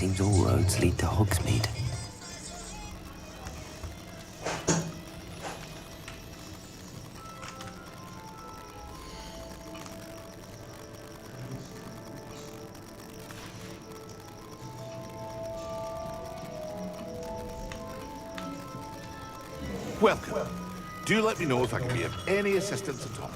seems all roads lead to Hogsmeade. Welcome. Do let me know if I can be of any assistance at all.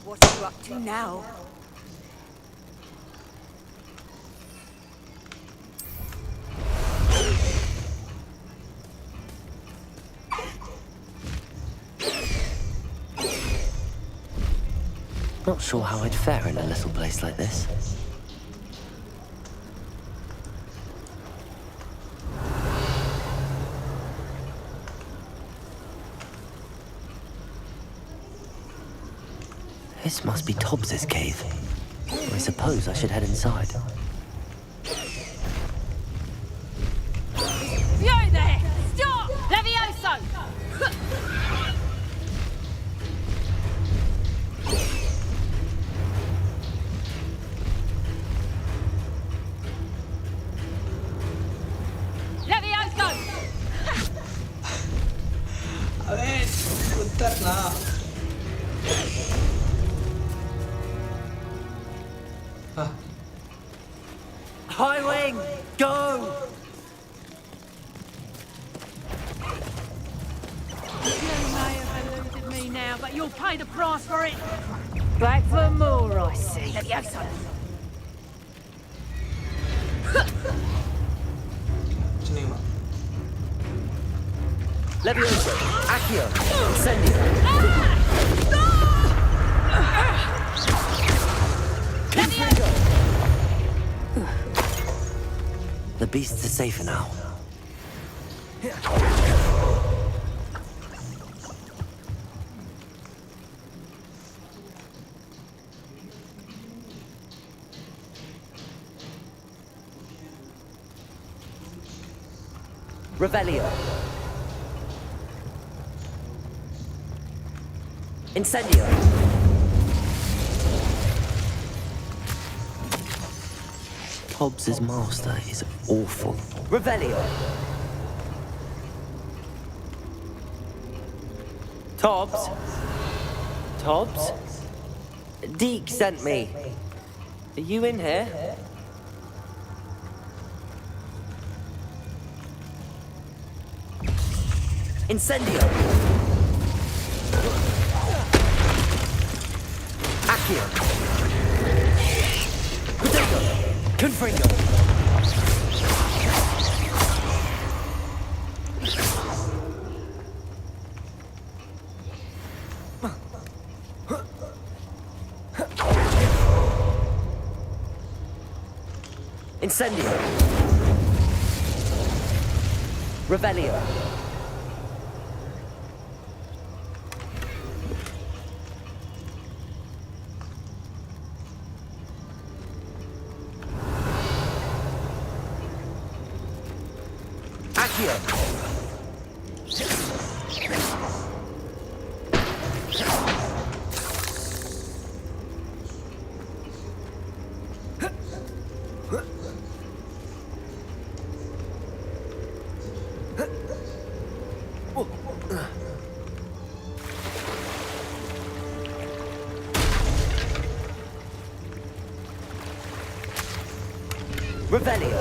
What are you up to now? Not sure how I'd fare in a little place like this. This must be Tobbs's cave. I suppose I should head inside. You there! Stop! Levioso! Levioso! A ver, contarla. High wing, go! You may have eluded me now, but you'll pay the price for it. Back for more, I see. Levioso! Cinema. Levioso, Accio, Incendio. Levioso! The beasts are safer now. Revelio. Incendio. Tobbs's master is awful. Revelio. Tobbs? Tobbs? �𝐑𝐒 sent me. Are you in here? Incendio. Accio. Prodigy. Confringo. Incendio. Revelio. Accio. Revelio.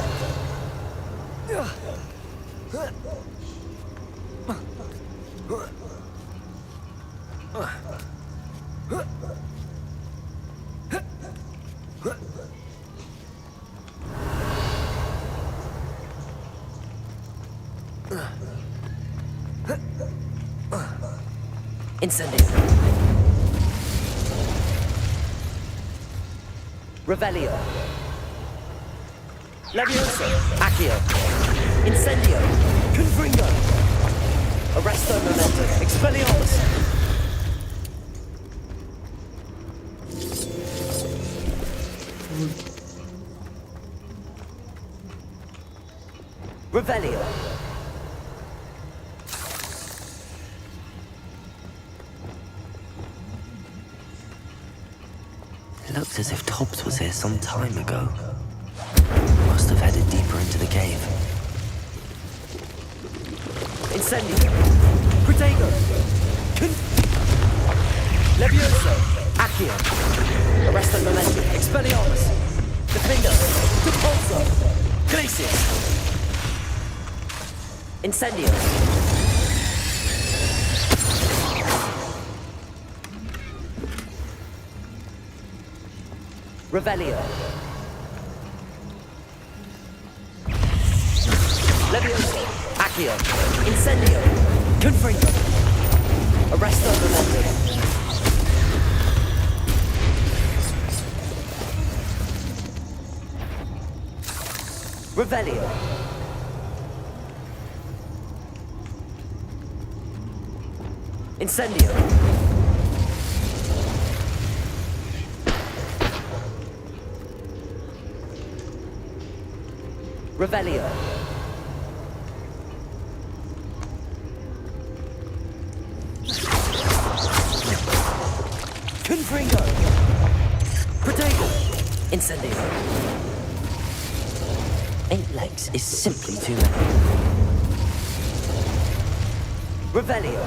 Incendio. Revelio. Levioso. Accio. Incendio. Confringo. Arresto Momentum. Expelliarmus. Revelio. It looks as if Tobbs was here some time ago. Must have headed deeper into the cave. Incendio. Protego. Levioso. Accio. Arresto Momentum. Expelliarmus. Defender. Depulso. Glacius. Incendio. Revelio. Levioso. Accio. Incendio. Confringo. Arresto Momentum. Revelio. Incendio. Revelio. Confringo. Protego. Incendio. 8 legs is simply too many. Revelio.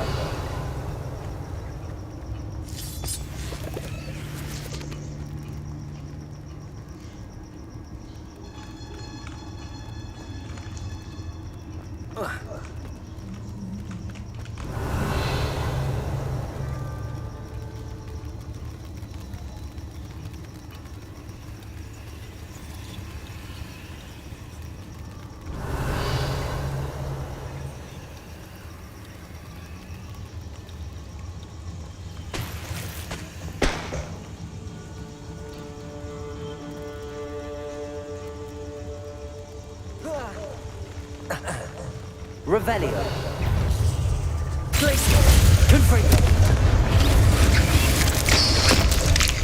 Revelio. Glacier. Confringo.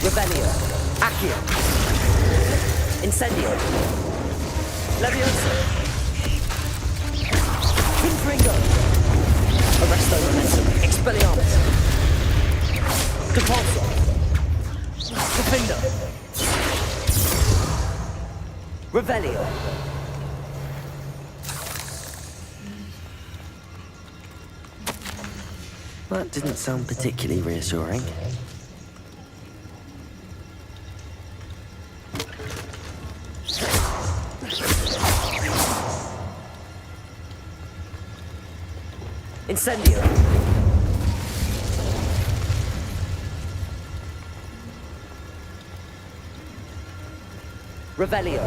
Revelio. Accio. Incendio. Levioso. Confringo. Arresto Momentum. Expelliarmus. Depulso. Defender. Revelio. That didn't sound particularly reassuring. Incendio. Revelio.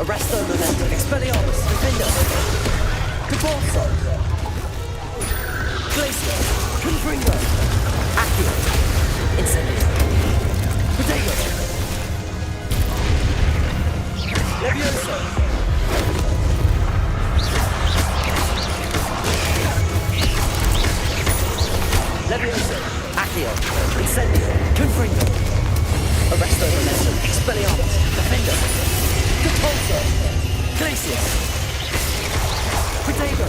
Arresto Momentum. Expelliarmus. Defender. Depulso. Glacier. Confringo. Accio. Incendio. Protego. Levioso. Levioso. Accio. Incendio. Confringo. Arresto Momentum. Expelliarmus. Defender. Depulso. Glacier. Potato!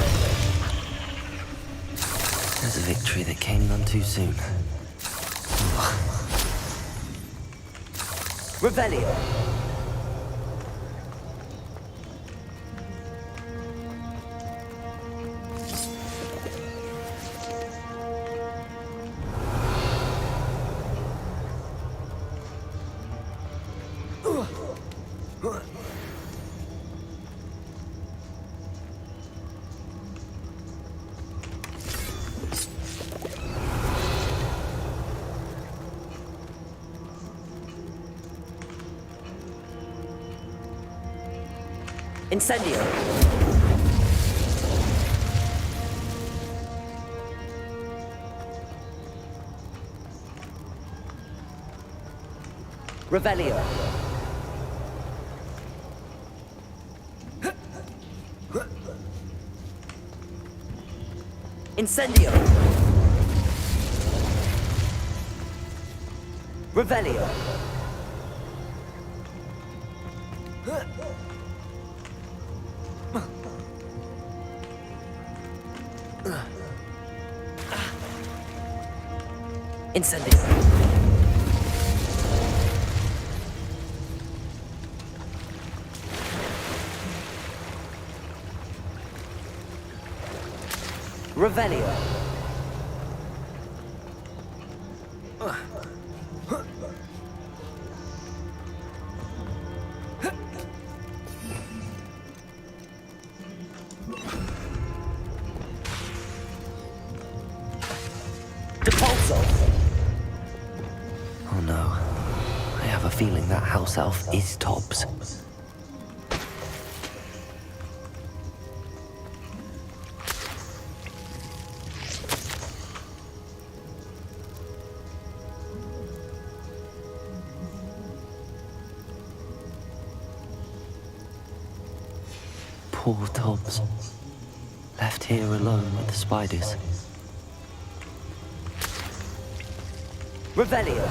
There's a victory that came none too soon. Revelio! Incendio! Revelio! Incendio! Revelio! Incendio! Revelio! Oh no. I have a feeling that house elf is Tobbs. Poor Tobbs. Left here alone with the spiders. Revelio!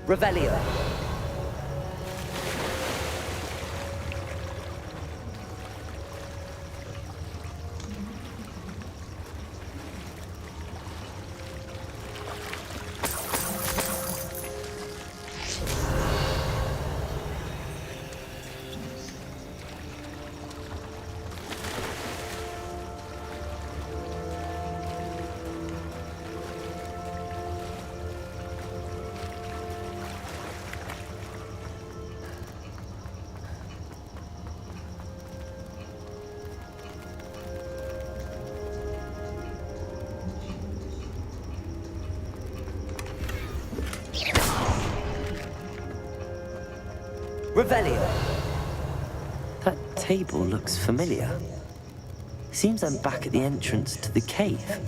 Revelio! Revelio! That table looks familiar. Seems I'm back at the entrance to the cave.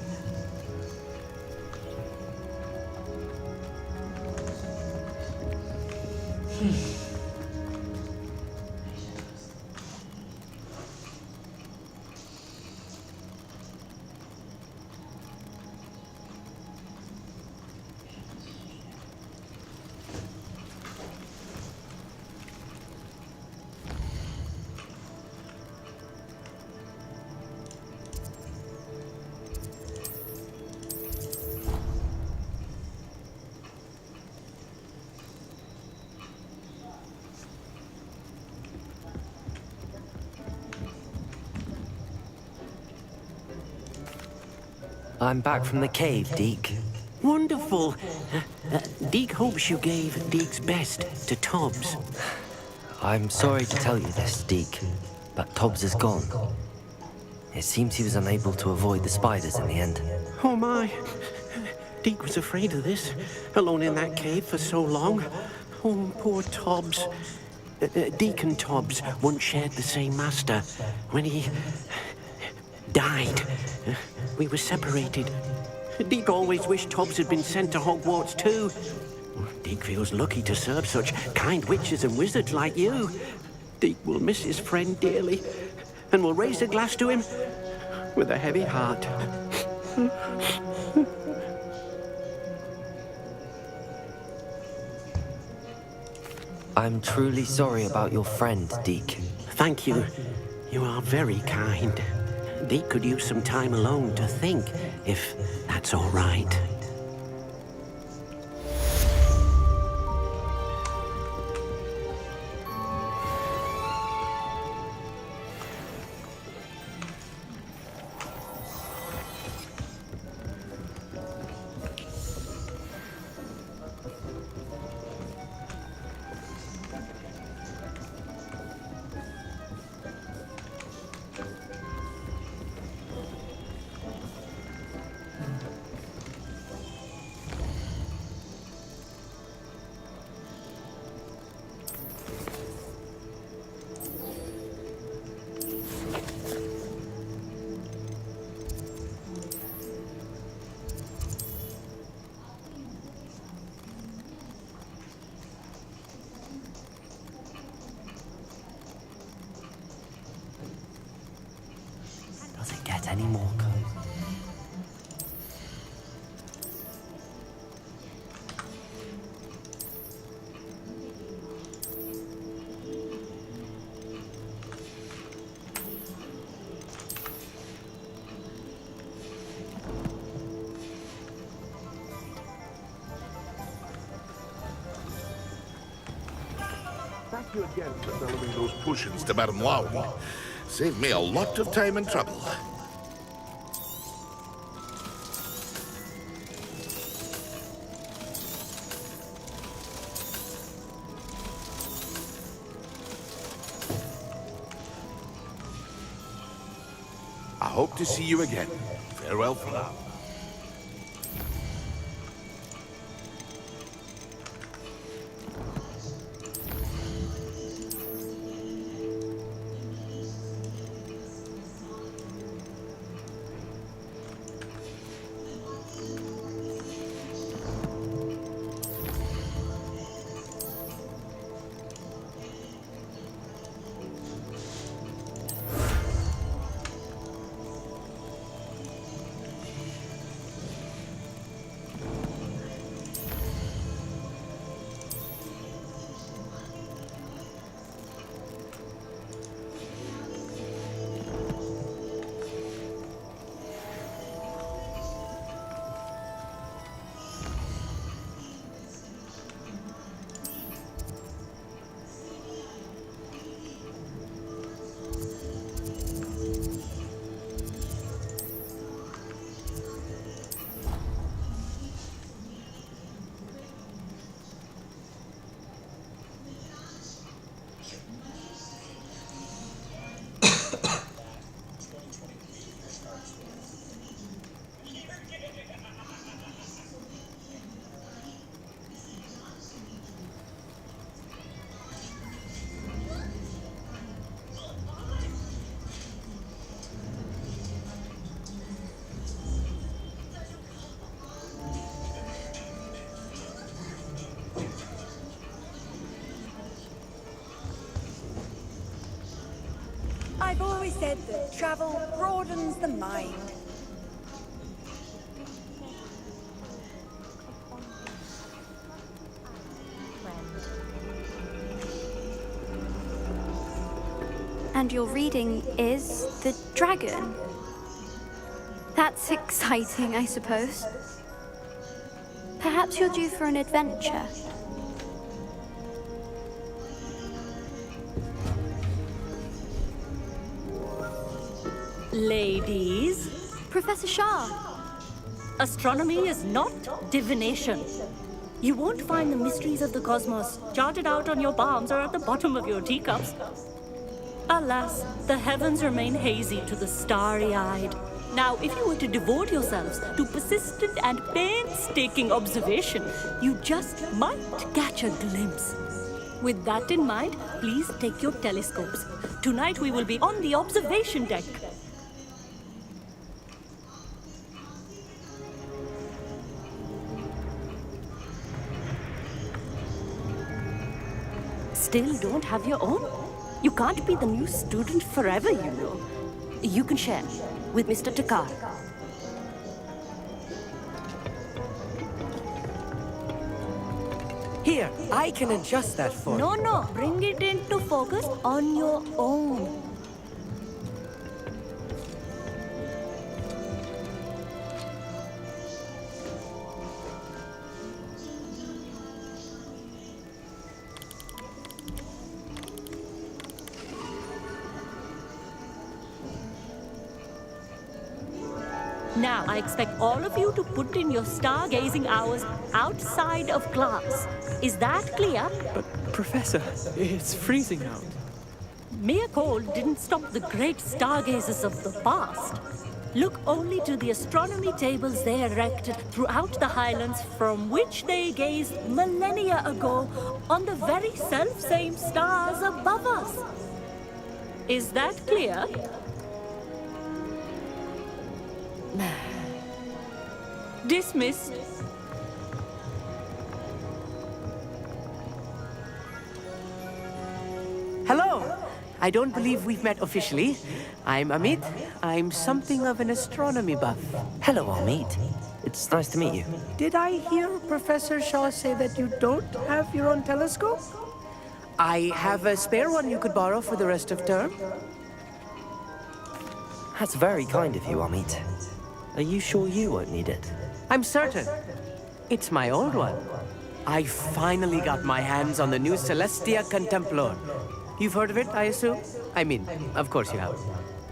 I'm back from the cave, 𝐒𝐿. Wonderful. 𝐒𝐿 hopes you gave 𝐒𝐿's best to Tobbs. I'm sorry to tell you this, 𝐒𝐿, but Tobbs is gone. It seems he was unable to avoid the spiders in the end. Oh my. 𝐒𝐿 was afraid of this, alone in that cave for so long. Oh, poor Tobbs. Deacon Tobbs once shared the same master. When he died, we were separated. 𝐒𝐿 always wished Tobbs had been sent to Hogwarts too. 𝐒𝐿 feels lucky to serve such kind witches and wizards like you. 𝐒𝐿 will miss his friend dearly, and will raise a glass to him with a heavy heart. I'm truly sorry about your friend, 𝐒𝐿𝐄𝐂. Thank you. You are very kind. 𝐒𝐿𝐄𝐂 could use some time alone to think, if that's all right. Does it get any more cozy? Thank you again for delivering those potions to Madame Lowry. Saved me a lot of time and trouble. I hope to see you again. Farewell for now. I've always said that travel broadens the mind. And your reading is the dragon. That's exciting, I suppose. Perhaps you're due for an adventure. Ladies, Professor Shah. astronomy is not divination. You won't find the mysteries of the cosmos charted out on your palms or at the bottom of your teacups. Alas, the heavens remain hazy to the starry-eyed. Now, if you were to devote yourselves to persistent and painstaking observation, you just might catch a glimpse. With that in mind, please take your telescopes. Tonight we will be on the observation deck. Still don't have your own? You can't be the new student forever, you know. You can share with Mr. Takar. Here, I can adjust that for you. No. Bring it into focus on your own. Now, I expect all of you to put in your stargazing hours outside of class. Is that clear? But, Professor, it's freezing out. Mere cold didn't stop the great stargazers of the past. Look only to the astronomy tables they erected throughout the highlands from which they gazed millennia ago on the very self-same stars above us. Is that clear? Dismissed. Hello. I don't believe we've met officially. I'm Amit. I'm something of an astronomy buff. Hello, Amit. It's nice to meet you. Did I hear Professor Shaw say that you don't have your own telescope? I have a spare one you could borrow for the rest of term. That's very kind of you, Amit. Are you sure you won't need it? I'm certain. It's my old one. I finally got my hands on the new Celestia Contemplar. You've heard of it, I assume? I mean, of course you have.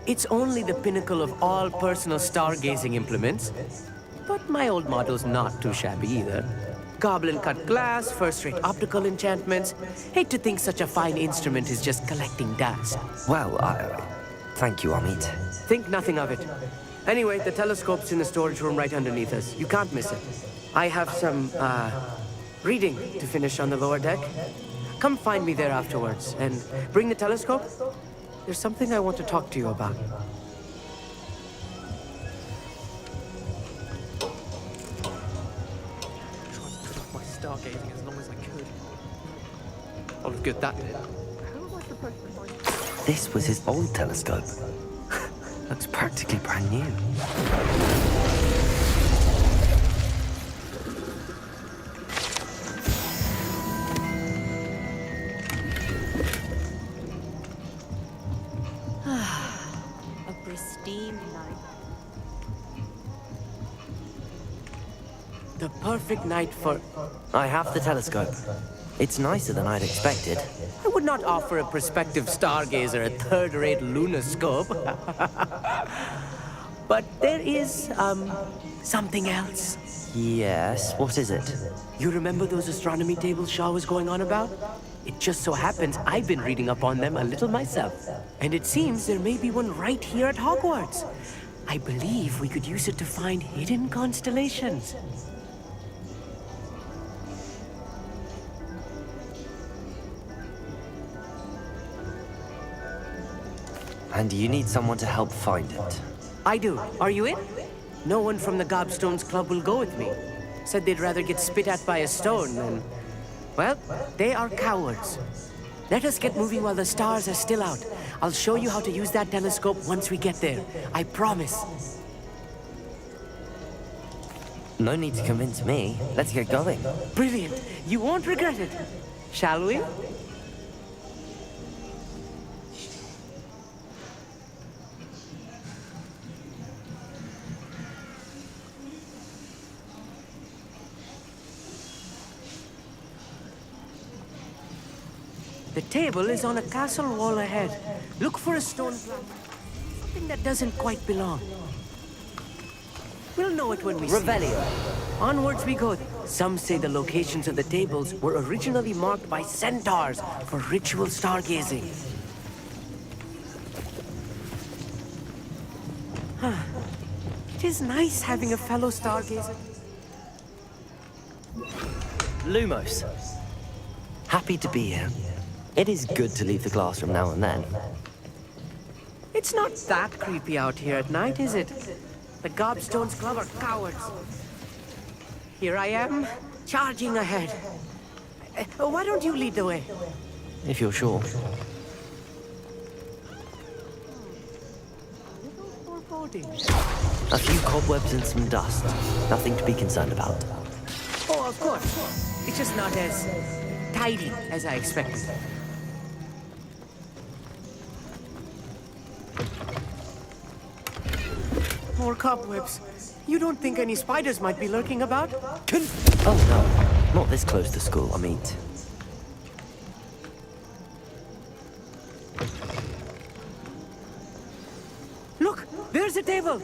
It's only the pinnacle of all personal stargazing implements. But my old model's not too shabby either. Goblin-cut glass, first-rate optical enchantments. Hate to think such a fine instrument is just collecting dust. Well, thank you, Amit. Think nothing of it. Anyway, the telescope's in the storage room right underneath us. You can't miss it. I have some, reading to finish on the lower deck. Come find me there afterwards, and bring the telescope. There's something I want to talk to you about. Tried to put off my stargazing as long as I could. Oh, look good that did. This was his old telescope. Looks practically brand new. A pristine night. The perfect night for... I have the telescope. It's nicer than I'd expected. I would not offer a prospective stargazer a third-rate lunoscope. But there is, something else. Yes, what is it? You remember those astronomy tables Shaw was going on about? It just so happens I've been reading up on them a little myself. And it seems there may be one right here at Hogwarts. I believe we could use it to find hidden constellations. And you need someone to help find it. I do. Are you in? No one from the Gobstones Club will go with me. Said they'd rather get spit at by a stone than... Well, they are cowards. Let us get moving while the stars are still out. I'll show you how to use that telescope once we get there. I promise. No need to convince me. Let's get going. Brilliant. You won't regret it. Shall we? The table is on a castle wall ahead. Look for a stone platform. Something that doesn't quite belong. We'll know it when we see it. Revelio. Onwards we go. Some say the locations of the tables were originally marked by centaurs for ritual stargazing. It is nice having a fellow stargazer. Lumos. Happy to be here. It is good to leave the classroom now and then. It's not that creepy out here at night, is it? The Gobstones Club are cowards. Here I am, charging ahead. Why don't you lead the way? If you're sure. A few cobwebs and some dust. Nothing to be concerned about. Oh, of course. It's just not as tidy as I expected. More cobwebs. You don't think any spiders might be lurking about? Oh no, not this close to school, I mean. Look, there's a table.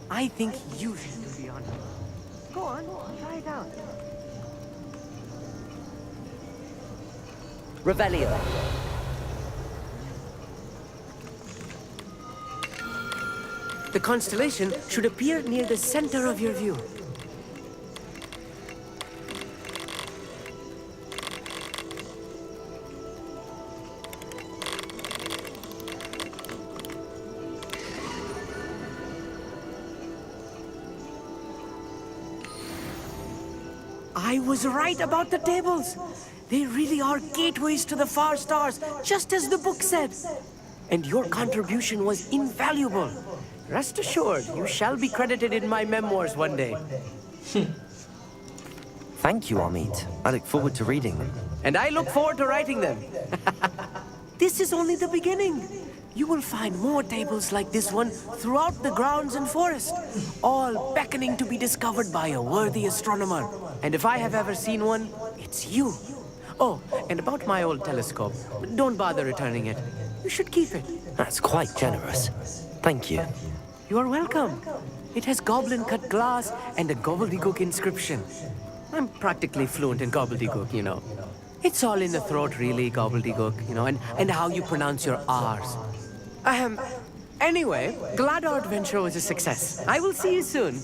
I think you should be on it. Go on, try it out. Revelio. The constellation should appear near the center of your view. I was right about the tables. They really are gateways to the far stars, just as the book said. And your contribution was invaluable. Rest assured, you shall be credited in my memoirs one day. Thank you, Amit. I look forward to reading them. And I look forward to writing them. This is only the beginning. You will find more tables like this one throughout the grounds and forest, all beckoning to be discovered by a worthy astronomer. And if I have ever seen one, it's you. Oh, and about my old telescope, don't bother returning it. You should keep it. That's quite generous. Thank you. You are welcome. It has goblin-cut glass and a gobbledygook inscription. I'm practically fluent in gobbledygook, you know. It's all in the throat, really, gobbledygook, you know, and how you pronounce your R's. Anyway, glad our adventure was a success. I will see you soon.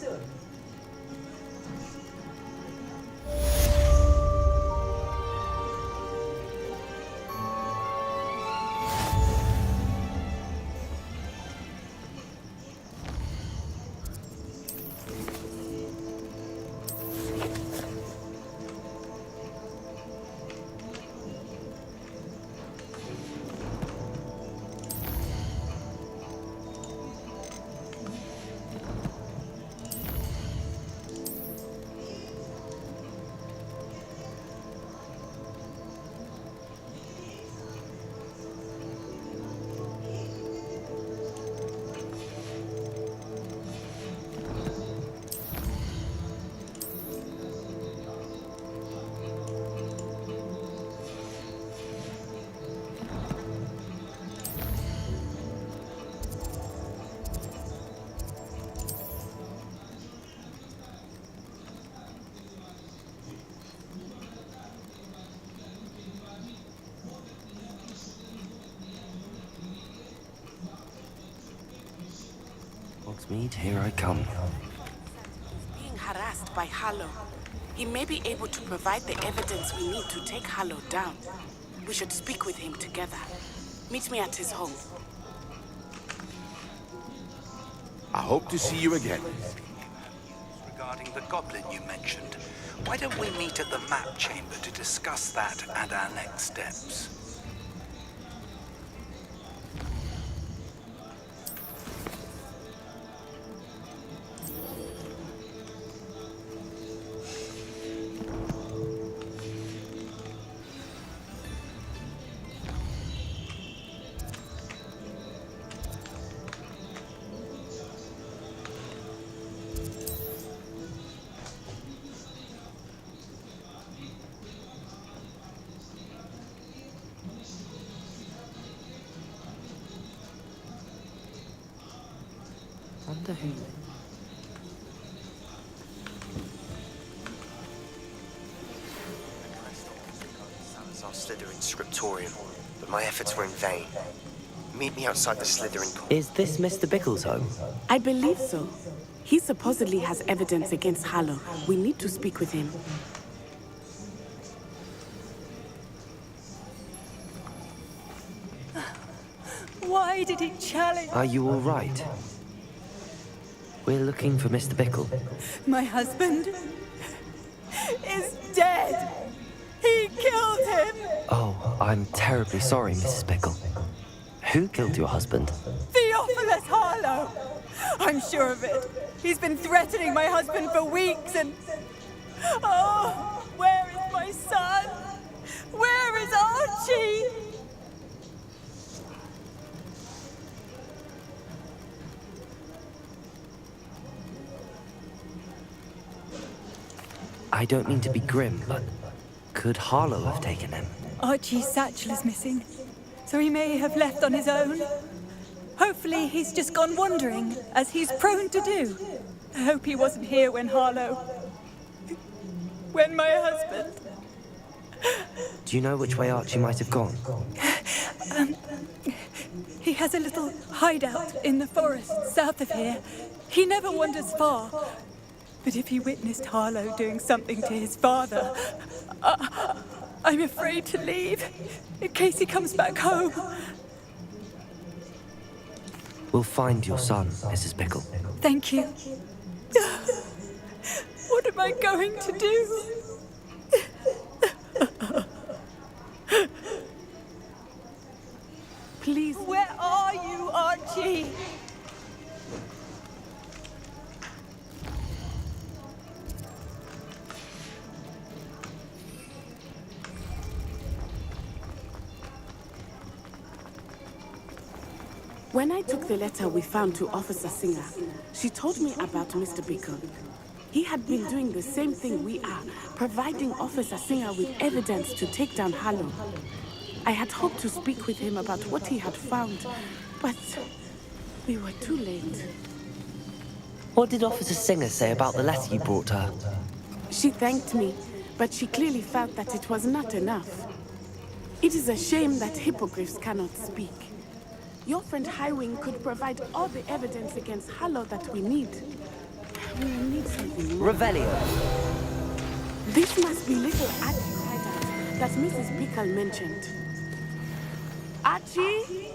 Hogsmeade, here I come. Being harassed by Harlow. He may be able to provide the evidence we need to take Harlow down. We should speak with him together. Meet me at his home. I hope to see you again. Regarding the goblin you mentioned, why don't we meet at the map chamber to discuss that and our next steps? Wonder who... Salazar Slytherin scriptorium, but my efforts were in vain. Meet me outside the Slytherin... Is this Mr. Bickle's home? I believe so. He supposedly has evidence against Harlow. We need to speak with him. Why did he challenge? Are you all right? We're looking for Mr. Bickle. My husband is dead. He killed him. Oh, I'm terribly sorry, Mrs. Bickle. Who killed your husband? 𝐿𝐿ophilus Harlow. I'm sure of it. He's been threatening my husband for weeks and... Oh, where is I don't mean to be grim, but could Harlow have taken him? Archie's satchel is missing, so he may have left on his own. Hopefully he's just gone wandering, as he's prone to do. I hope he wasn't here when when my husband... Do you know which way Archie might have gone? He has a little hideout in the forest south of here. He never wanders far. But if he witnessed Harlow doing something to his father, I'm afraid to leave, in case he comes back home. We'll find your son, Mrs. Pickle. Thank you. What am I going to do? Please. Where are you, Archie? When I took the letter we found to Officer Singer, she told me about Mr. Pickle. He had been doing the same thing we are, providing Officer Singer with evidence to take down Harlow. I had hoped to speak with him about what he had found, but we were too late. What did Officer Singer say about the letter you brought her? She thanked me, but she clearly felt that it was not enough. It is a shame that hippogriffs cannot speak. Your friend Highwing could provide all the evidence against Harlow that we need. We will need something more. Revelio. This must be little Archie's hideout that Mrs. Pickle mentioned. Archie?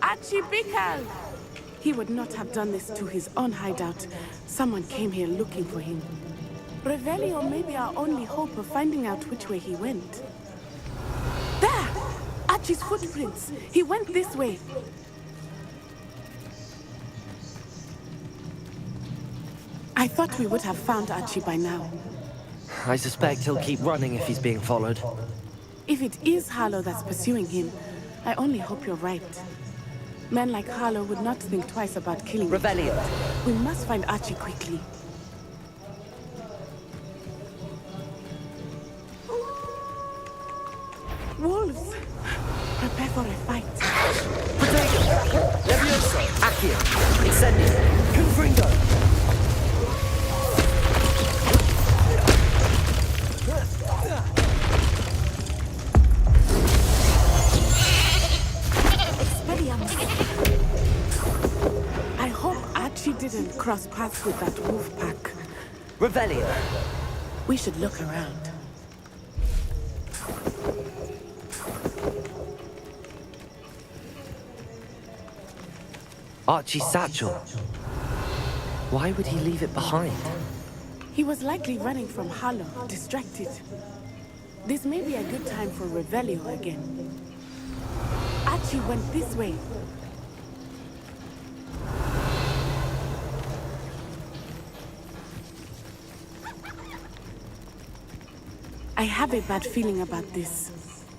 Archie Pickle! He would not have done this to his own hideout. Someone came here looking for him. Revelio may be our only hope of finding out which way he went. There! Archie's footprints. He went this way. I thought we would have found Archie by now. I suspect he'll keep running if he's being followed. If it is Harlow that's pursuing him, I only hope you're right. Men like Harlow would not think twice about killing him. Revelio. We must find Archie quickly. Wolves! Prepare for a fight. Protego! Levioso! Accio! Incendio! Confringo! I hope Archie didn't cross paths with that wolf pack. Revelio! We should look around. Archie's satchel. Why would he leave it behind? He was likely running from Harlow, distracted. This may be a good time for Revelio again. Archie went this way. I have a bad feeling about this.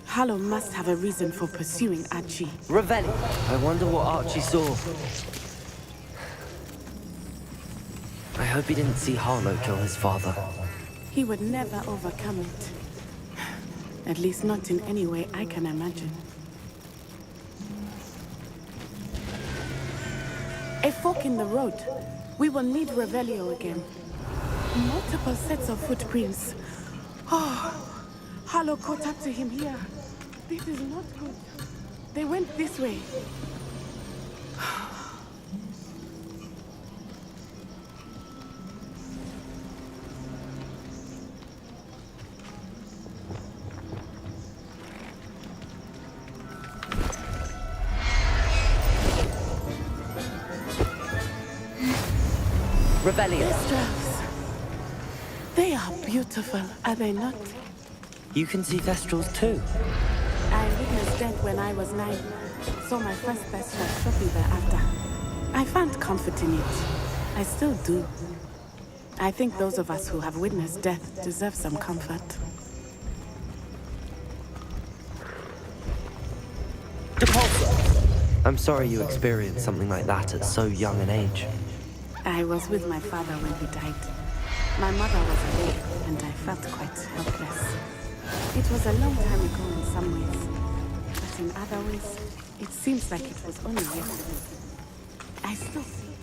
Harlow must have a reason for pursuing Archie. Revelio. I wonder what Archie saw. I hope he didn't see Harlow kill his father. He would never overcome it. At least not in any way I can imagine. A fork in the road. We will need Revelio again. Multiple sets of footprints. Oh, Harlow caught up to him here. This is not good. They went this way. Revelio. Thestrals. They are beautiful, are they not? You can see Thestrals too. I witnessed death when I was 9. Saw my first Thestral shortly thereafter. I found comfort in it. I still do. I think those of us who have witnessed death deserve some comfort. I'm sorry you experienced something like that at so young an age. I was with my father when he died. My mother was away, and I felt quite helpless. It was a long time ago in some ways, but in other ways, it seems like it was only yesterday. I still see.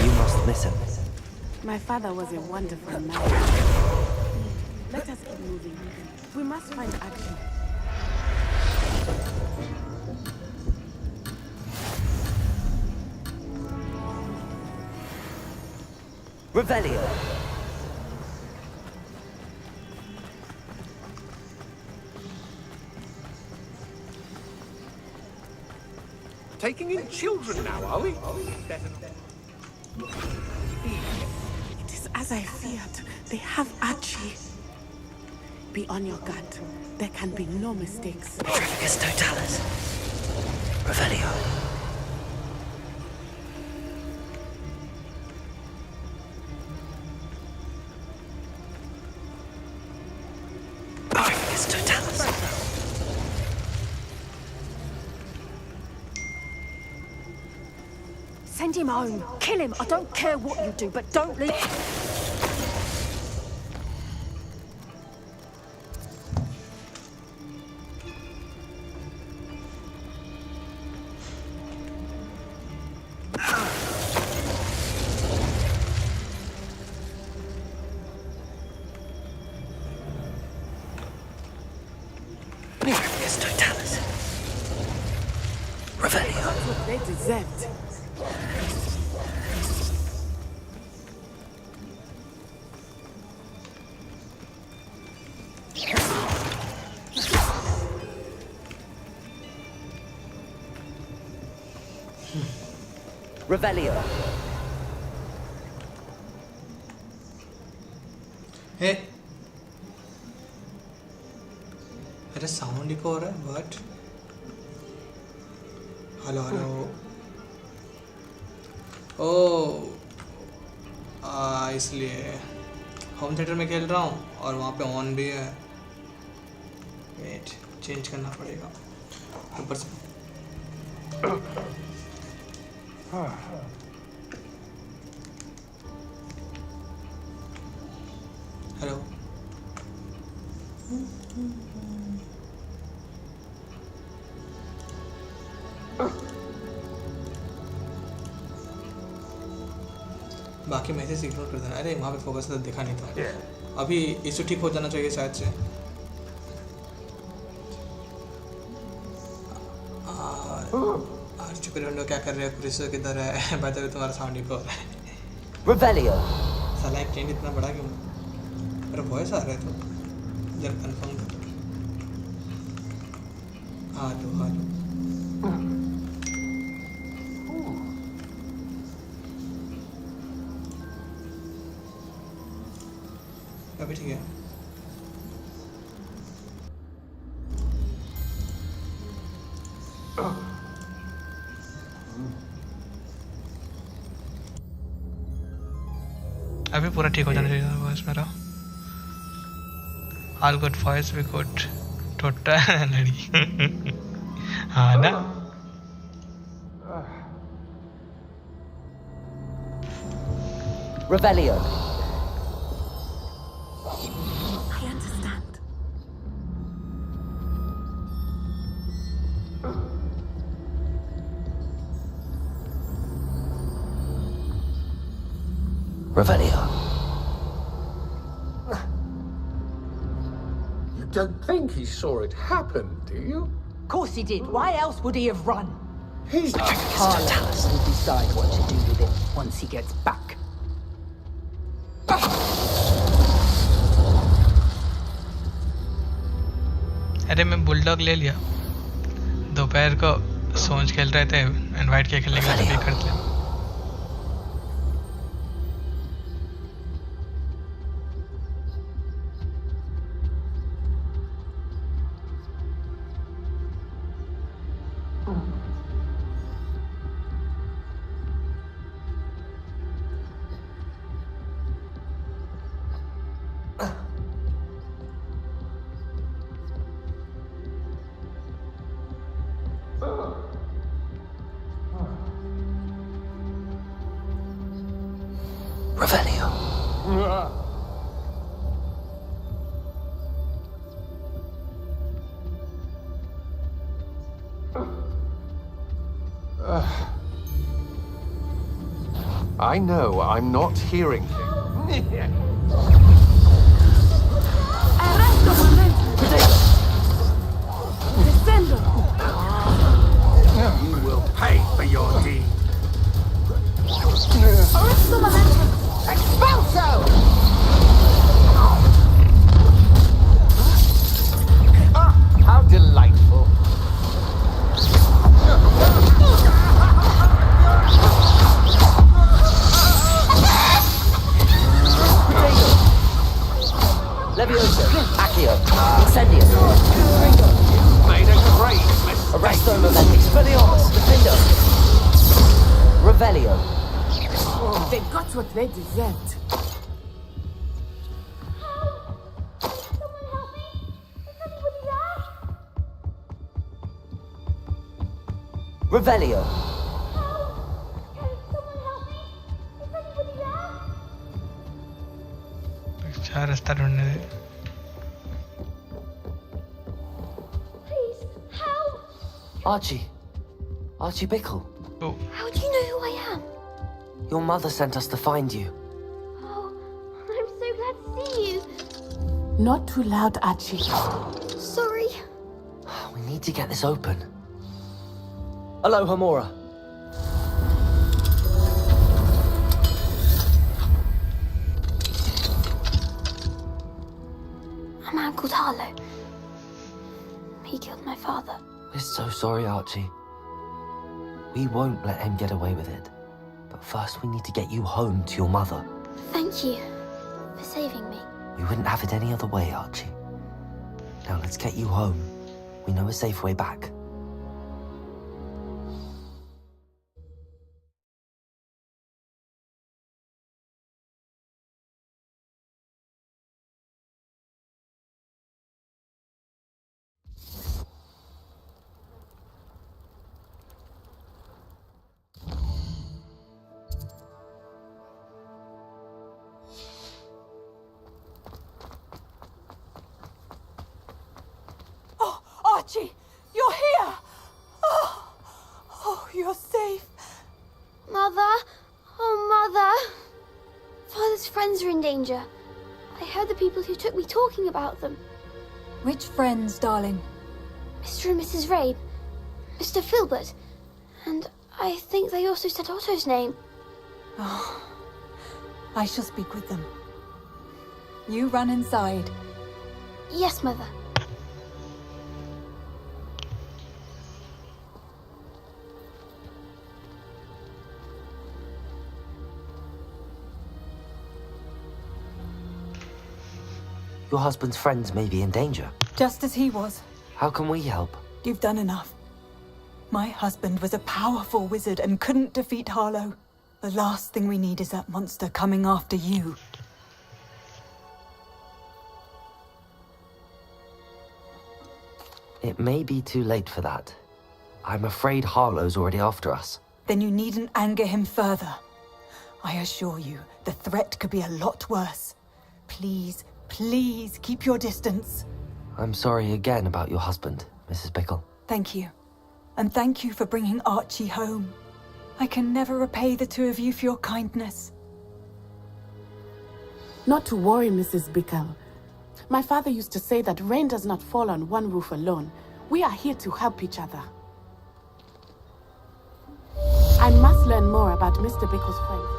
You must miss him. My father was a wonderful man. Let us keep moving. We must find action. Revelio. Taking in children now, are we? Better not. It is as I feared. They have Archie. Be on your guard. There can be no mistakes. Petrificus totalis. Revelio. Petrificus totalis. Send him home. Kill him. I don't care what you do, but don't leave. Petrificus totalis. Revelio. That's what they deserved. Revelio. Hey. अरे sound eco हो रहा है but hello hello ओ इसलिए home theatre में खेल रहा हूँ और वहाँ पे ऑन भी है. वेट चेंज करना पड़ेगा ऊपर से. हेलो बाकी मैसेज इग्नोर कर देना. अरे वहाँ पे फोकस तो दिखा नहीं था. अभी इशू ठीक हो जाना चाहिए शायद से. आर्च क्या कर रहे हो? क्रिसो किधर है? बाय द वे तुम्हारा साउंड इको हो रहा है. Revelio. साला एक टेंट इतना बड़ा क्यों? मेरा वॉइस आ रहा है तो जरा कंफर्म कर. Hello hello. अभी ठीक है. अभी पूरा ठीक हो जाना चाहिए वॉइस मेरा. ऑल गुड वॉइस भी गुड. टोटा लड़ी. हाँ ना. Revelio. I understand. Revelio. You don't think he saw it happen, do you? Of course he did. Why else would he have run? He's Harlow will decide what to do with it once he gets back. अरे मैं bulldog ले लिया. दोपहर को सोच खेल रहे थे इनवाइट के खेलने के लिए भी करते हैं. Revelio. I know I'm not hearing him. Arresto momento. Descendo. You will pay for your deed. Arresto momento. Expulso. How delightful. Levioso, Accio, Incendio. Made a great mistake. Arresto Movement, Expelliarmus, Defendo. Revelio. They got what they deserved. Revelio. अच्छा रास्ता ढूंढने दे Archie. Archie Bickle. Oh. How do you know who I am? Your mother sent us to find you. Oh, I'm so glad to see you. Not too loud, Archie. Sorry. We need to get this open. Hello, Hamura. A man called Harlow. He killed my father. We're so sorry, Archie. We won't let him get away with it. But first we need to get you home to your mother. Thank you for saving me. We wouldn't have it any other way, Archie. Now let's get you home. We know a safe way back. Archie, you're here! Oh, you're safe. Mother! Oh, Mother! Father's friends are in danger. I heard the people who took me talking about them. Which friends, darling? Mr. and Mrs. Rabe, Mr. Filbert, and I think they also said Otto's name. Oh, I shall speak with them. You run inside. Yes, Mother. Your husband's friends may be in danger. Just as he was. How can we help? You've done enough. My husband was a powerful wizard and couldn't defeat Harlow. The last thing we need is that monster coming after you. It may be too late for that. I'm afraid Harlow's already after us. Then you needn't anger him further. I assure you, the threat could be a lot worse. Please, please keep your distance. I'm sorry again about your husband, Mrs. Bickle. Thank you. And thank you for bringing Archie home. I can never repay the two of you for your kindness. Not to worry, Mrs. Bickle. My father used to say that rain does not fall on one roof alone. We are here to help each other. I must learn more about Mr. Bickle's friends.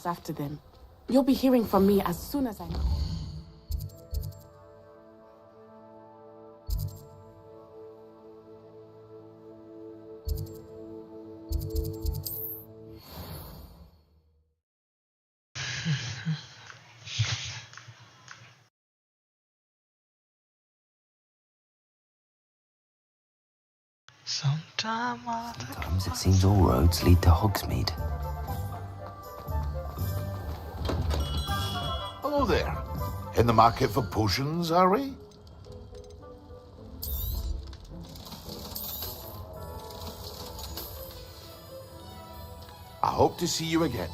house after them. You'll be hearing from me as soon as I know. Sometimes it seems all roads lead to Hogsmeade. Hello there. In the market for potions, are we? I hope to see you again.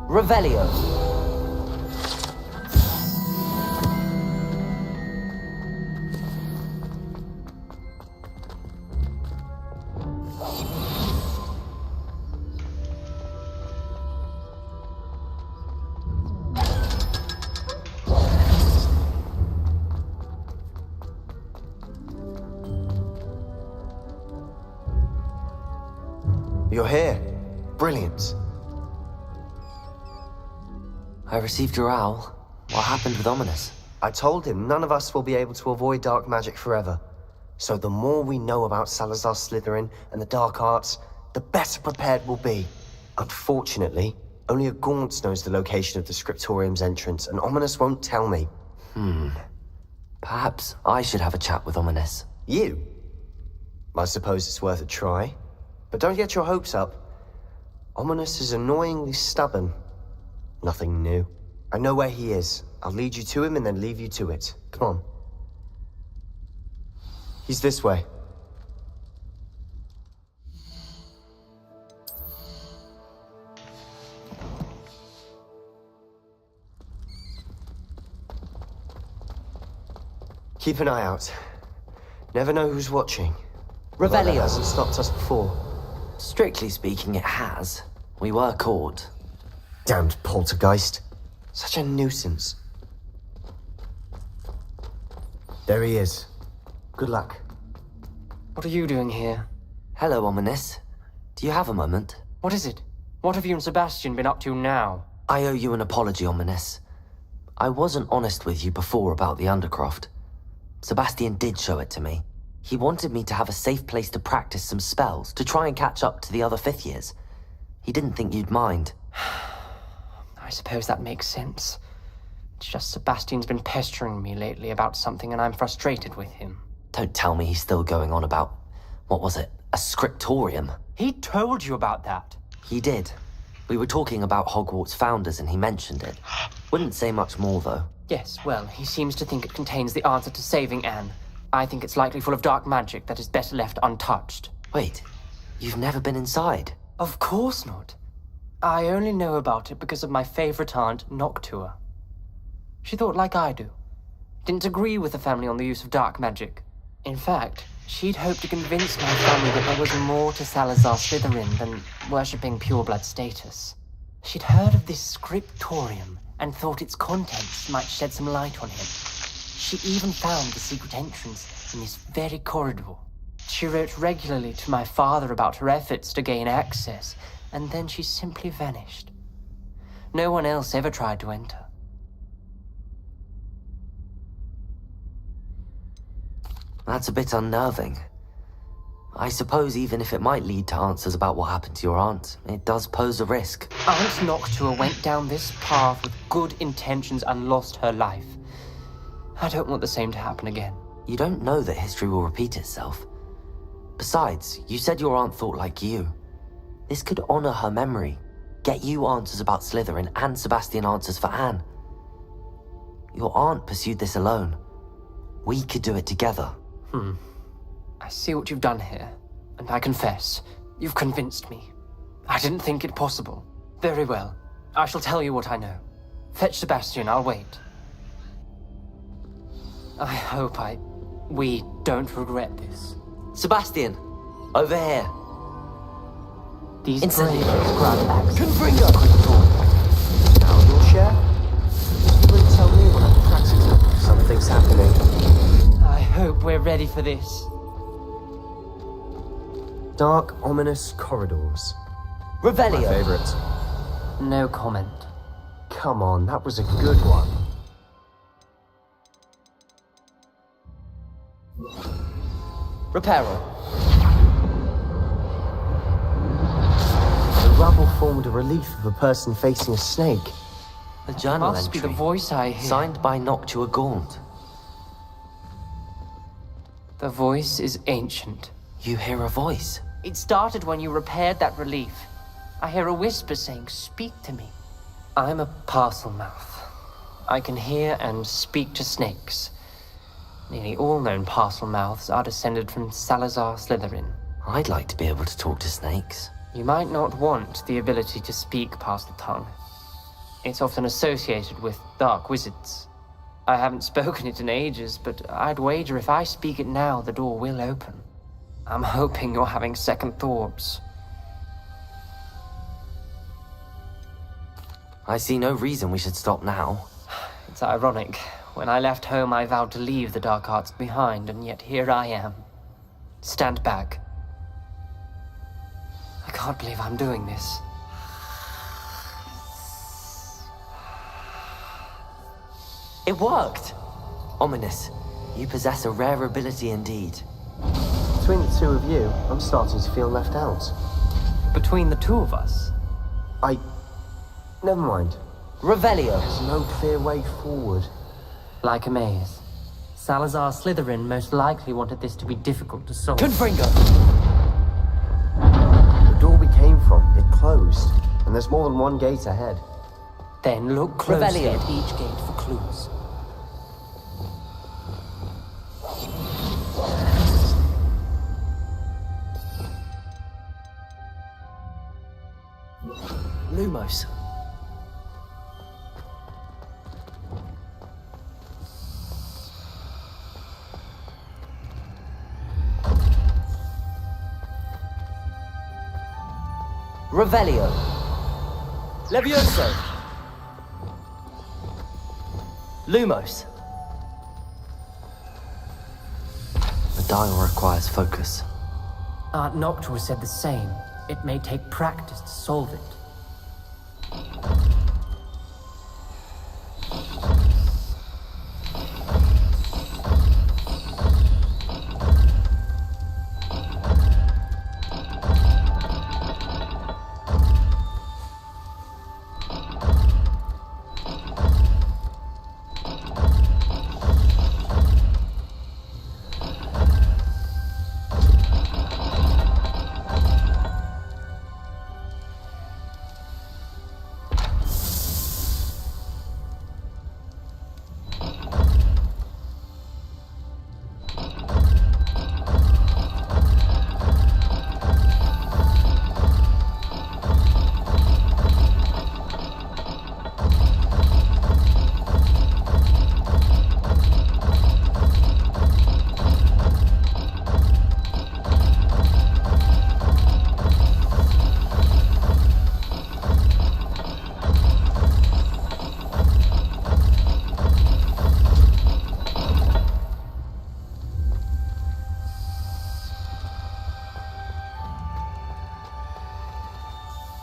Revelio. You're here. Brilliant. I received your owl. What happened with Ominous? I told him none of us will be able to avoid dark magic forever. So the more we know about Salazar Slytherin and the dark arts, the better prepared we'll be. Unfortunately, only a Gaunt knows the location of the Scriptorium's entrance, and Ominous won't tell me. Perhaps I should have a chat with Ominous. You? I suppose it's worth a try. But don't get your hopes up. Ominous is annoyingly stubborn. Nothing new. I know where he is. I'll lead you to him and then leave you to it. Come on. He's this way. Keep an eye out. Never know who's watching. Revelio hasn't stopped us before. Strictly speaking, it has. We were caught. Damned poltergeist. Such a nuisance. There he is. Good luck. What are you doing here? Hello, Ominous. Do you have a moment? What is it? What have you and Sebastian been up to now? I owe you an apology, Ominous. I wasn't honest with you before about the Undercroft. Sebastian did show it to me. He wanted me to have a safe place to practice some spells, to try and catch up to the other fifth years. He didn't think you'd mind. I suppose that makes sense. It's just Sebastian's been pestering me lately about something and I'm frustrated with him. Don't tell me he's still going on about, what was it, a scriptorium? He told you about that? He did. We were talking about Hogwarts founders and he mentioned it. Wouldn't say much more, though. Yes, well, he seems to think it contains the answer to saving Anne. I think it's likely full of dark magic that is better left untouched. Wait, you've never been inside? Of course not. I only know about it because of my favorite aunt, 𝐒𝐿𝐿. She thought like I do. Didn't agree with the family on the use of dark magic. In fact, she'd hoped to convince my family that there was more to Salazar Slytherin than worshipping pureblood status. She'd heard of this scriptorium and thought its contents might shed some light on him. She even found the secret entrance in this very corridor. She wrote regularly to my father about her efforts to gain access, and then she simply vanished. No one else ever tried to enter. That's a bit unnerving. I suppose even if it might lead to answers about what happened to your aunt, it does pose a risk. Aunt 𝐒𝐿𝐿 went down this path with good intentions and lost her life. I don't want the same to happen again. You don't know that history will repeat itself. Besides, you said your aunt thought like you. This could honor her memory, get you answers about Slytherin and Sebastian answers for Anne. Your aunt pursued this alone. We could do it together. I see what you've done here, and I confess, you've convinced me. I didn't think it possible. Very well. I shall tell you what I know. Fetch Sebastian, I'll wait. I hope we don't regret this. Sebastian, over here. These Incendiary brave grab axe. Confringo! Now your share? You will tell me when I'm practicing. Something's happening. I hope we're ready for this. Dark, ominous corridors. Revelio. My favorite. No comment. Come on, that was a good one. Reparo. The rubble formed a relief of a person facing a snake. A journal Must entry. be the voice I hear. Signed by 𝐒𝐿𝐿𝐿. The voice is ancient. You hear a voice? It started when you repaired that relief. I hear a whisper saying, "Speak to me." I'm a parcel mouth. I can hear and speak to snakes. Nearly all known parcel mouths are descended from Salazar Slytherin. I'd like to be able to talk to snakes. You might not want the ability to speak past the tongue. It's often associated with dark wizards. I haven't spoken it in ages, but I'd wager if I speak it now, the door will open. I'm hoping you're having second thoughts. I see no reason we should stop now. It's ironic. When I left home, I vowed to leave the dark arts behind, and yet here I am. Stand back. I can't believe I'm doing this. It worked! Ominous. You possess a rare ability indeed. Between the two of you, I'm starting to feel left out. Between the two of us? Never mind. Revelio. There's no clear way forward. Like a maze. Salazar Slytherin most likely wanted this to be difficult to solve. Confringo! The door we came from, it closed. And there's more than one gate ahead. Then look closely Revelio. at each gate for clues. Lumos. Revelio. Levioso. Lumos. The dial requires focus. Aunt Noctua said the same. It may take practice to solve it.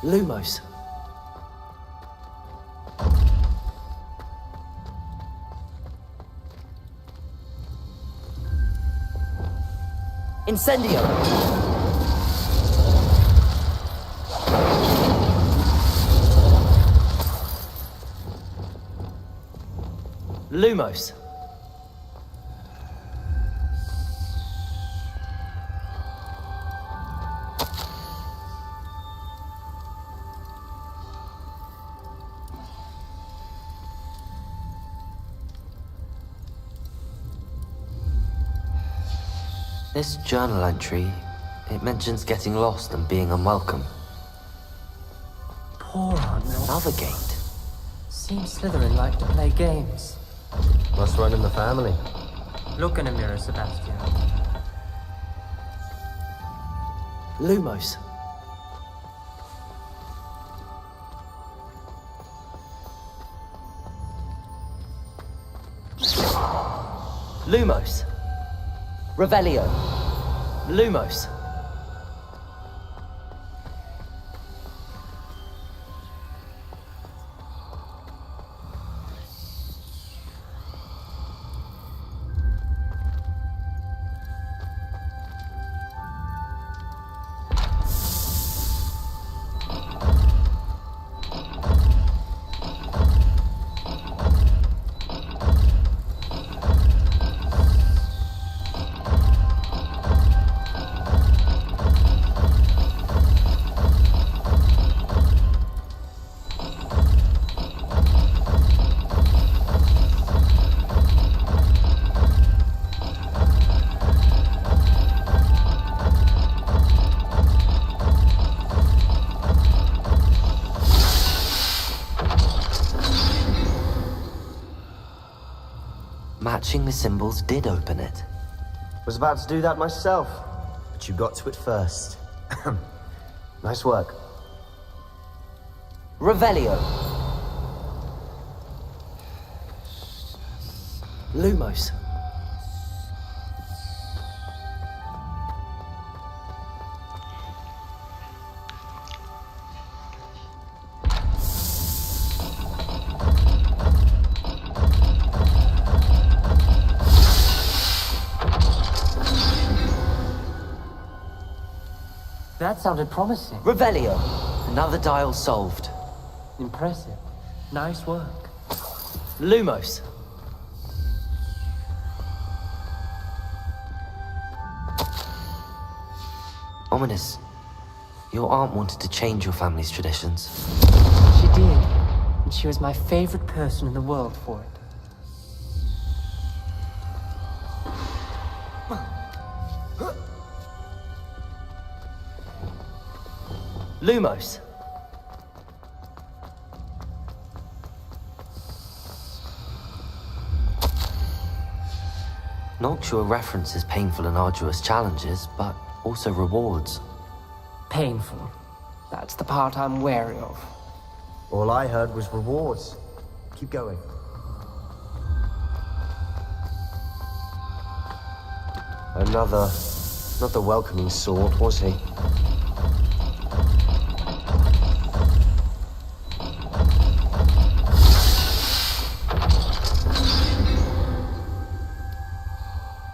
Lumos. Incendio. Lumos. This journal entry, it mentions getting lost and being unwelcome. Poor Aunt Noctua. Another gate. Seems Slytherin like to play games. Must run in the family. Look in a mirror, Sebastian. Lumos. Lumos. Revelio. Lumos. matching the symbols did open it. Was about to do that myself, but you got to it first. Nice work. Revelio. Lumos. That sounded promising. Revelio. Another dial solved. Impressive. Nice work. Lumos. Ominous. Your aunt wanted to change your family's traditions. She did, and she was my favorite person in the world for it. Lumos. 𝐒𝐄𝐒 references painful and arduous challenges, but also rewards. Painful. That's the part I'm wary of. All I heard was rewards. Keep going. Another... not the welcoming sort, was he?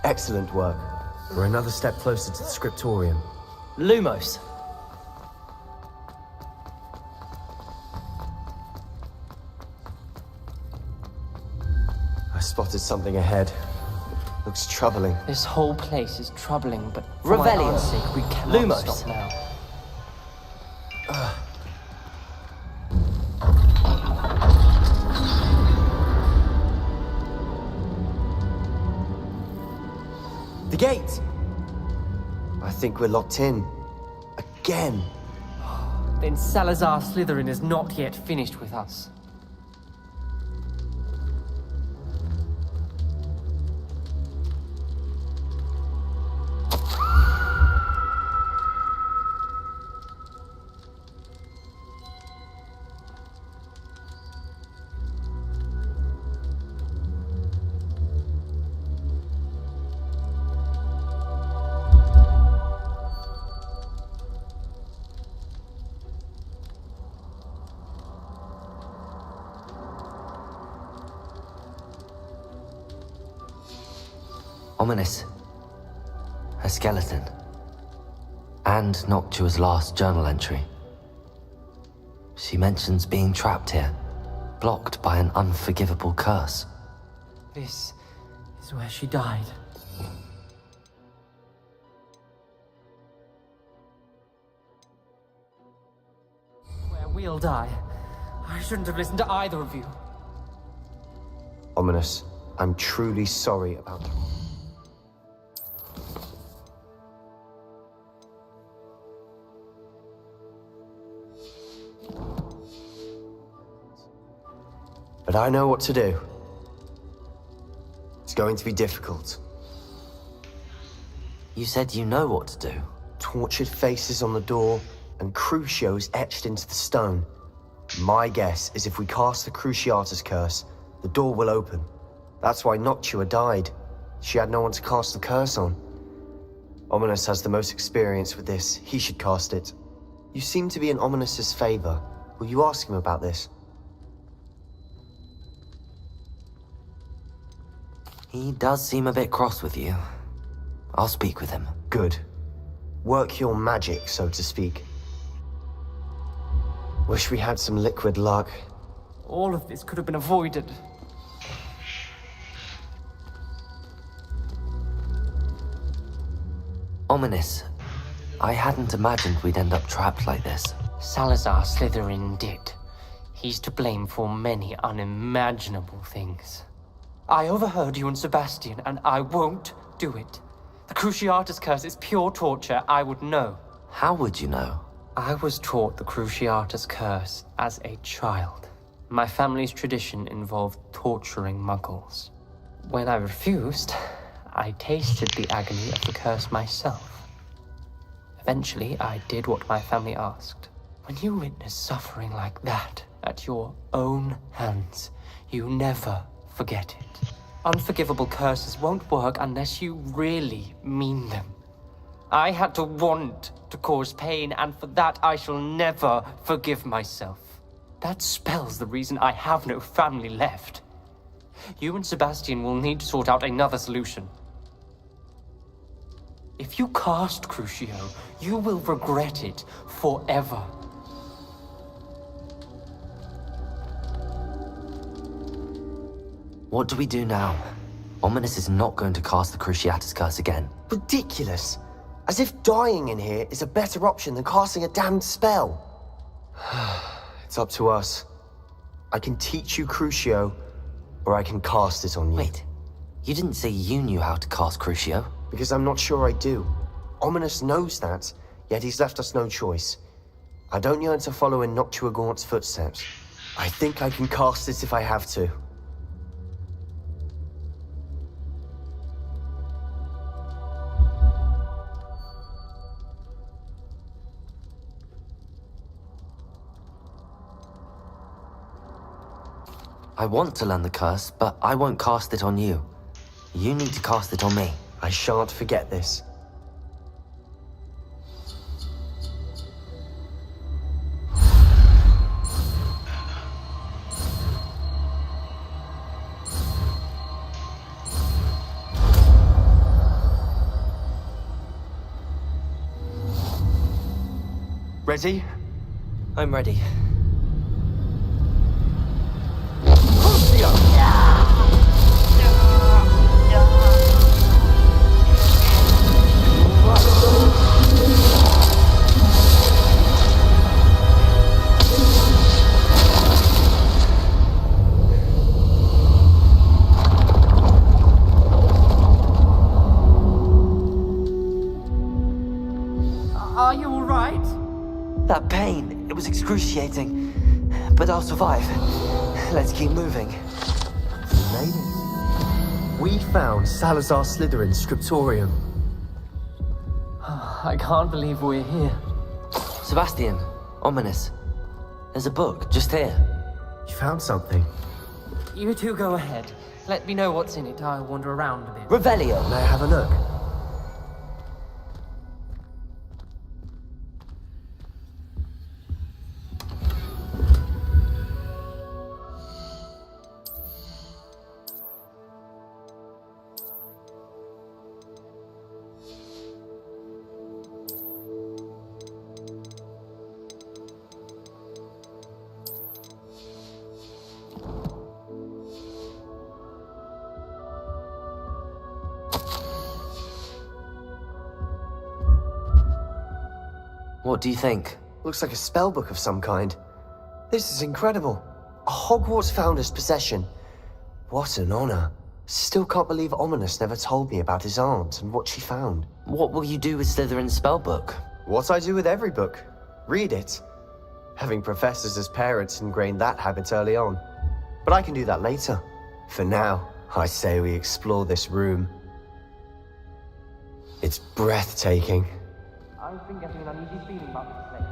Excellent work. We're another step closer to the scriptorium. Lumos. I spotted something ahead. Looks troubling. This whole place is troubling, but for Revelio. my aunt's sake, we cannot Lumos. stop now. The gate! I think we're locked in. Again. Then Salazar Slytherin is not yet finished with us. Ominous. Her skeleton. And 𝐒𝐄𝐒's last journal entry. She mentions being trapped here, blocked by an unforgivable curse. This is where she died. Where we'll die. I shouldn't have listened to either of you. Ominous, I'm truly sorry about... But I know what to do. It's going to be difficult. You said you know what to do. Tortured faces on the door and Crucios etched into the stone. My guess is if we cast the Cruciatus curse, the door will open. That's why 𝐒𝐄𝐒 died. She had no one to cast the curse on. Ominous has the most experience with this. He should cast it. You seem to be in Ominous's favor. Will you ask him about this? He does seem a bit cross with you. I'll speak with him. Good. Work your magic, so to speak. Wish we had some liquid luck. All of this could have been avoided. Ominous. I hadn't imagined we'd end up trapped like this. Salazar Slytherin did. He's to blame for many unimaginable things. I overheard you and Sebastian, and I won't do it. The Cruciatus curse is pure torture, I would know. How would you know? I was taught the Cruciatus curse as a child. My family's tradition involved torturing muggles. When I refused, I tasted the agony of the curse myself. Eventually, I did what my family asked. When you witness suffering like that at your own hands, you never forget it. Unforgivable curses won't work unless you really mean them. I had to want to cause pain, and for that I shall never forgive myself. That spells the reason I have no family left. You and Sebastian will need to sort out another solution. If you cast Crucio, you will regret it forever. What do we do now? Ominous is not going to cast the Cruciatus curse again. Ridiculous. As if dying in here is a better option than casting a damned spell. It's up to us. I can teach you Crucio, or I can cast it on you. Wait, you didn't say you knew how to cast Crucio? Because I'm not sure I do. Ominous knows that, yet he's left us no choice. I don't yearn to follow in 𝐒𝐄𝐂𝐒's footsteps. I think I can cast it if I have to. I want to learn the curse, but I won't cast it on you. You need to cast it on me. I shan't forget this. Ready? I'm ready. Are you all right? That pain, it was excruciating. But I'll survive. Let's keep moving. We made it. We found Salazar Slytherin's scriptorium. I can't believe we're here. Sebastian, Ominous. There's a book just here. You found something? You two go ahead. Let me know what's in it. I'll wander around a bit. Revelio. May I have a look? What do you think? Looks like a spellbook of some kind. This is incredible. A Hogwarts founder's possession. What an honor. Still can't believe Ominous never told me about his aunt and what she found. What will you do with Slytherin's spellbook? What I do with every book. Read it. Having professors as parents ingrained that habit early on. But I can do that later. For now, I say we explore this room. It's breathtaking. I've been getting an uneasy feeling about this place.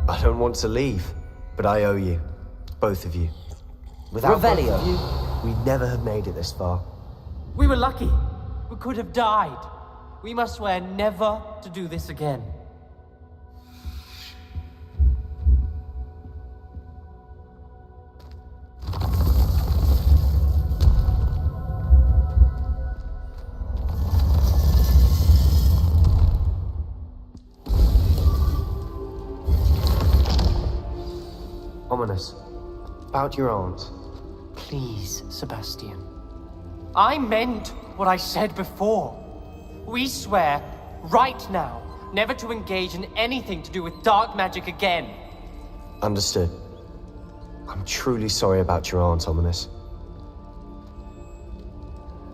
I don't want to leave, but I owe you. Both of you. Without both of you, we'd never have made it this far. We were lucky. We could have died. We must swear never to do this again. Ominous. About your aunt. Please, Sebastian. I meant what I said before. We swear, right now, never to engage in anything to do with dark magic again. Understood. I'm truly sorry about your aunt, Ominous.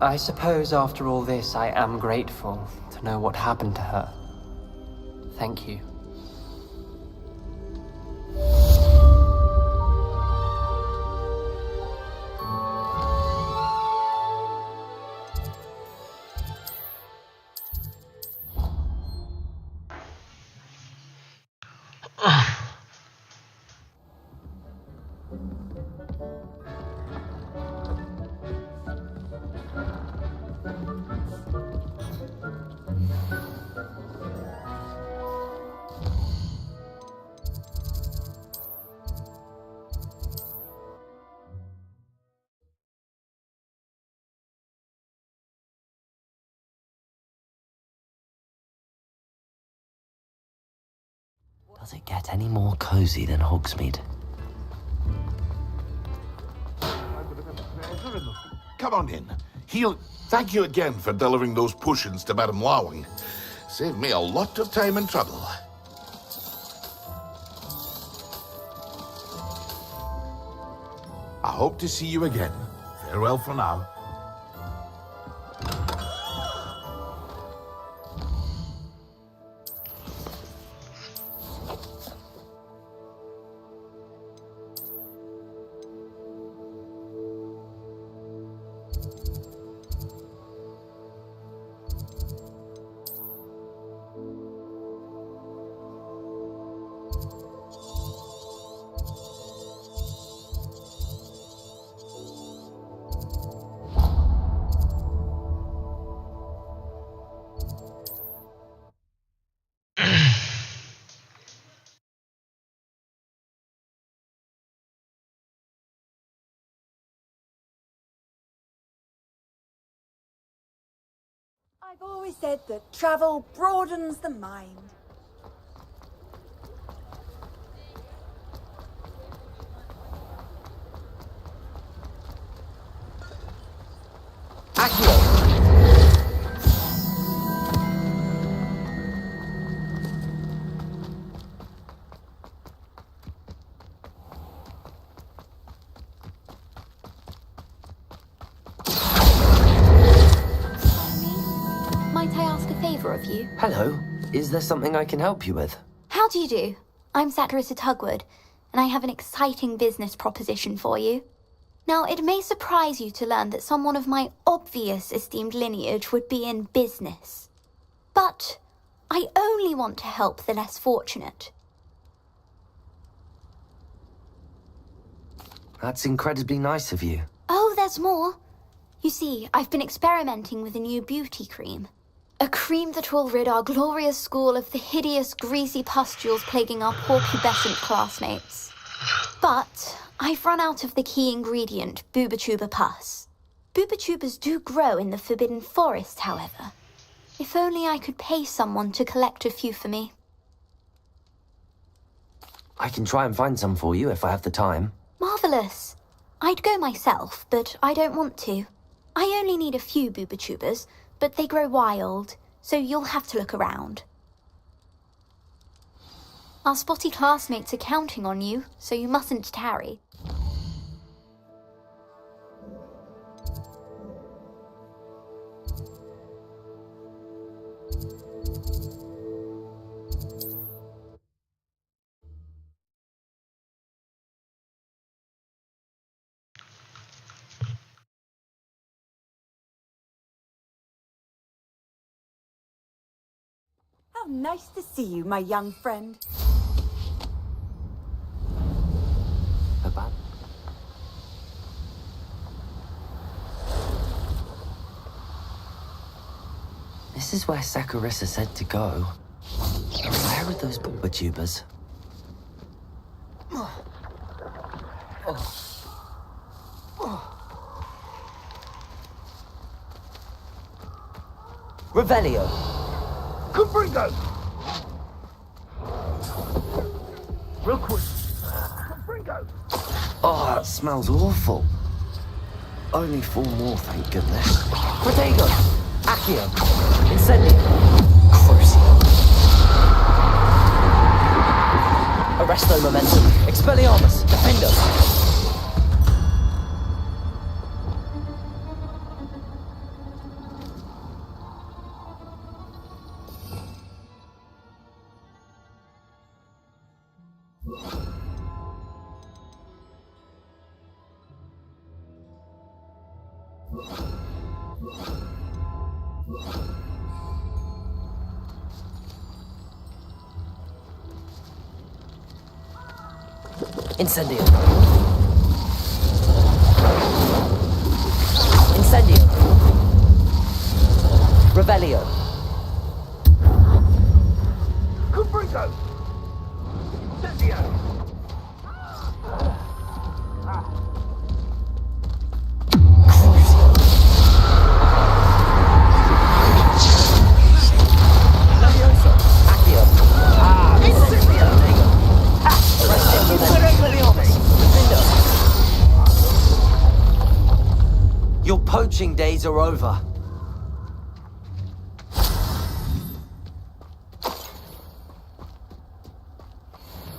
I suppose after all this, I am grateful to know what happened to her. Thank you. Does it get any more cozy than Hogsmeade? Come on in. Thank you again for delivering those potions to Madame Wowing. Saved me a lot of time and trouble. I hope to see you again. Farewell for now. I've always said that travel broadens the mind. Might I ask a favour of you? Hello. Is there something I can help you with? How do you do? I'm Saccharissa Tugwood, and I have an exciting business proposition for you. Now, it may surprise you to learn that someone of my obvious esteemed lineage would be in business. But I only want to help the less fortunate. That's incredibly nice of you. Oh, there's more. You see, I've been experimenting with a new beauty cream. A cream that will rid our glorious school of the hideous, greasy pustules plaguing our poor pubescent classmates. But I've run out of the key ingredient, boobotuber pus. Boobotubers do grow in the Forbidden Forest, however. If only I could pay someone to collect a few for me. I can try and find some for you if I have the time. Marvellous. I'd go myself, but I don't want to. I only need a few boobotubers, but they grow wild, so you'll have to look around. Our spotty classmates are counting on you, so you mustn't tarry. How nice to see you, my young friend. This is where Saccharissa said to go. Where are those boobotubers? Revelio. Confringo! Real quick. Oh, that smells awful. Only 4 more, thank goodness. Prodigy! Accio! Incendio! Crucio! Arresto Momentum! Expelliarmus! Defender! Incendio! Incendio! Revelio! Cubrigo! Incendio! Your poaching days are over.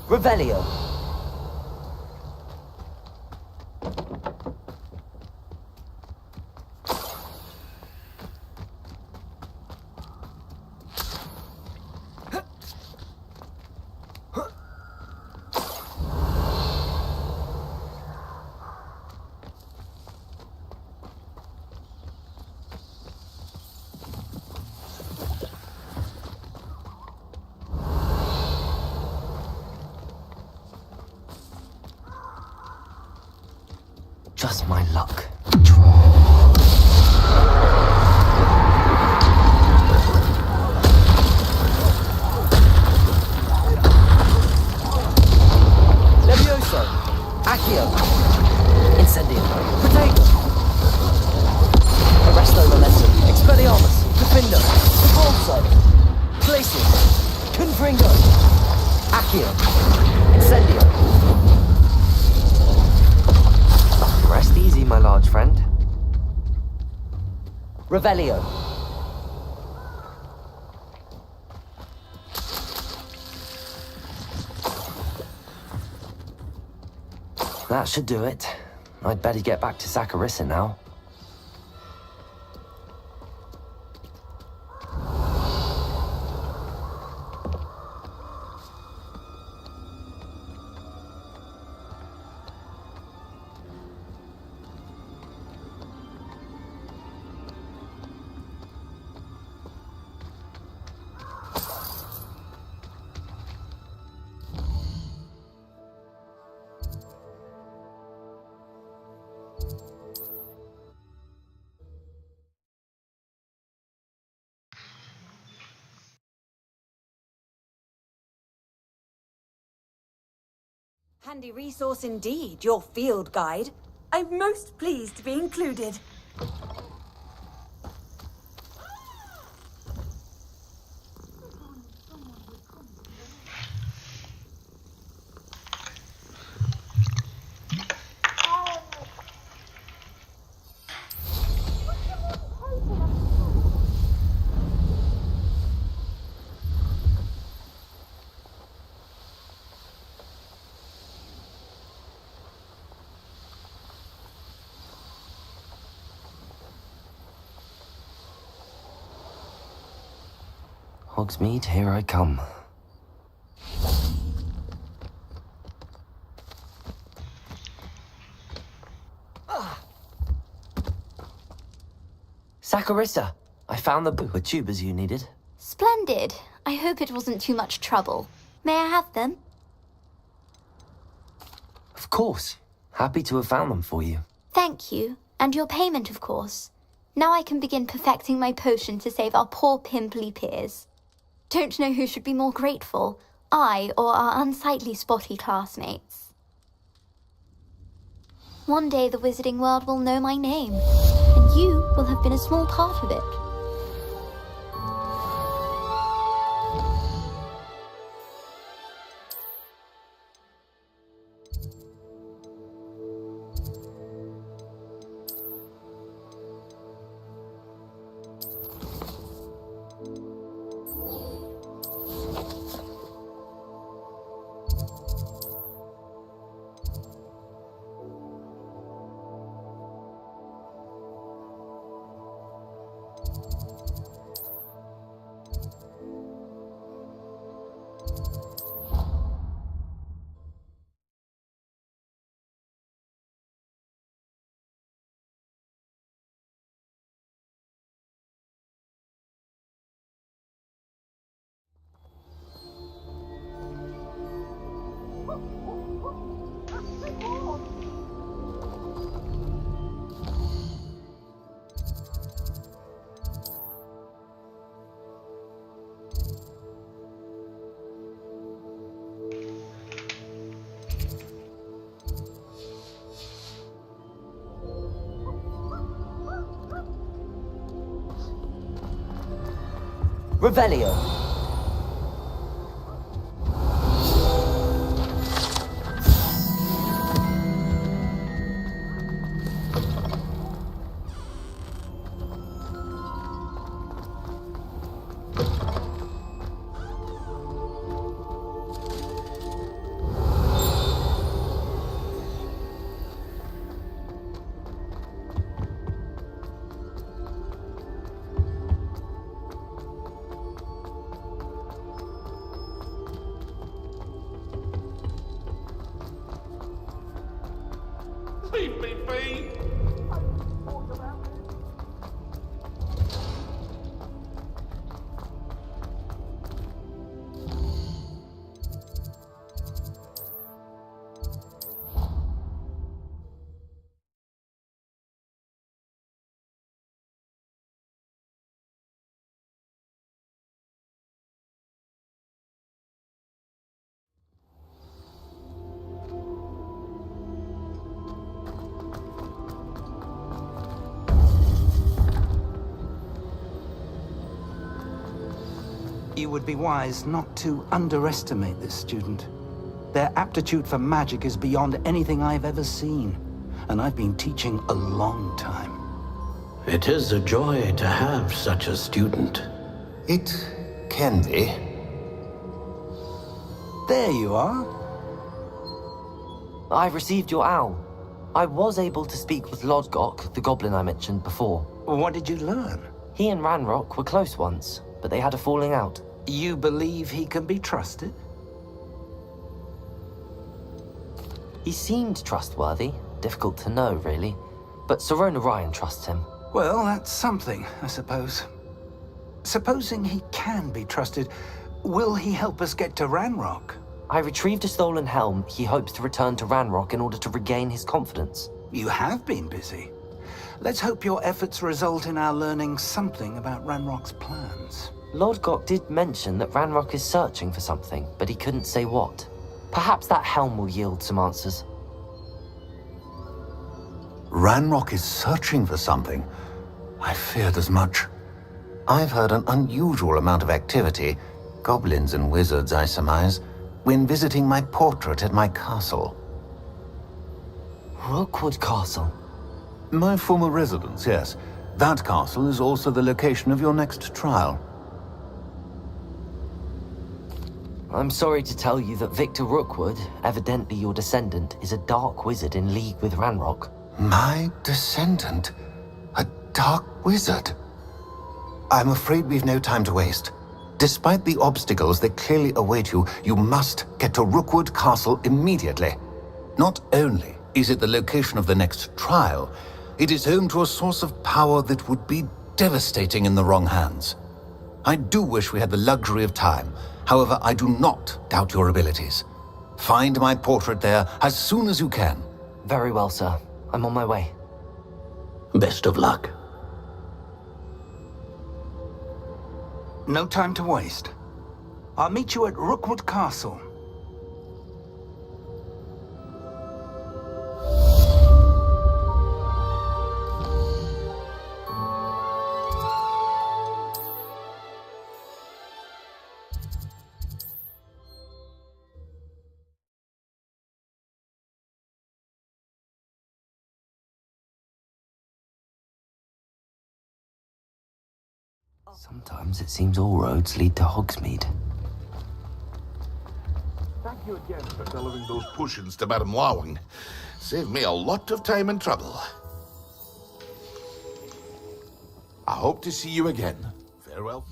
Revelio. Just my luck. Levioso. Accio. Incendio. Protego. Arresto Momentum. Expelliarmus. Defender. Evolso. Places. Confringo. Accio. Incendio. Rest easy, my large friend. Revelio. That should do it. I'd better get back to Saccharissa now. Handy resource indeed, your field guide. I'm most pleased to be included. Hogsmeade, here I come. Saccharissa, I found the tubers you needed. Splendid. I hope it wasn't too much trouble. May I have them? Of course. Happy to have found them for you. Thank you. And your payment, of course. Now I can begin perfecting my potion to save our poor pimply peers. Don't know who should be more grateful, I or our unsightly spotty classmates. One day the wizarding world will know my name, and you will have been a small part of it. Revelio. Leave me be! You would be wise not to underestimate this student. Their aptitude for magic is beyond anything I've ever seen, and I've been teaching a long time. It is a joy to have such a student. It can be. There you are. I've received your owl. I was able to speak with Logitech, the goblin I mentioned before. What did you learn? He and Ranrock were close once, but they had a falling out. You believe he can be trusted? He seemed trustworthy. Difficult to know, really. But Sirona Ryan trusts him. Well, that's something, I suppose. Supposing he can be trusted, will he help us get to Ranrock? I retrieved a stolen helm. He hopes to return to Ranrock in order to regain his confidence. You have been busy. Let's hope your efforts result in our learning something about Ranrock's plans. Lodgok did mention that Ranrock is searching for something, but he couldn't say what. Perhaps that helm will yield some answers. Ranrock is searching for something? I feared as much. I've heard an unusual amount of activity, goblins and wizards, I surmise, when visiting my portrait at my castle. Rookwood Castle? My former residence, yes. That castle is also the location of your next trial. I'm sorry to tell you that Victor Rookwood, evidently your descendant, is a dark wizard in league with Ranrock. My descendant? A dark wizard? I'm afraid we've no time to waste. Despite the obstacles that clearly await you, you must get to Rookwood Castle immediately. Not only is it the location of the next trial, it is home to a source of power that would be devastating in the wrong hands. I do wish we had the luxury of time. However, I do not doubt your abilities. Find my portrait there as soon as you can. Very well, sir. I'm on my way. Best of luck. No time to waste. I'll meet you at Rookwood Castle. Sometimes it seems all roads lead to Hogsmeade. Thank you again for delivering those potions to Madame Lawing. Saved me a lot of time and trouble. I hope to see you again. Farewell.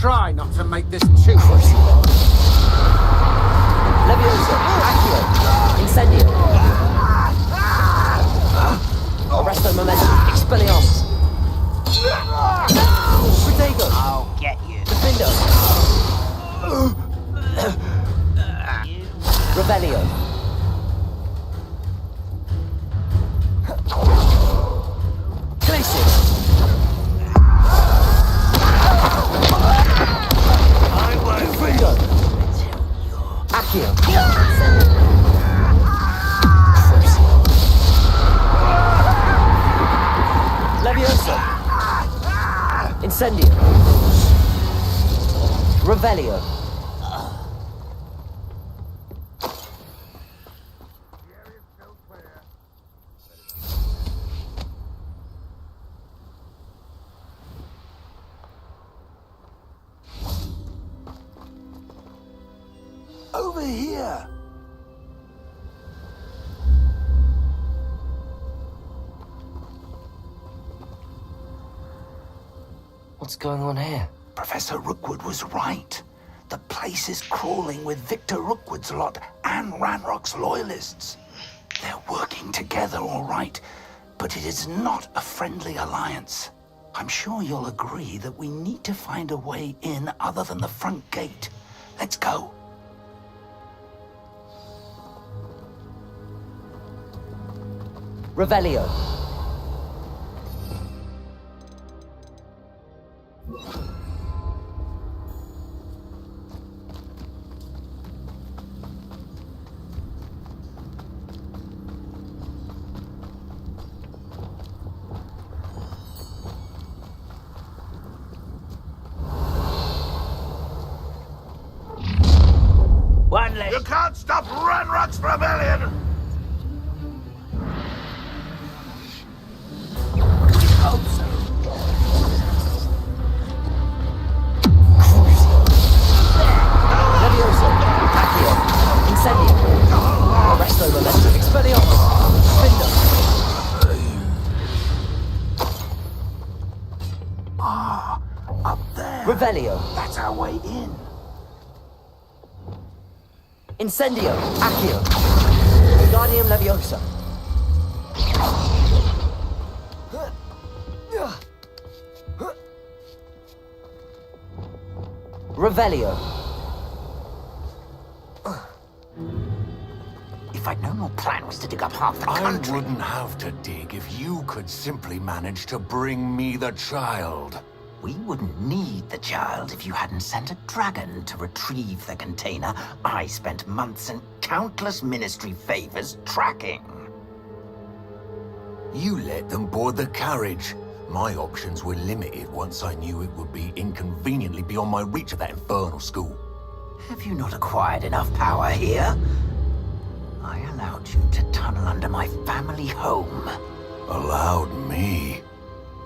Try not to make this too Leviosa, Accio, Incendio. Arresto Momentum, Expelliarmus. Protego. I'll get you. Defendo. Revelio. Glacius. Confringo. Accio. Leviosa. Incendio. Revelio. Over here! What's going on here? Professor Rookwood was right. The place is crawling with Victor Rookwood's lot and Ranrock's loyalists. They're working together, all right, but it is not a friendly alliance. I'm sure you'll agree that we need to find a way in other than the front gate. Let's go. Revelio. One less. You can't stop Ranrock's rebellion! Leviosa, Accio, Incendio, Arresto Momentum, Expelliarmus, Defendo. Up there. Revelio. That's our way in. Incendio, Accio, Guardium Leviosa. Revelio. If I'd known your plan was to dig up half the country... I wouldn't have to dig if you could simply manage to bring me the child. We wouldn't need the child if you hadn't sent a dragon to retrieve the container I spent months and countless ministry favors tracking. You let them board the carriage. My options were limited once I knew it would be inconveniently beyond my reach at that infernal school. Have you not acquired enough power here? I allowed you to tunnel under my family home. Allowed me?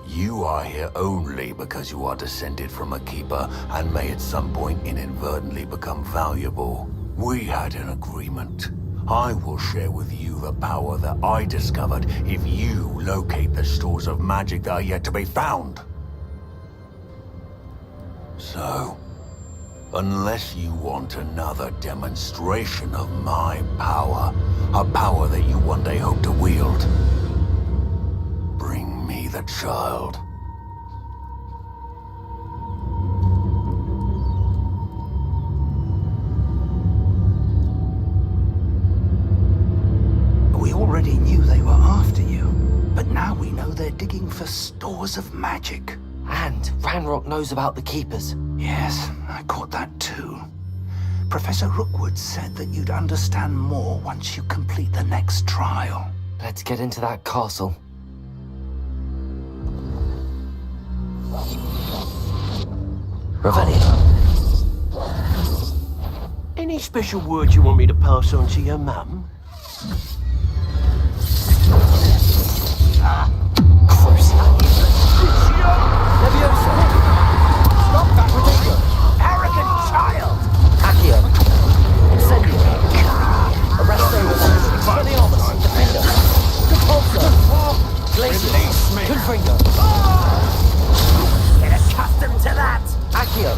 You are here only because you are descended from a keeper and may at some point inadvertently become valuable. We had an agreement. I will share with you the power that I discovered if you locate the stores of magic that are yet to be found. So, unless you want another demonstration of my power, a power that you one day hope to wield, bring me the child. We already knew they were after you, but now we know they're digging for stores of magic. And Ranrock knows about the Keepers. Yes, I caught that too. Professor Rookwood said that you'd understand more once you complete the next trial. Let's get into that castle. Revelio. Any special words you want me to pass on to your mum? Leviosa. Stop that, Prodigy. Arrogant child! Accio. Incendio. Arresto. Expelliarmus. Defender. Corsair. Glacius. Confringo. Get accustomed to that! Accio.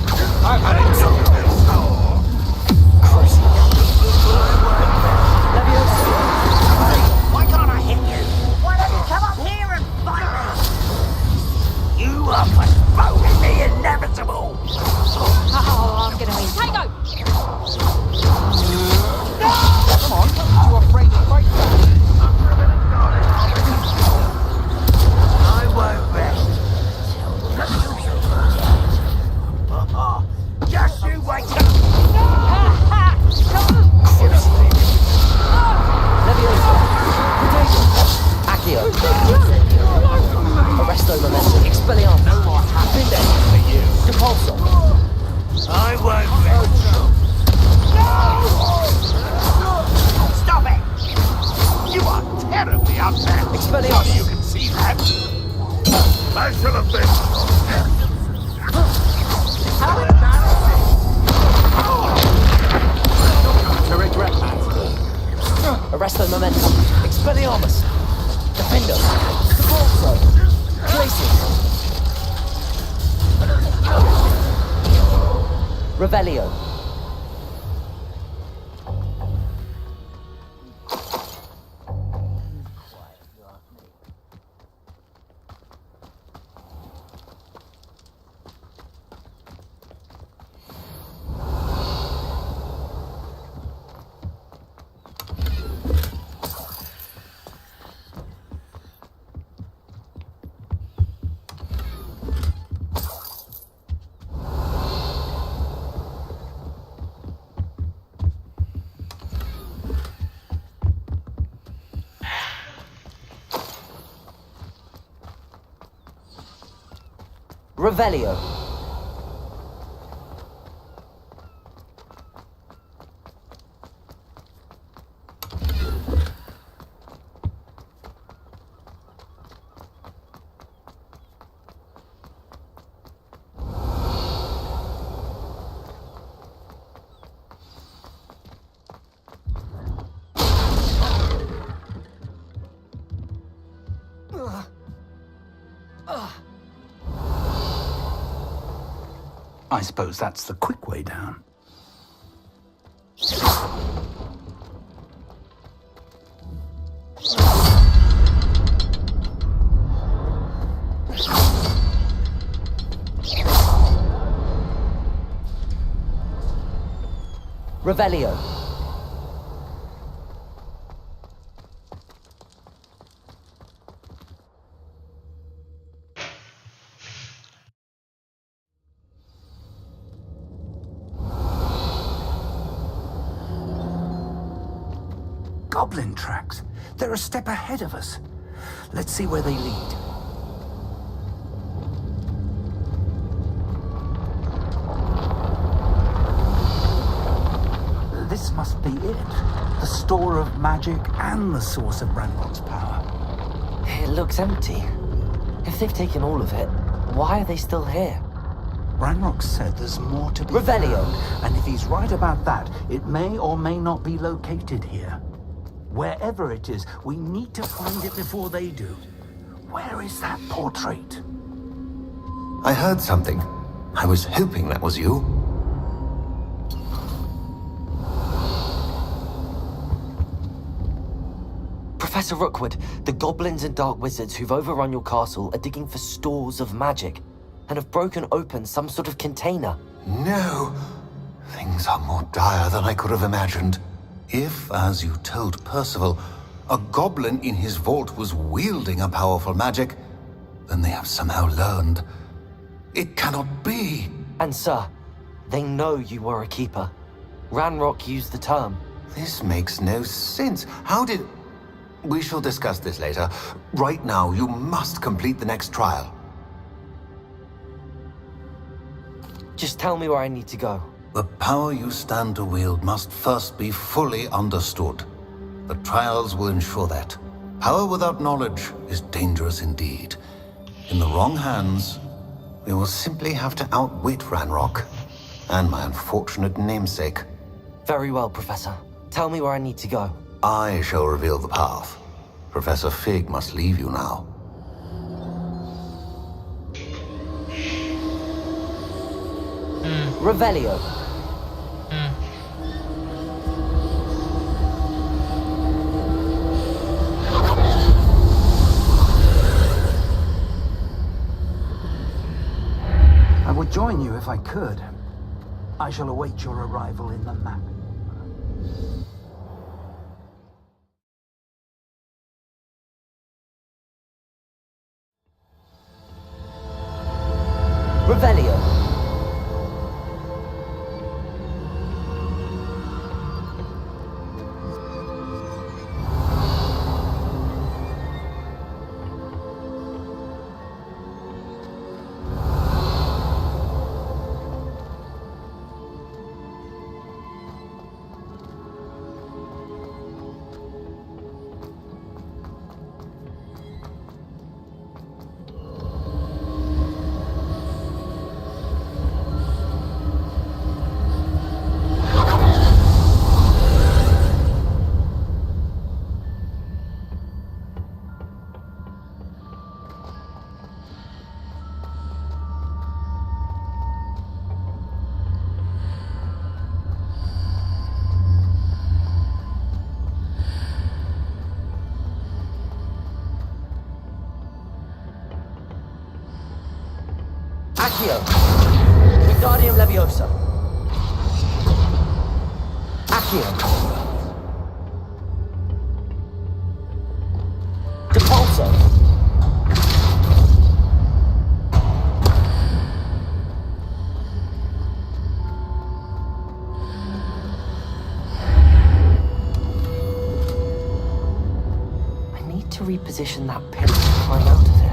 Arresto momentum. Expelliarmus. Defendo. Support zone. Placing. Revelio. Revelio. I suppose that's the quick way down. Revelio. Goblin tracks. They're a step ahead of us. Let's see where they lead. This must be it. The store of magic and the source of Ranrock's power. It looks empty. If they've taken all of it, why are they still here? Ranrock said there's more to be Revelio. found, and if he's right about that, it may or may not be located here. Wherever it is, we need to find it before they do. Where is that portrait? I heard something. I was hoping that was you. Professor Rookwood, the goblins and dark wizards who've overrun your castle are digging for stores of magic and have broken open some sort of container. No. Things are more dire than I could have imagined. If, as you told Percival, a goblin in his vault was wielding a powerful magic, then they have somehow learned. It cannot be. And sir, they know you were a keeper. Ranrock used the term. This makes no sense. How did... We shall discuss this later. Right now, you must complete the next trial. Just tell me where I need to go. The power you stand to wield must first be fully understood. The trials will ensure that. Power without knowledge is dangerous indeed. In the wrong hands, we will simply have to outwit Ranrock and my unfortunate namesake. Very well, Professor. Tell me where I need to go. I shall reveal the path. Professor Fig must leave you now. Revelio. I would join you if I could. I shall await your arrival in the map. Revelio. Accio. Wingardium Leviosa. Accio. Depulso. I need to reposition that pillar to climb out of it.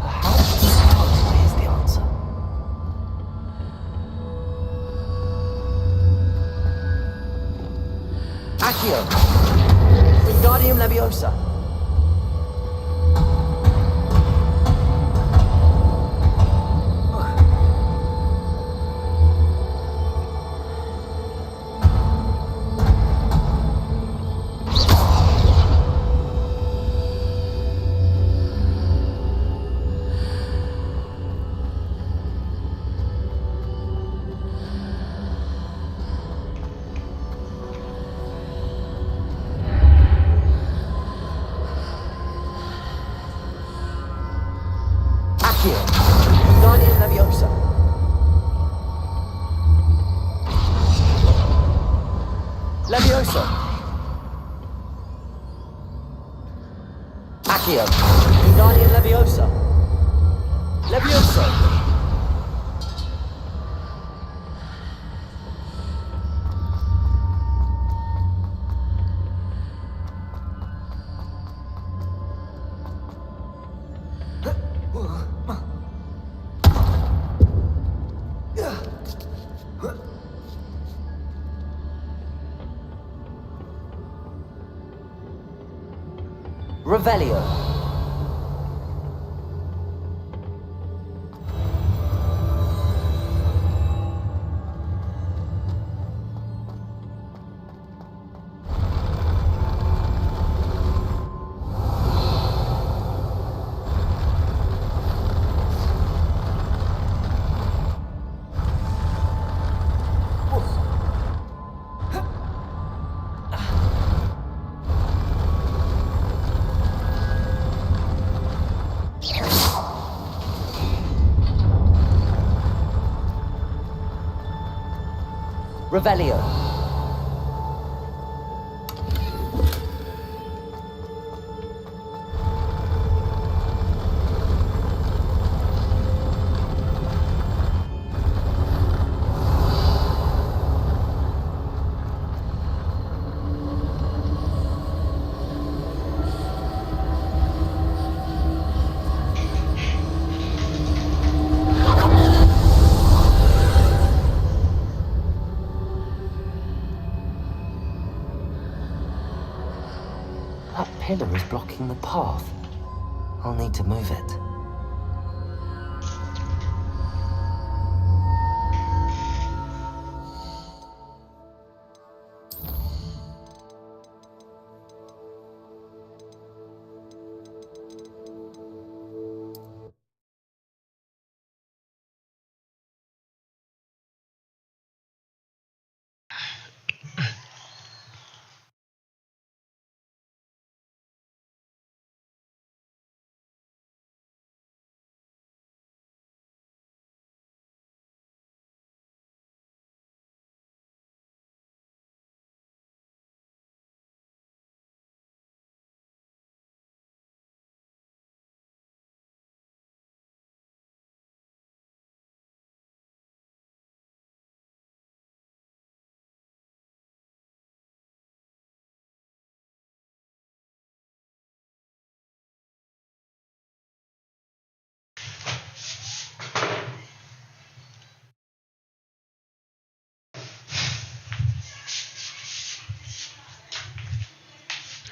Perhaps here's the answer. Accio. Wingardium Leviosa. Wingardium Leviosa. Leviosa. Accio. Wingardium Leviosa. Leviosa. Revelio. Revelio. That pillar is blocking the path. I'll need to move it.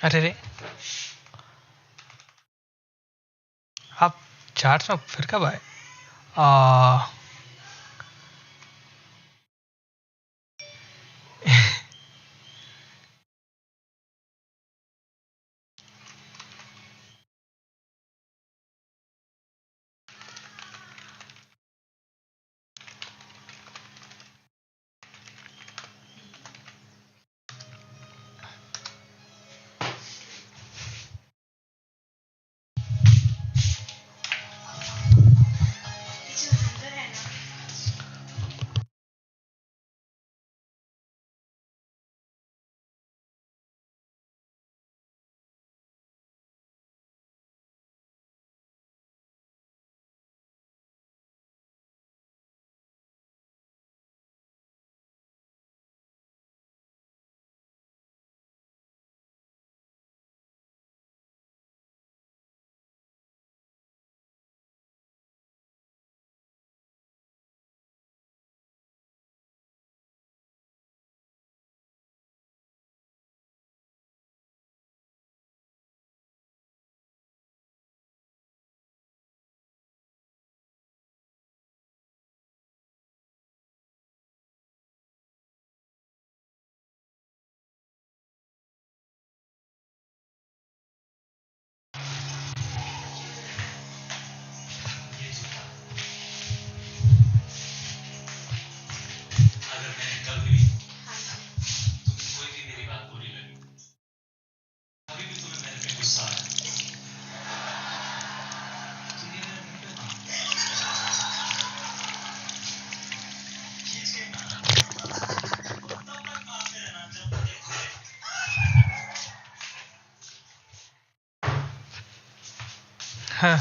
अरे रे आप charge में फिर कब आए? Sekarang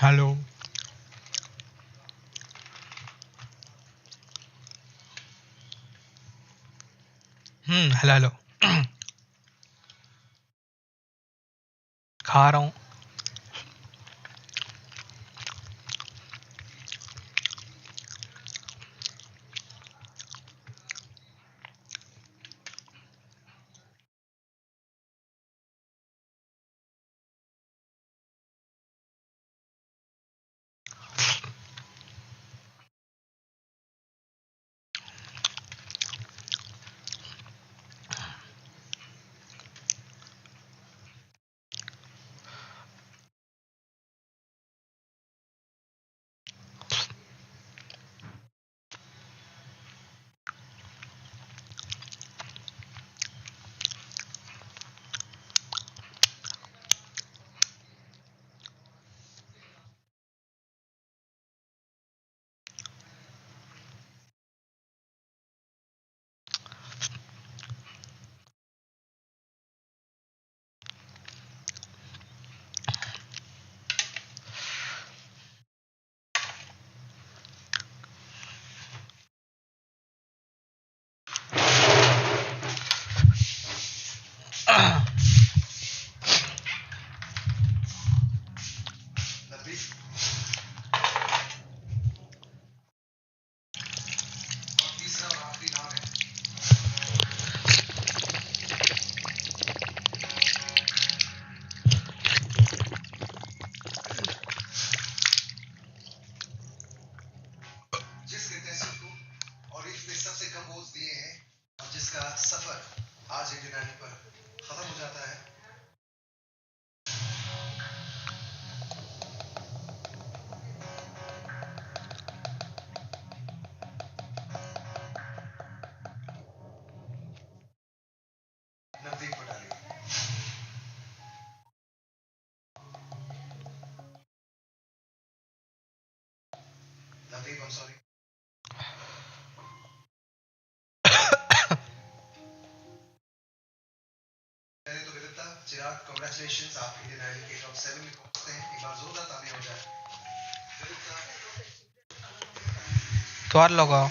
hello. Hello hello. खा रहा हूँ। तो और लगाओ।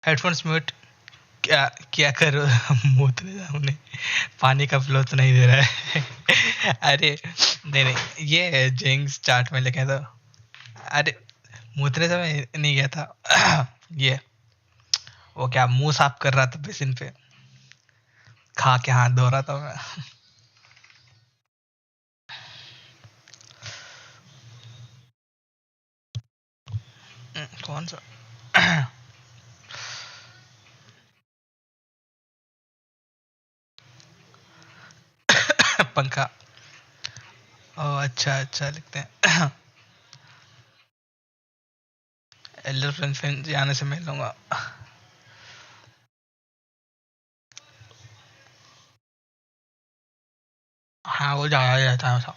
Headphones mute. क्या क्या करो? मूतने जाऊँ नहीं, पानी का फ्लो तो नहीं दे रहा है। अरे नहीं नहीं, ये जिंक्स चार्ट में लिखे तो। अरे मूतने समय नहीं गया था। ये वो क्या मुंह साफ कर रहा था बेसिन पे, खा के हाथ धो रहा था मैं। कौन सा? पंखा। ओह अच्छा अच्छा, लिखते हैं। एल्डर फ्रेंड जाने से मिल लूंगा। हाँ वो जाया जाता है सब।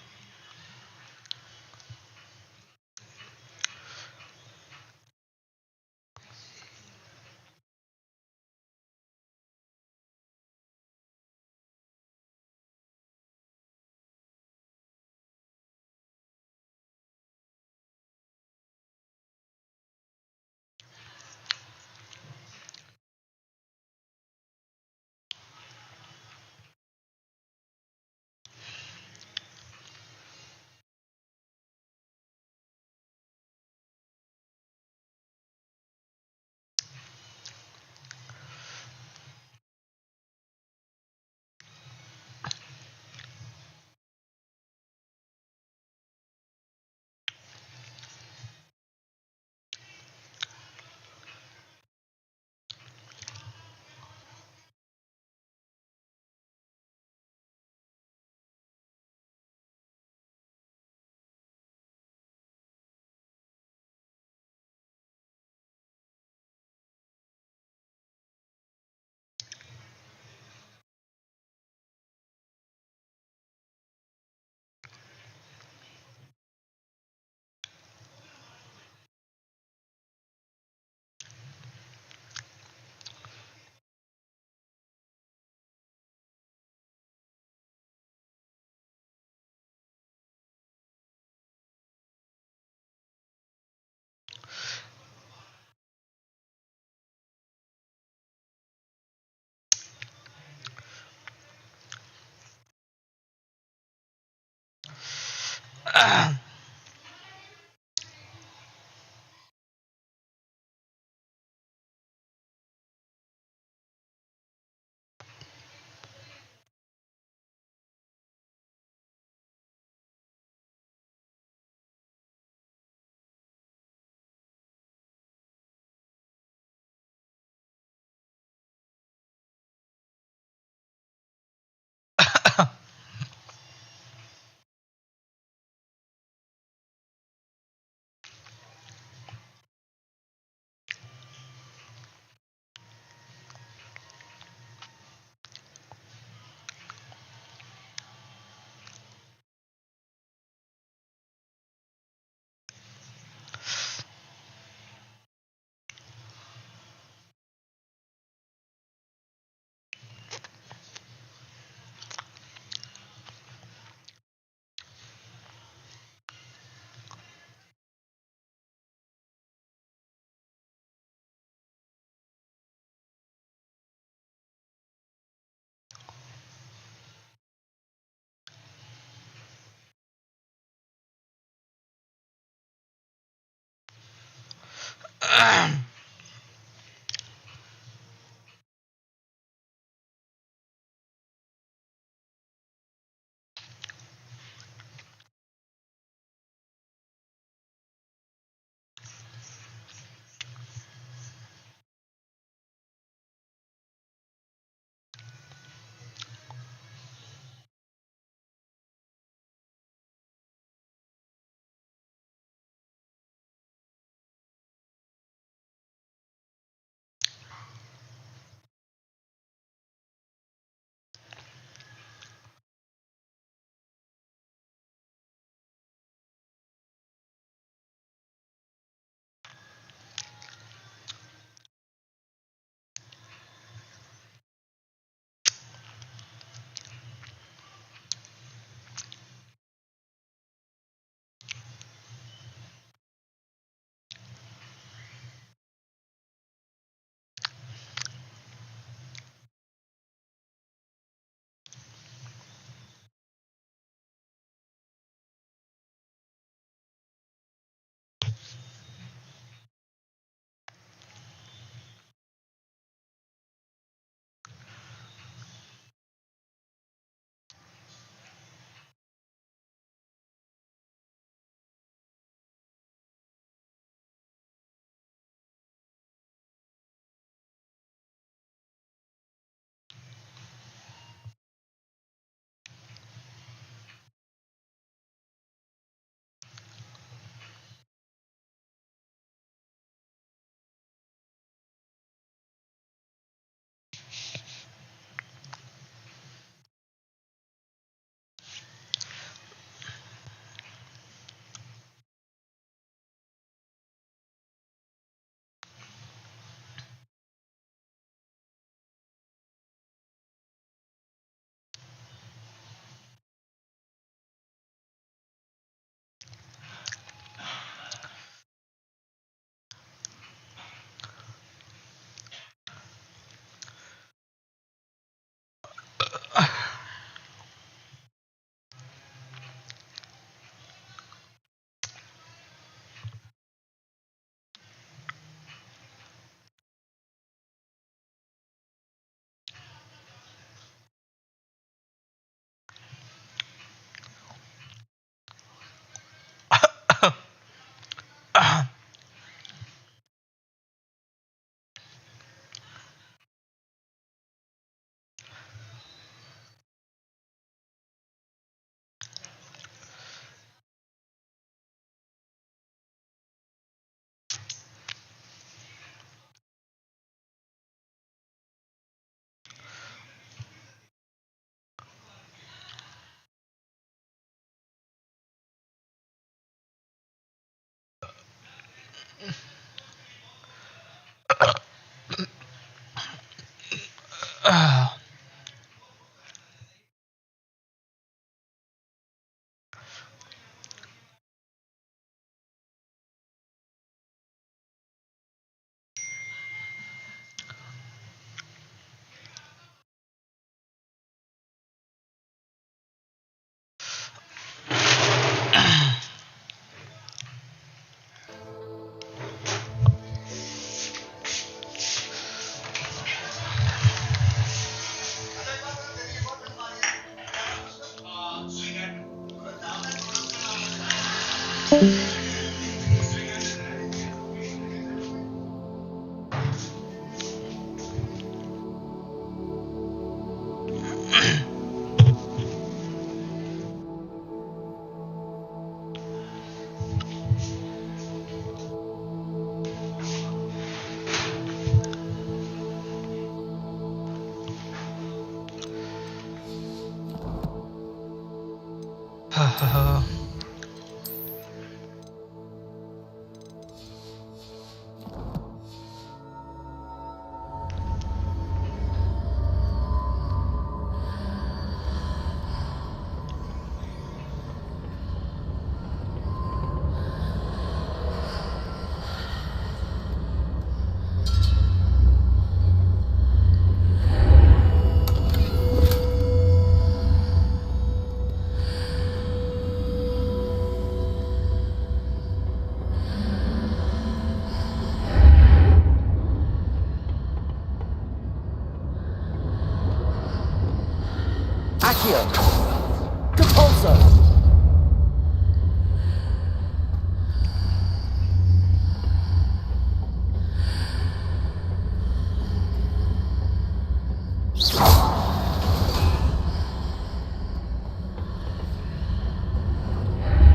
𝐒𝐄𝐂𝐒𝐿.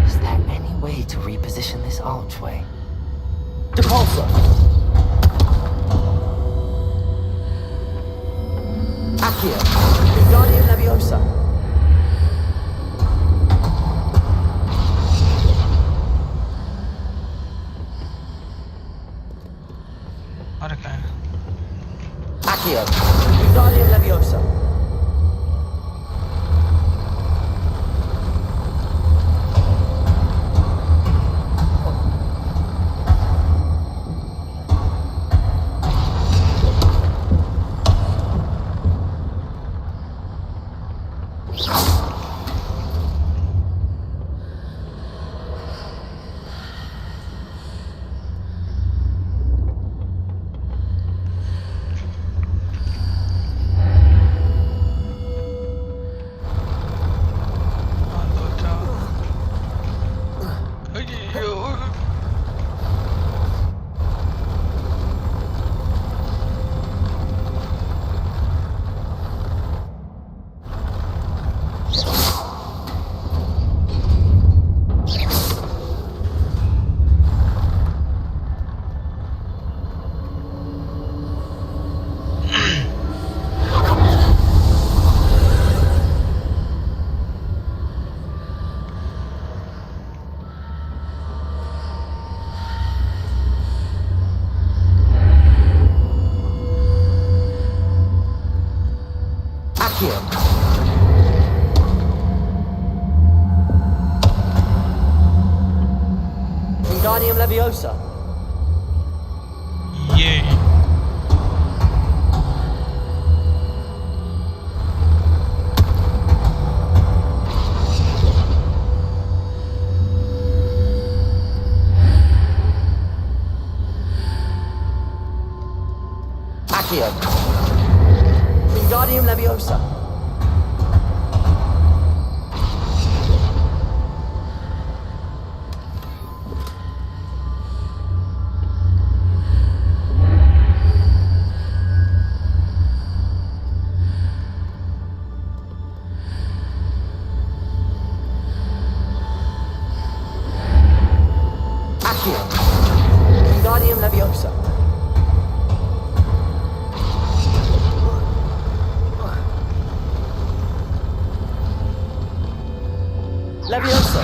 Is there any way to reposition this archway? 𝐒𝐿𝐿. Accio. Wingardium Leviosa. Accio. Wingardium Leviosa. Wingardium Leviosa. Yay. Accio. Wingardium Leviosa. Wingardium Leviosa. Leviosa.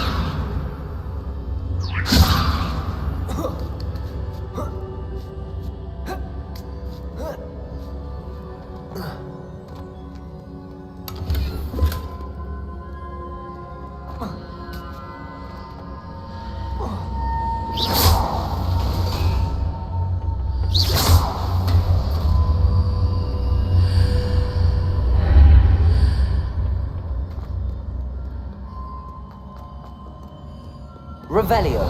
Revelio.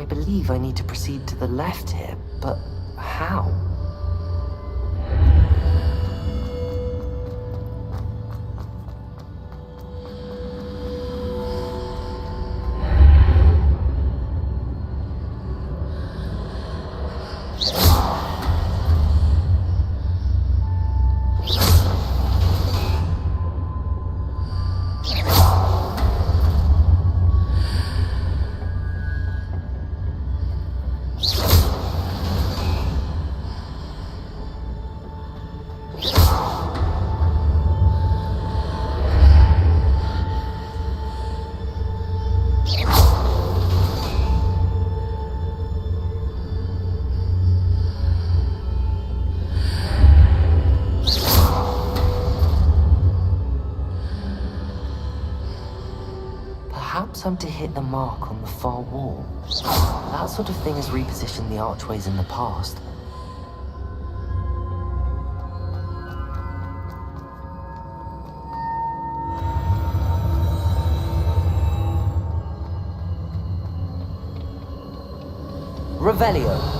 believe I need to proceed to the left here, but how? Perhaps I'm to hit the mark on the far wall. That sort of thing has repositioned the archways in the past. Revelio.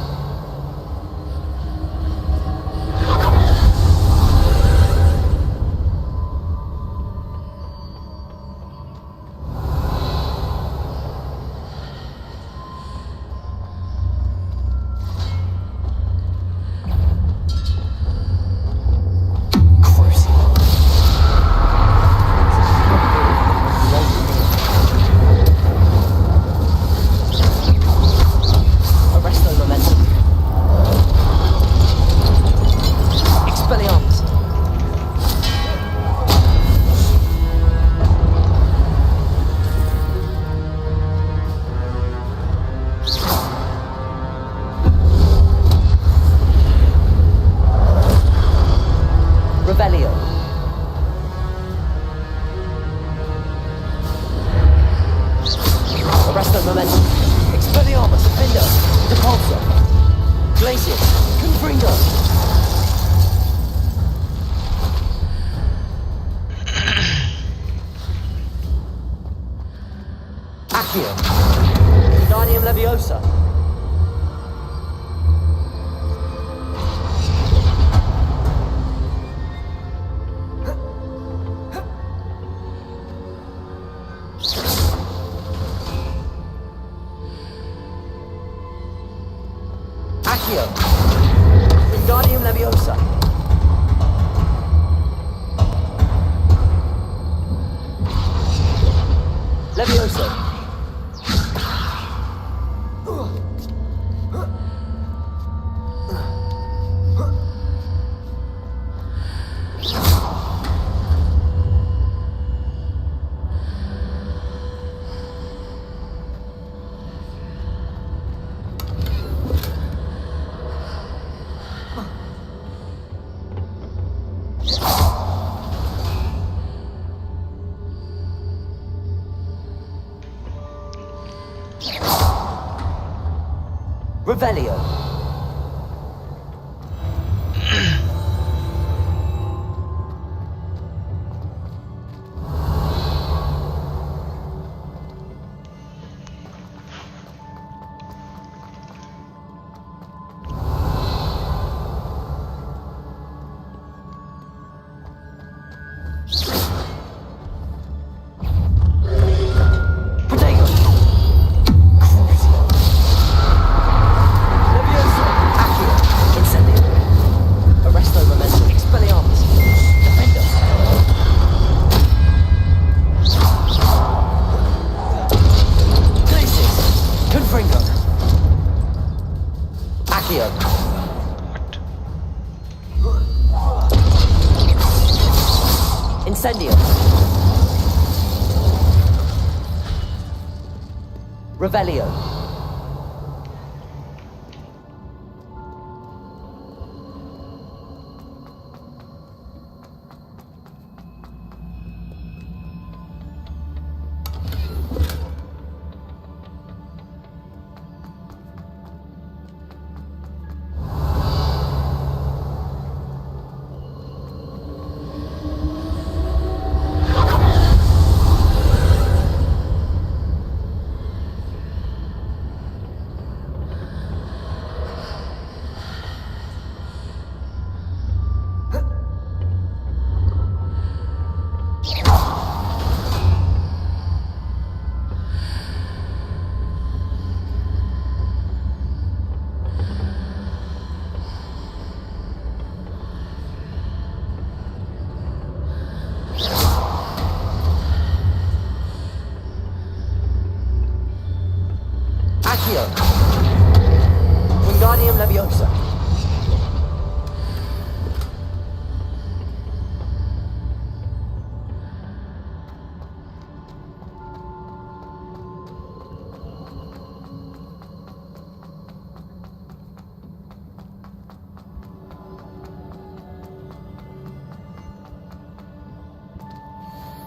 Revelio. Incendio. Revelio. Accio. Wingardium Leviosa.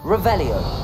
Revelio.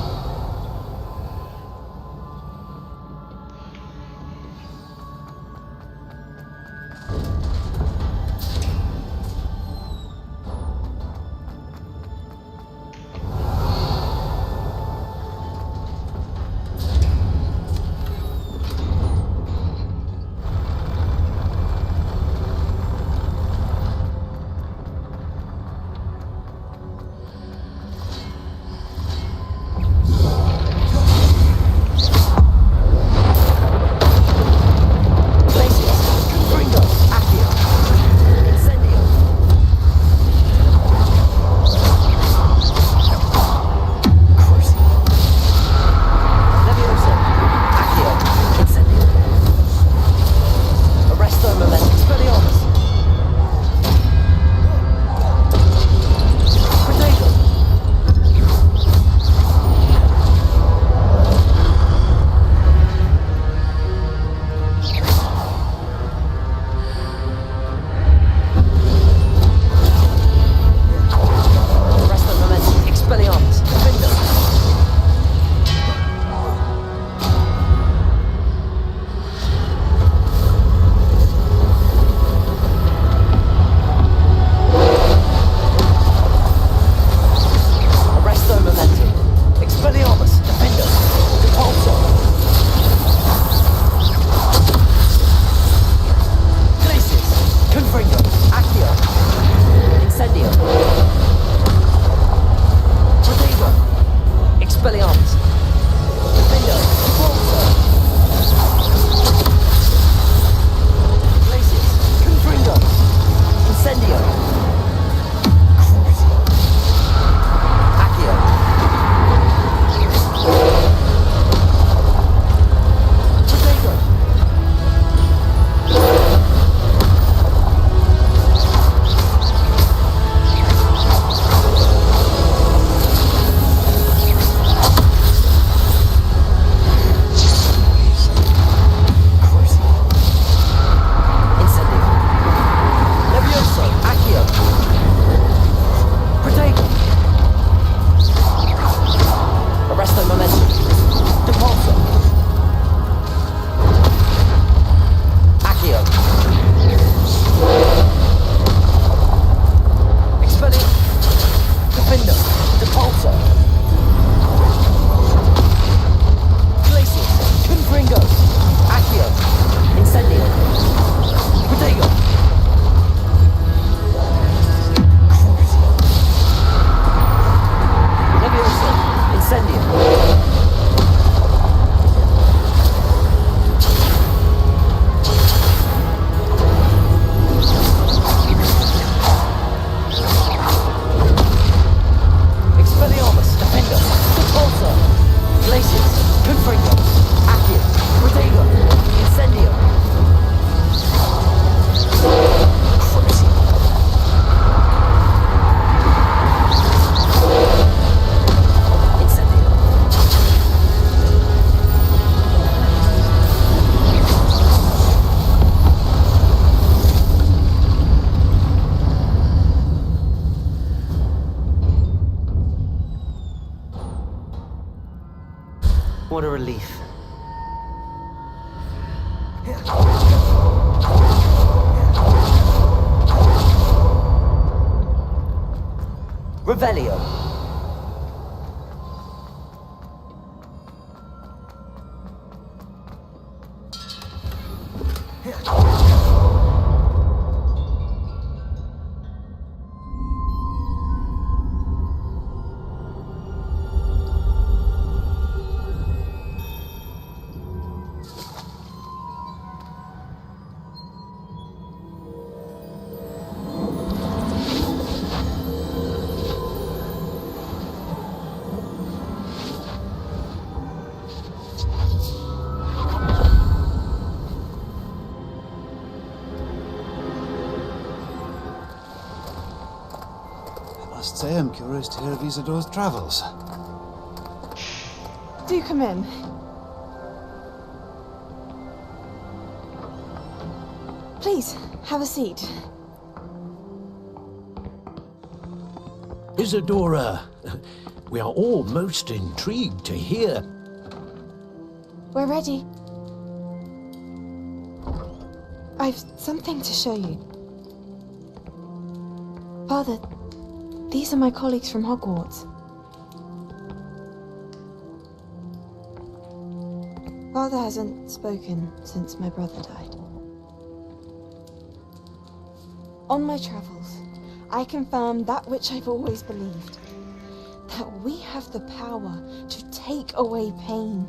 What a relief. Revelio. guests. I am curious to hear of Isidore's travels. Do come in. Please, have a seat. Isadora, we are all most intrigued to hear. We're ready. I've something to show you. Father, these are my colleagues from Hogwarts. Father hasn't spoken since my brother died. On my travels, I confirmed that which I've always believed. That we have the power to take away pain.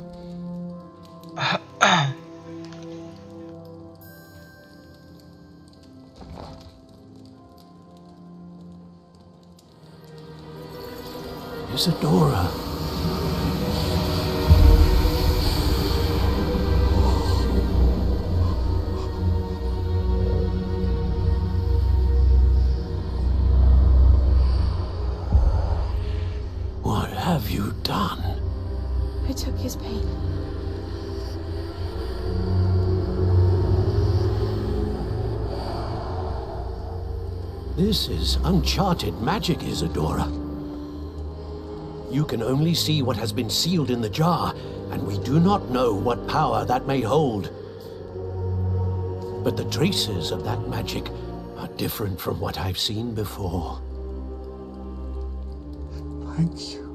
Isadora. What have you done? I took his pain. This is uncharted magic, Isadora. You can only see what has been sealed in the jar, and we do not know what power that may hold. But the traces of that magic are different from what I've seen before. Thank you.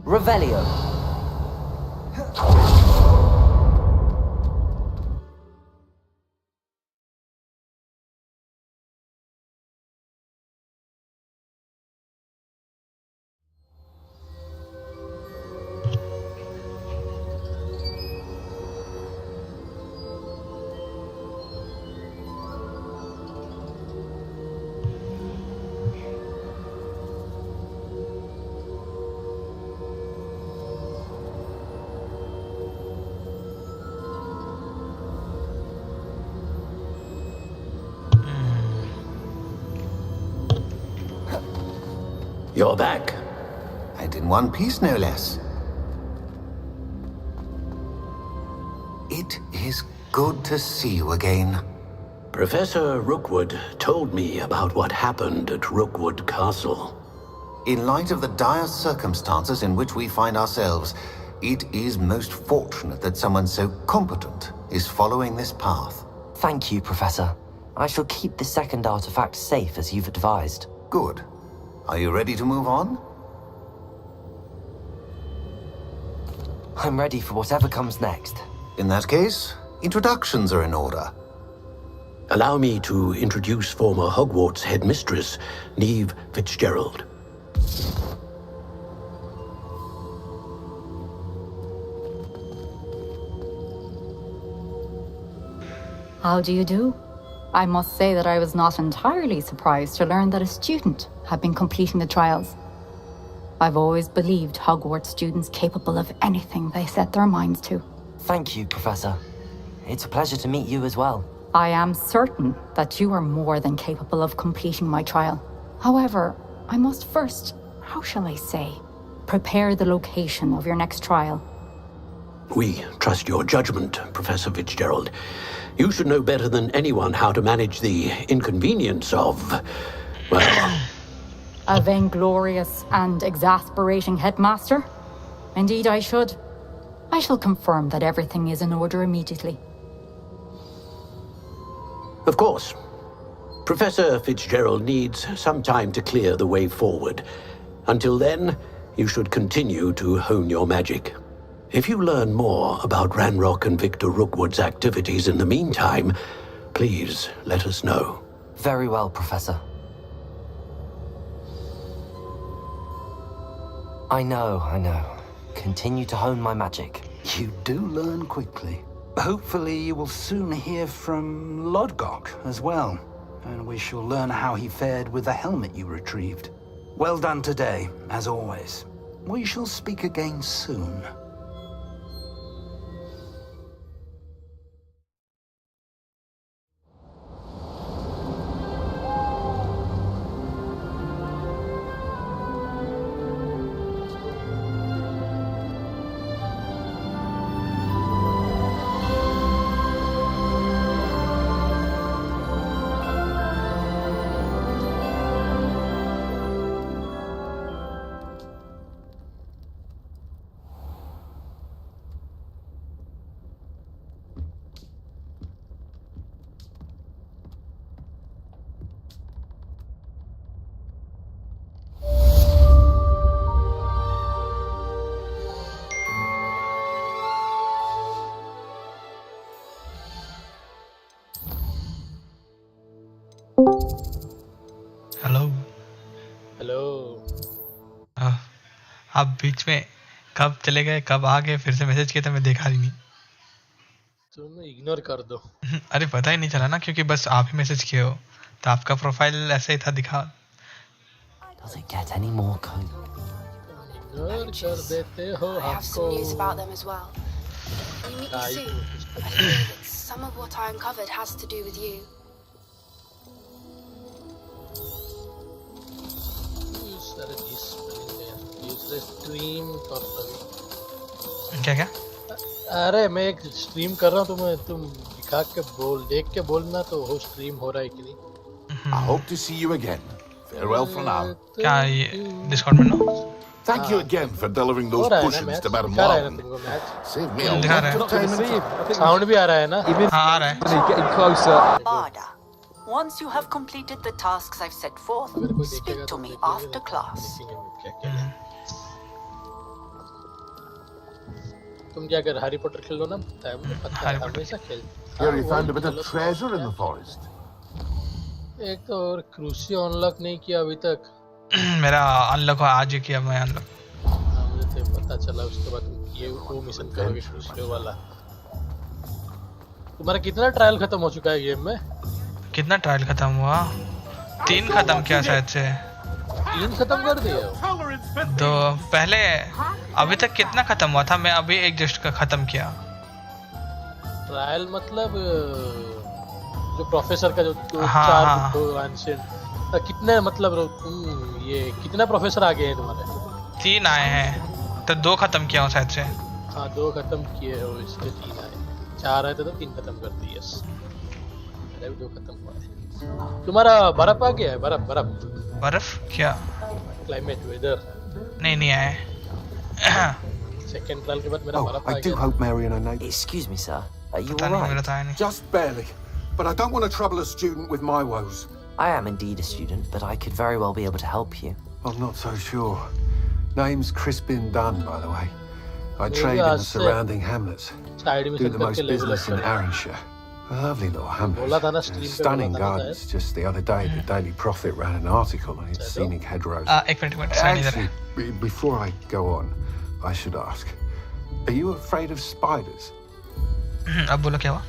Revelio. You're back. And in one piece, no less. It is good to see you again. Professor Rookwood told me about what happened at Rookwood Castle. In light of the dire circumstances in which we find ourselves, it is most fortunate that someone so competent is following this path. Thank you, Professor. I shall keep the second artifact safe as you've advised. Good. Are you ready to move on? I'm ready for whatever comes next. In that case, introductions are in order. Allow me to introduce former Hogwarts headmistress, Neve Fitzgerald. How do you do? I must say that I was not entirely surprised to learn that a student had been completing the trials. I've always believed Hogwarts students capable of anything they set their minds to. Thank you, Professor. It's a pleasure to meet you as well. I am certain that you are more than capable of completing my trial. However, I must first, how shall I say, prepare the location of your next trial. We trust your judgment, Professor Fitzgerald. You should know better than anyone how to manage the inconvenience of, well... A vainglorious and exasperating headmaster? Indeed I should. I shall confirm that everything is in order immediately. Of course. Professor Fitzgerald needs some time to clear the way forward. Until then, you should continue to hone your magic. If you learn more about Ranrock and Victor Rookwood's activities in the meantime, please let us know. Very well, Professor. I know. Continue to hone my magic. You do learn quickly. Hopefully you will soon hear from Lodgok as well, and we shall learn how he fared with the helmet you retrieved. Well done today, as always. We shall speak again soon. आप बीच में कब चले गए, कब आ गए, फिर से message किया था, मैं देखा ही नहीं। तुम इग्नोर कर दो। अरे पता ही नहीं चला ना, क्योंकि बस आप ही मैसेज किए हो, तो आपका प्रोफाइल ऐसे ही था दिखा। Does it get any more cold? Ignore कर देते हो I have some news about them as well. You meet me soon. I feel that some of what I uncovered has to do with you. Stream कर क्या? अरे मैं एक stream कर रहा हूँ, तुम दिखा के देख के बोलना तो हो स्ट्रीम हो रहा है कि नहीं। I hope to see you again. Farewell for now. क्या ये डिस्कॉर्ड में ना? Thank you again for delivering those cushions to Madam Long. Save me a lot of time. Sound भी आ रहा है ना? हाँ आ रहा है। Getting closer. Barda, once you have completed the tasks I've set forth, speak to me after class. तुम क्या कर हैरी पॉटर खेल लो ना, पता है मुझे, पता है हमेशा खेल। Here you found a bit of treasure in the forest. एक तो और क्रूसियो अनलॉक नहीं किया अभी तक। मेरा अनलॉक आज ही किया मैं अनलॉक। मुझे तो पता चला, उसके बाद तुम ये वो मिशन करोगे क्रूसियो वाला। तुम्हारा कितना ट्रायल खत्म हो चुका है गेम में? कितना ट्रायल खत्म हुआ? 3 खत्म किया शायद से। 3 खत्म कर दिए हो? तो पहले अभी तक कितना खत्म हुआ था? मैं अभी एक जस्ट का खत्म किया। ट्रायल मतलब जो प्रोफेसर का जो हाँ, 4 कितने मतलब तुम ये कितना प्रोफेसर आ गए हैं तुम्हारे? 3 आए हैं, तो 2 खत्म किया हूँ शायद से। हाँ 2 खत्म किए हो, इसके 3 आए, 4 आए थे तो 3 खत्म कर दिए। अरे 2 खत्म हुआ है। तुम्हारा बर्फ आ गया है? बर्फ क्या? क्लाइमेट वेदर नहीं आए। सेकंड ट्रायल के बाद मेरा बर्फ आ गया। I do hope Marion and I... Excuse me, sir. Are you alright? Just barely. But I don't want to trouble a student with my woes. I am indeed a student, but I could very well be able to help you. I'm not so sure. Name's Crispin Dunn, by the way. I trade in the surrounding hamlets. Do the most business in Arranshire. A lovely little hamlet. Stunning gardens. Just the other day, the Daily Prophet ran an article on its scenic hedgerows. Actually, before I go on, I should ask, are you afraid of spiders? अब बोलो क्या हुआ?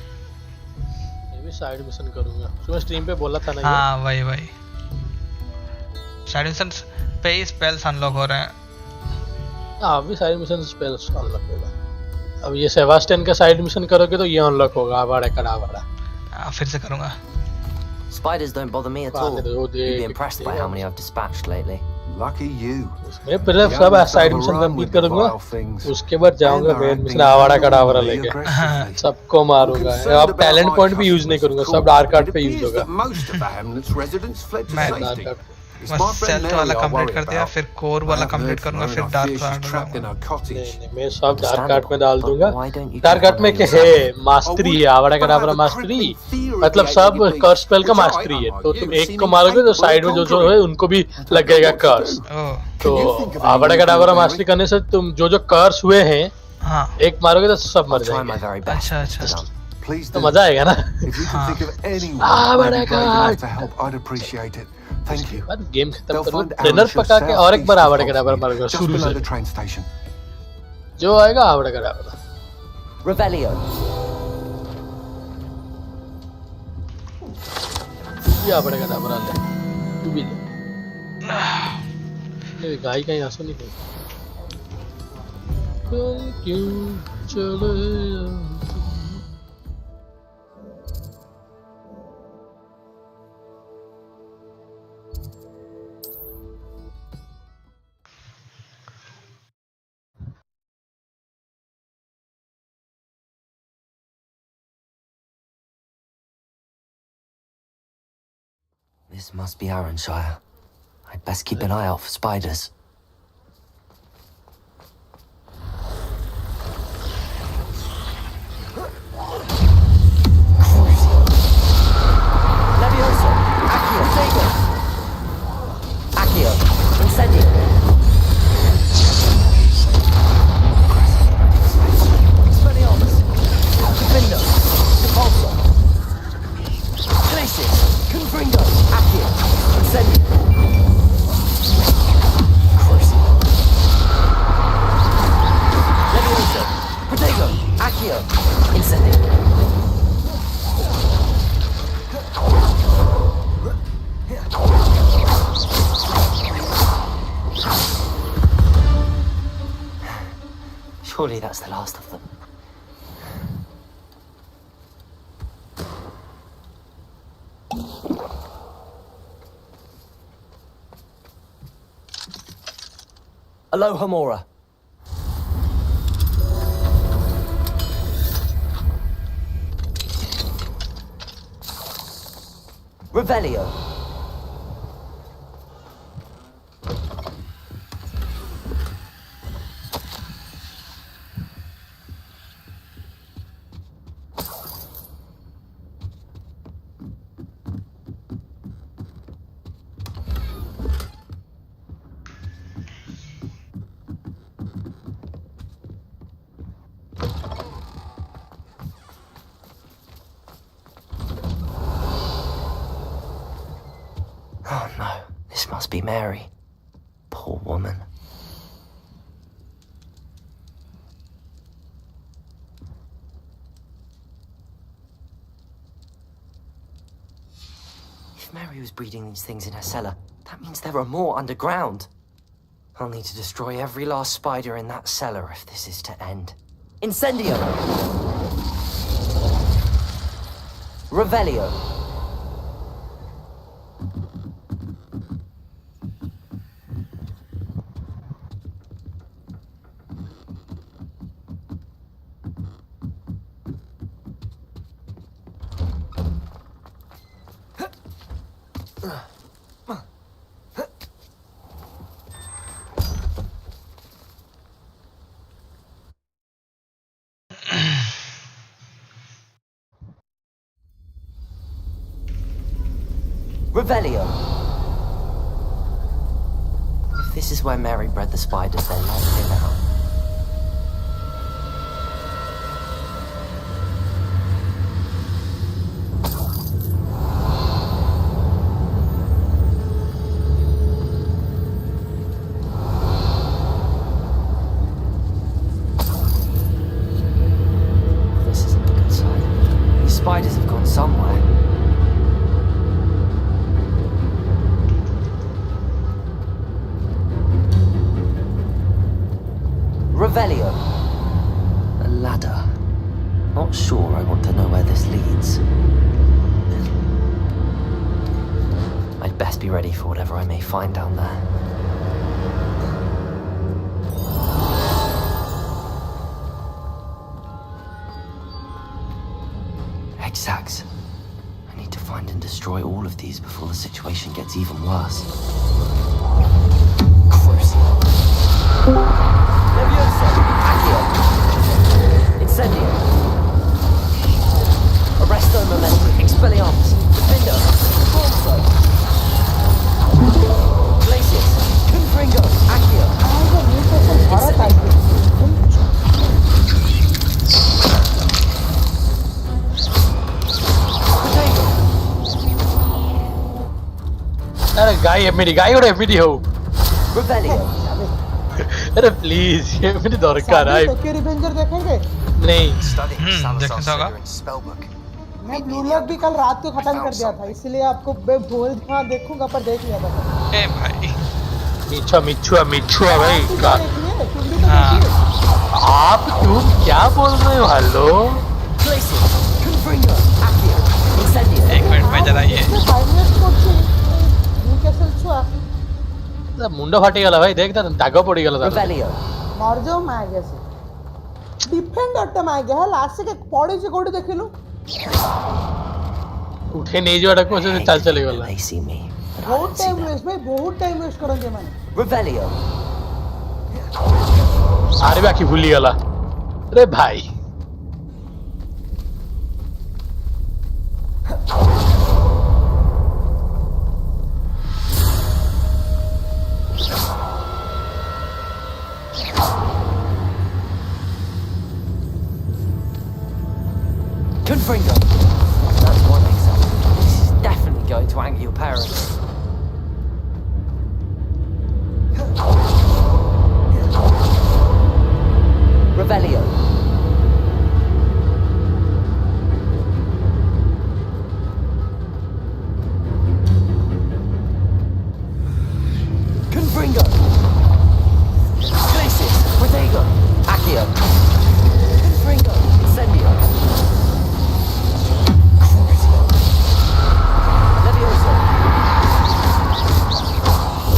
मैं भी side mission करूंगा। सुबह stream पे बोला था ना। हाँ वही साइड मिशन पे ही स्पेल्स अनलॉक हो रहे हैं। हाँ अभी साइड मिशन स्पेल्स अनलॉक होगा। अब ये सेबास्टियन का साइड मिशन करोगे तो ये अनलॉक होगा। आवाड़ा कड़ावाड़ा फिर से करूंगा। Spiders don't bother me at all. You'd be impressed by how many I've dispatched lately. Lucky you. मैं पहले सब साइड मिशन कंप्लीट करूंगा, उसके बाद जाऊंगा मेन मिशन आवाड़ा कड़ावाड़ा लेके, सबको मारूंगा। अब टैलेंट पॉइंट भी यूज नहीं करूंगा, सब डार्क आर्ट पे यूज होगा। बस सेल्थ वाला कंप्लीट कर दिया, फिर कोर वाला कंप्लीट करूंगा, फिर डार्क आर्ट। नहीं मैं सब डार्क आर्ट में डाल दूंगा। डार्क आर्ट में क्या है? मास्टरी है, आवाड़ा कड़ावाड़ा मास्टरी, मतलब सब कर्स स्पेल का मास्टरी है। तो तुम एक को मारोगे तो साइड में जो है उनको भी लगेगा कर्स। तो आवाड़ा कड़ावाड़ा मास्टरी करने से तुम जो कर्स हुए हैं हाँ एक मारोगे तो सब मर जाएंगे अच्छा अच्छा Please तो do. मजा आएगा ना If you can think of anyone Ah, who might be my brave enough God. to help, I'd appreciate it. Thank you. बाद गेम खत्म They'll करो find ट्रेनर Aorus पका के और एक बार आवड़ के बराबर मार just शुरू below से the train station. जो आएगा आवड़ के बराबर Revelio. ये आवड़ के बराबर आले तू भी ले ये गाय का यहाँ सुनी नहीं क्यों चले This must be Arranshire. I'd best keep an eye out for spiders. Levioso! Accio! Sego! Accio! Incendio! Expelliarmus! Confindo! Repulso! Glacius! Confringo! Accio! Incendio! Levioso! Protego! Accio! Incendio! Surely that's the last of them. Aloha Mora. Revelio. Oh no, this must be Mary. Poor woman. If Mary was breeding these things in her cellar, that means there are more underground. I'll need to destroy every last spider in that cellar if this is to end. Incendio! Revelio! Revelio. If this is where Mary bred the spiders, they're locked in now. This isn't a good sign. These spiders have gone somewhere. Revelio. A ladder. Not sure I want to know where this leads. I'd best be ready for whatever I may find down there. Hexags. I need to find and destroy all of these before the situation gets even worse. Levioso! Accio! Incendio! Arresto Momentum! Expelliarmus! Defendo! Corso! Glacius! Confringo! Accio! Incendio! गाय और MD हो अरे please MD दरकार है Tokyo revenger देखेंगे नहीं देखना होगा मैं ब्लू लॉक भी कल रात को खत्म कर दिया था इसलिए आपको मैं बोल था देखूंगा पर देख लिया था ए भाई मिच्छुआ भाई आप तुम क्या बोल रहे हो हेलो एक मिनट में जलाइए मुंड फाटी गला भाई देखता दाग पड़ी गला मर जाओ मैं आगे से डिफेंडर टे मैं आगे है लास्ट से के पड़ी से कोडी देखिलु उठे नहीं जोड़ा को से चल चले गला बहुत टाइम वेस्ट भाई बहुत टाइम वेस्ट करेंगे मैंने Revelio. अरे बाकी भूली गला अरे भाई Confringo. That's one example. This is definitely going to anger your parents. Revelio. Confringo. Glacis. Prodigy. Accio. Confringo. Incendio. Levioso.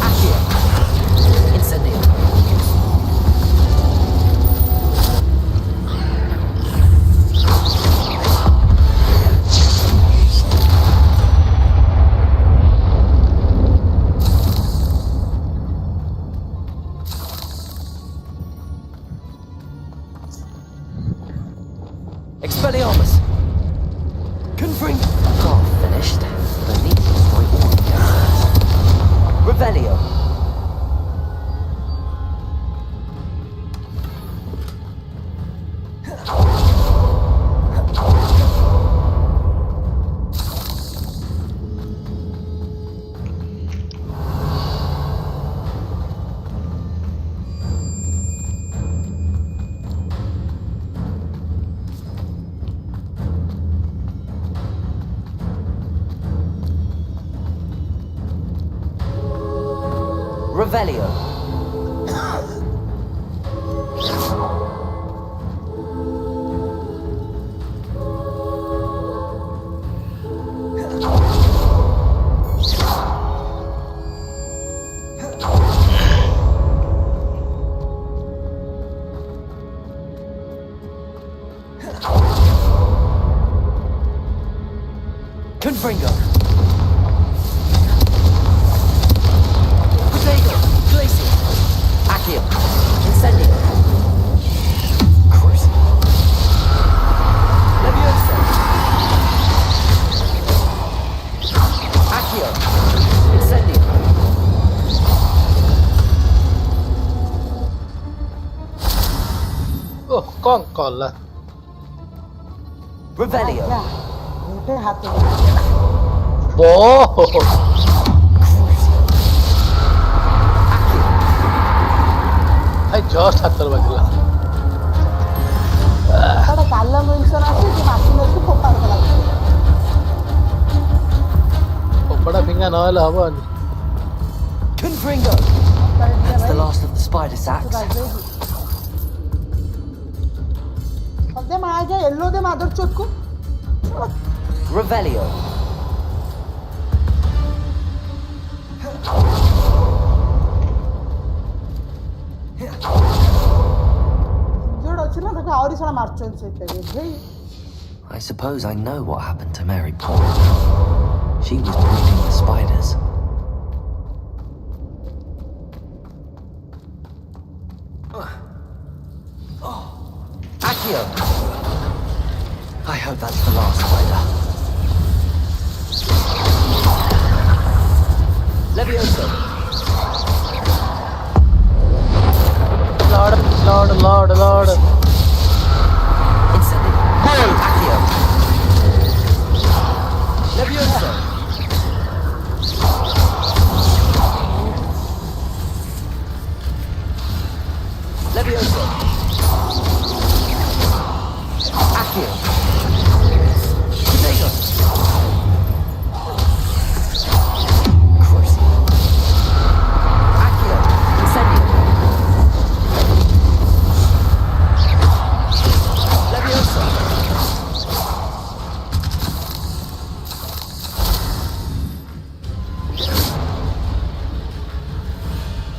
Accio. Incendio. Expelliarmus. Confringo. Oh, finished. But I need to destroy all the guys. Revelio. Revelio. Confringo. Prodigy. Glacis. Accio. Incendio. Cruise. Leviosa. Accio. Incendio. Oh, con colla. Revelio. मोटे हाथ Oh. I just had to look at এটা কাল্লা mention আছে যে মাসিনকে ফোপার করা Bada finger no hela haban. Confringo. That's the last of the spider sacks. दे मार जा yellow दे मादर चोद को Revelio. जोड़ अच्छी ना देखो और ही सारा मार्चन से तेरे भाई I suppose I know what happened to Mary Paul. She was breeding the spiders. Accio. I hope that's the last spider. Levioso. Lord. Incendio. Accio. Levioso. Leviosa. Accio. Potato. Crucible. Accio. Incendio. Leviosa.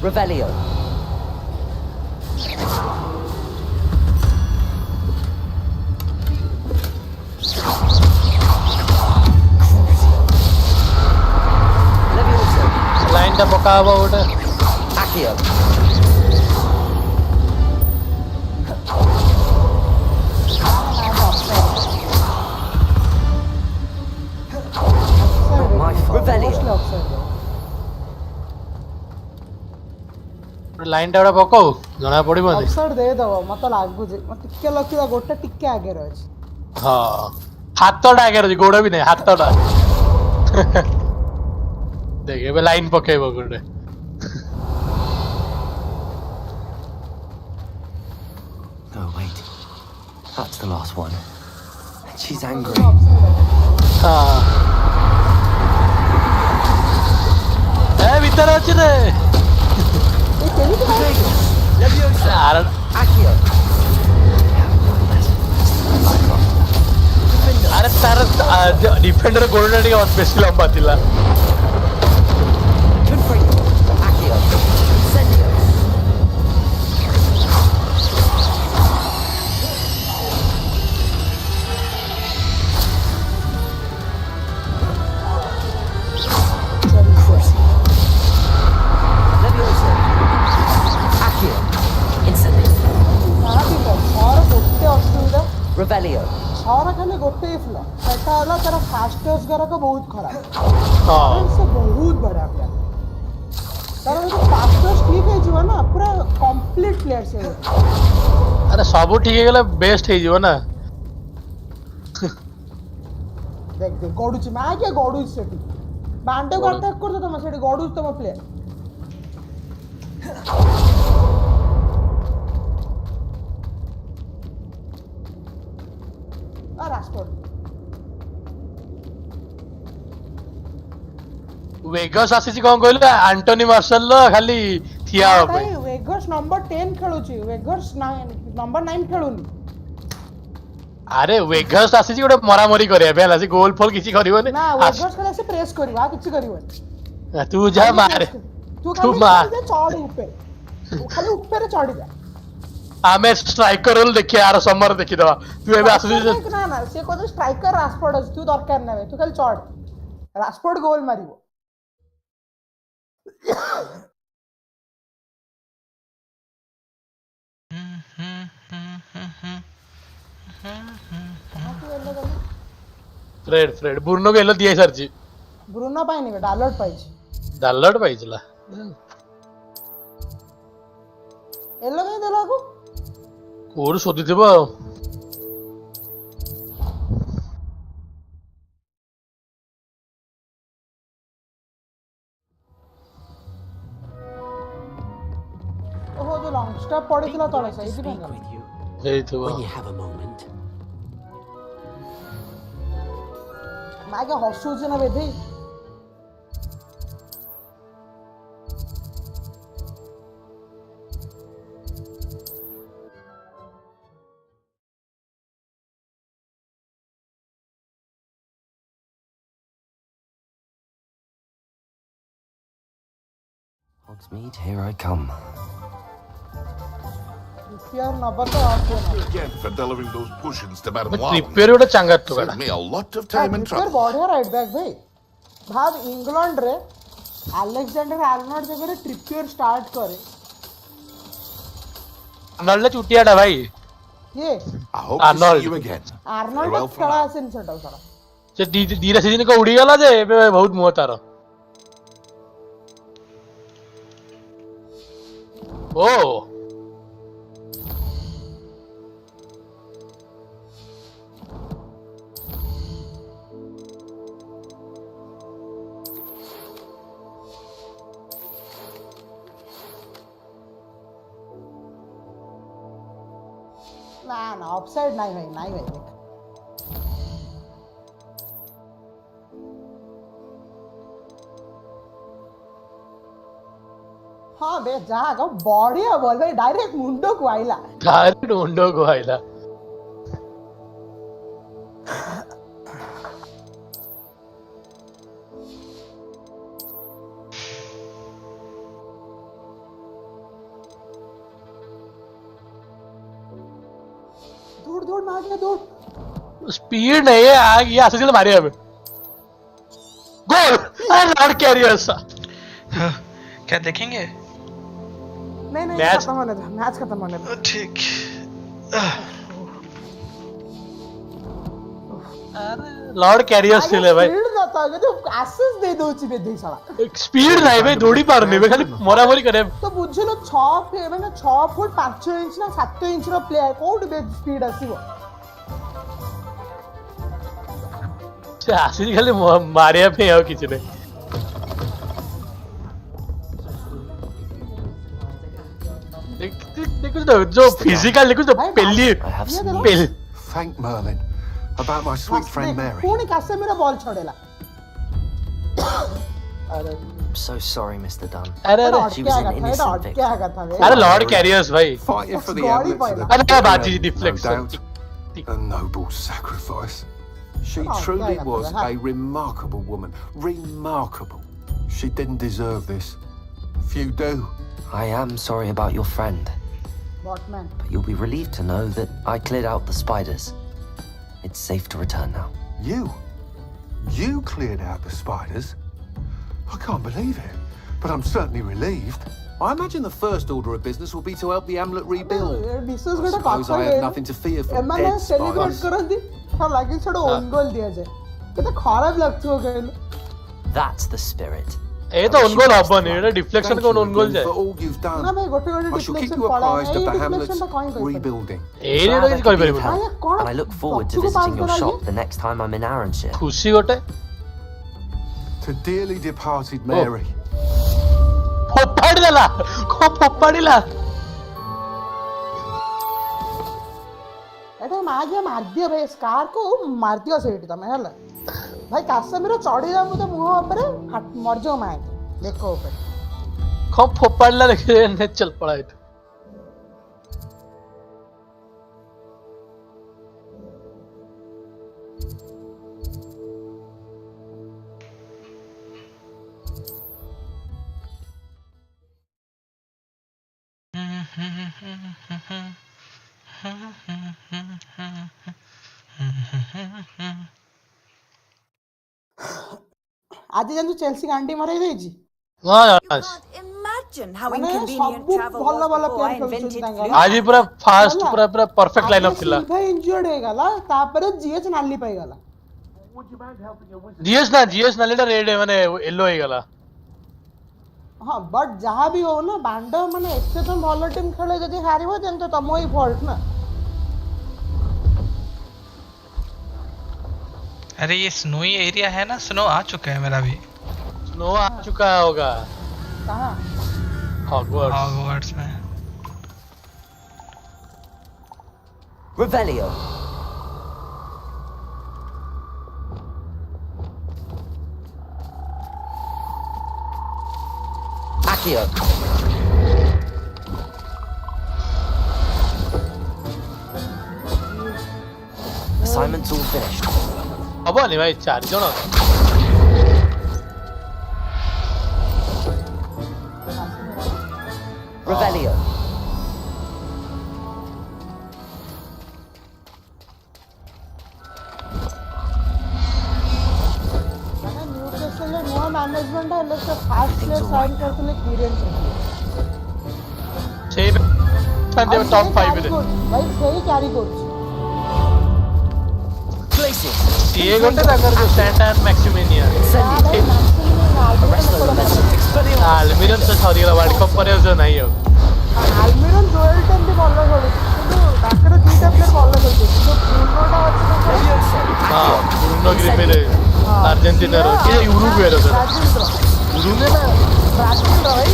Revelio. Line the boca about Accio. My fault. Revelio. Line ଟା ପକାଉ ଜଣା ପଡିବନି। ଅଫସାଇଡ ଦେଇଦବ ମତେ ଲାଗୁଛି ମତେ ଟିକେ ଲଖିଲା ଗୋଟେ ଟିକେ ଆଗରେ ଅଛି। ହଁ ହାତଟା ଆଗରେ ଅଛି ଗୋଡ ବି ନାହିଁ ହାତଟା। ଦେଖ ଏବେ ଲାଇନ ପକେଇବ ଗୋଟେ। Oh, wait. That's the last one. She's angry. ହଁ ଏ ଭିତରେ ଅଛି ରେ। ଆରେ ତାର ଡିଫେଣ୍ଡର ଗୋଡଟା ଟିକେ ବେଶୀ ଲମ୍ବା ଥିଲା। Revelio. ଛଅର ଖାଲି ଗୋଟେ ଫ୍ଲ ସେଟା ହେଲା ତାର ଫାଷ୍ଟେଷ୍ଟ ଗରାକ ବହୁତ ଖରାପ। ସେ ବହୁତ ବଢିଆ ପ୍ଲେୟାର ତାର ଯଦି ଫାଷ୍ଟେଷ୍ଟ ଠିକ ହେଇଯିବ ନା ପୁରା କମ୍ପ୍ଲିଟ ପ୍ଲେୟାର ସେ। ଆରେ ସବୁ ଠିକ ହେଇଗଲେ ବେଷ୍ଟ ହେଇଯିବ ନା। ଦେଖ ଦେଖ ଗଡୁଛି ମା କିଏ ଗଡୁଛି ସେଠି ବାଣ୍ଡକୁ ଆଟାକ କରୁଛ ତମେ ସେଠି ଗଡୁଛି ତମ ପ୍ଲେୟାର। वेगस ଆସିଛି କଣ କହିଲ ଆଣ୍ଟୋନି ମାର୍ଶାଲ ର ଖାଲି ଠିଆ ହବା ପାଇଁ। वेगस नंबर 10 ଖେଳୁଛି वेगस नंबर 9 ଖେଳୁନି। ଆରେ वेगस ଆସିଛି ଗୋଟେ ମରାମରି କରିବା ପାଇଁ ହେଲା ସେ ଗୋଲ ଫୋଲ କିଛି କରିବନି। ନା वेगस ଖାଲି ସେ ପ୍ରେସ କରିବ ଆଉ କିଛି କରିବନି। ତୁ ଯା ମାରେ ତୁ ଖାଲି ଚଢ ଉପରେ ତୁ ଖାଲି ଉପରେ ଚଢି ଯା। ଆମେ ଷ୍ଟ୍ରାଇକର ରୋଲ ଦେଖିବା ଆର ସମର ଦେଖିଦବା। ତୁ ଏବେ ଆସୁଛୁ ନା ନା ସେ କହୁଛି ଷ୍ଟ୍ରାଇକର ରାସଫୋର୍ଡ ଅଛି ତୁ ଦରକାର ନାହିଁ ତୁ ଖାଲି ଚଢ ରାସଫୋର୍ଡ ଗୋଲ ମାରିବ। फ्रेड ब्रूनो को येलो दिया सरजी ब्रूनो पाइनी बे डाउनलोड पाइछि डाउनलोड पाइछला येलो कहीं देला को कोड सोदी थिबो ओहो जो लॉन्ग स्टॉप पड़िथिला तळे सही थि when you have a moment. मागे हसुछ ना बेधे Hogsmeade, here I come. Again for delivering those potions to Madam Lawing. Saved me a lot of time and trouble. बढ़िया राइट बैक भाई भाव इंग्लैंड रे अलेक्जेंडर आर्नल्ड जगह ट्रिपियर स्टार्ट करे Arnold चुटियाडा भाई ये आर्नल्ड आर्नल्ड खेला आसेन सेटा सारा से धीरे सीजन को उड़ी गला जे एबे बहुत मुह तार ओ ना ऑफसाइड नहीं भाई देख हाँ बे जागा बढ़िया बोल भाई डायरेक्ट मुंडो को आइला दौड़ मार दिया दौड़ स्पीड नहीं है आग ये असं मारे हमें गोल लॉर्ड कैरियर्स क्या देखेंगे नहीं मैच खत्म होने दो ठीक अरे लॉर्ड कैरियर्स स्टिल है भाई स्पीड जाता है तो एसेस दे दो ची दे साला स्पीड नहीं भाई दौड़ी पारने में खाली मरामरी करे तो बुझिलो 6 माने 6 फुट 5 इंच ना 7 इंच रो प्लेयर कोड बे स्पीड आसीबो से आसी खाली मारिया पे आओ किसी ने देखो जो फिजिकल देखो जो पहली Thank Merlin about my sweet friend Mary. पूरी कासे मेरा बॉल छोड़ेला I'm so sorry, Mr. Dunn. अरे She was an innocent victim. अरे लॉर्ड कैरियर्स भाई Fighting for the amulets of the अरे बाजी deflection no doubt, a noble sacrifice. She truly was a remarkable woman. Remarkable. She didn't deserve this. Few do. I am sorry about your friend, What man? but you'll be relieved to know that I cleared out the spiders. It's safe to return now. You cleared out the spiders? I can't believe it, but I'm certainly relieved. I imagine the first order of business will be to help the amulet rebuild. I suppose I have nothing to fear from dead spiders. That's the spirit. ये तो उनको लाभन है deflection को उनको जाए For all you've done, I shall keep you apprised of the hamlet's rebuilding. And I look forward to visiting your shop the next time I'm in Arranshire. खुशी होते To dearly departed Mary. पोपड़िला को पोपड़िला एटा मार दिया भाई scar को मार दिया सेठ तमे हला भाई कासे मेरो चढ़ी जा मुते मुंह ऊपर मर जाओ मार देखो ऊपर को पोपड़िला देखे ने चल पड़ा है आज जन चेल्सी गांडी मारे देई छी Imagine how inconvenient travel was before I invented flu. आज ही पूरा फास्ट पूरा परफेक्ट लाइनअप थिला भाई इंजर्ड हे गला तापर जीएच नाली पाई गला जीएस नालीटा रेड है माने येलो हे गला हां बट जहां भी हो ना बांडो माने एते तो भलो टीम खेले जदी हारिबो देन तो तमो ही फॉल्ट ना अरे ये स्नोई एरिया है ना स्नो आ चुका है मेरा भी स्नो आ चुका होगा कहां हॉगवर्ट्स में Revelio. Accio. Assignment's all finished. अब नहीं भाई 4 जन Revelio. मैनेजमेंट है लोग तो फास्ट प्लेयर साइन करते ले क्लियरेंस छह संडे में टॉप 5 है भाई सही कैरी कोच Places. ये गोटे ताकर जो सैंटन मैक्सिमिनिया आलमिरन से सॉरी वाला वर्ल्ड कप पर जो नहीं हो आलमिरन जोएल टेन भी बॉल खेलुଛି କିନ୍ତୁ ତାଙ୍କର ଦୁଇଟା ପ୍ଲେୟର ଭଲ ଖେଳୁଛନ୍ତି जो ବ୍ରୁନୋଟା ଅଛି हां ब्रूनो ग्रिफिन अर्जेंटीना रो ये उरुग्वे रो उरुग्वे ना ब्राजील रो भाई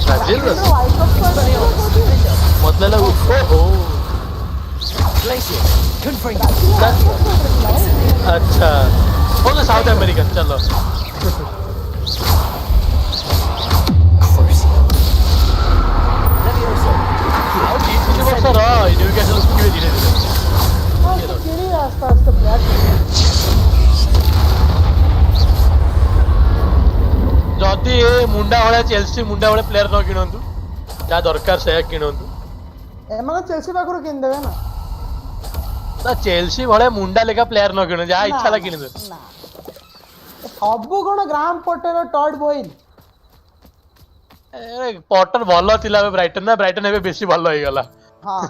ब्राजील रो वर्ल्ड कप पर मतलब ओ Congratulations. Good for you. अच्छा वो तो साउथ अमेरिकन चलो ଆଉ 2-3 ବର୍ଷ ରହ ଏଡୁକେସନ ଶିଖିବେ ଧୀରେ ଧୀରେ ଯଦି ଏ ମୁଣ୍ଡା ଭଳିଆ ଚେଲ୍ସି ମୁଣ୍ଡା ଭଳିଆ ପ୍ଲେୟାର ନ କିଣନ୍ତୁ ଯାହା ଦରକାର ସେୟା କିଣନ୍ତୁ ଏମାନେ ଚେଲ୍ସି ପାଖରୁ କିଣିଦେବେ ନା ନା ଚେଲ୍ସି ଭଳିଆ ମୁଣ୍ଡା ଲେଖା ପ୍ଲେୟାର ନ କିଣନ୍ତୁ ଯାହା ଇଚ୍ଛା ହେଲା କିଣିଦେବେ ସବୁ କଣ ଗ୍ରାମ ପଟେଲ ଟଡ୍ ବୋଇଲ ପଟର ଭଲ ଥିଲା ଏବେ ବ୍ରାଇଟନ ନା ବ୍ରାଇଟନ ଏବେ ବେଶୀ ଭଲ ହେଇଗଲା ହଁ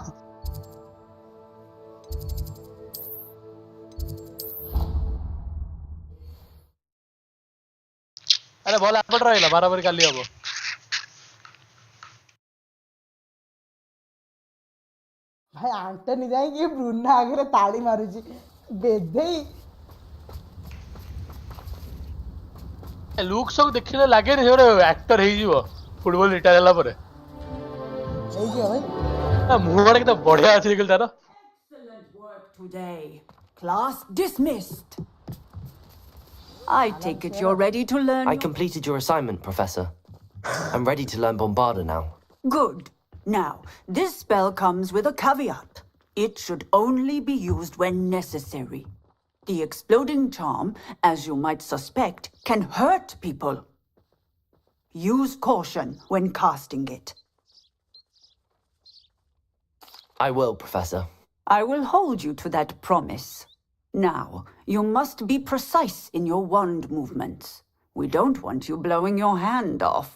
अरे ଭଲ ଆପଟ ରହିଲା ବରାବର କାଲି ହବ ଭାଇ ଆଣ୍ଟନି ଯାଇକି ବ୍ରୁନା ଆଗରେ ତାଳି ମାରୁଛି ବେଧେଇ ଲୁକ୍ ସବୁ ଦେଖିଲେ ଲାଗେନି ସେ ଗୋଟେ ଆକ୍ଟର ହେଇଯିବ ଫୁଟବଲ ରିଟାୟାର ହେଲା ପରେ ହେଇଯିବ ଭାଇ ମୁହଁଟା କେତେ ବଢିଆ ଅଛି ଦେଖିଲ ତାର Today, class dismissed. I take it you're ready to learn. I completed your assignment, Professor. I'm ready to learn Bombarda now. Good. Now, this spell comes with a caveat. It should only be used when necessary. The exploding charm, as you might suspect, can hurt people. Use caution when casting it. I will, Professor. I will hold you to that promise. Now, you must be precise in your wand movements. We don't want you blowing your hand off.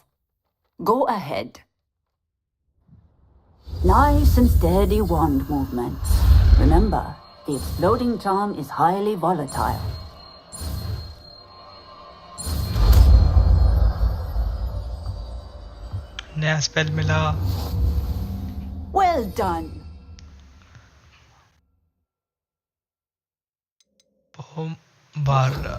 Go ahead. Nice and steady wand movements. Remember, the exploding charm is highly volatile. नया spell मिला Well done. Bombarda.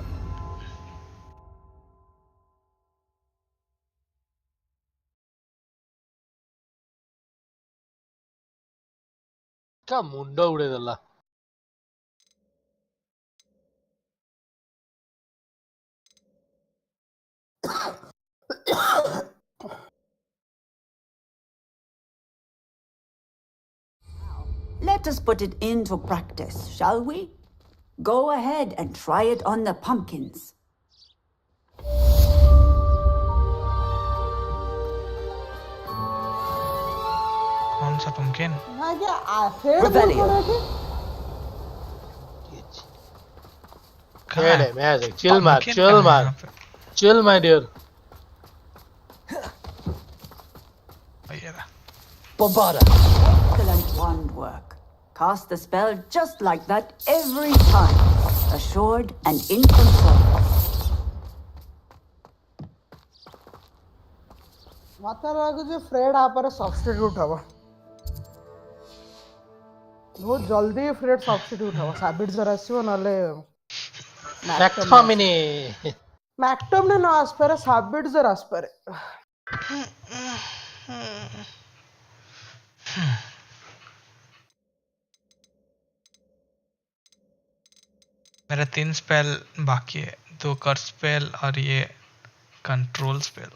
का मुंड उड़े देला Let us put it into practice, shall we? Go ahead and try it on the pumpkins. कौन सा pumpkin? Magic. Chill, my dear. Bombarda. Excellent wand work. Cast the spell just like that every time. Assured and in control. मत लागे Fred आप substitute हम बहुत जल्दी Fred substitute हम साबिटजर आसो नले मैक्टोमिनी न आसपारे साबिटजर आसपारे मेरा 3 स्पेल बाकी है 2 कर्स स्पेल और ये कंट्रोल स्पेल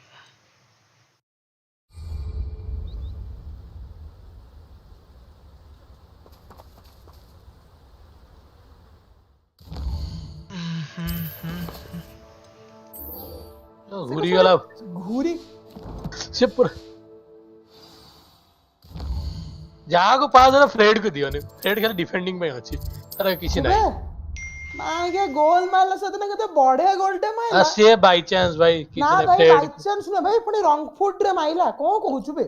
घूरी वाला घूरी से पूरा जहाँ को पास है फ्रेड को दियो ने फ्रेड खाली डिफेंडिंग में अच्छी अरे किसी नहीं मागे गोल मारला सतना कते बढिया गोलटे माइला से बाय चांस भाई किसी ना ने भाई फ्रेड बाय चांस ना भाई पुणी रॉन्ग फुट रे माइला को कहूछु बे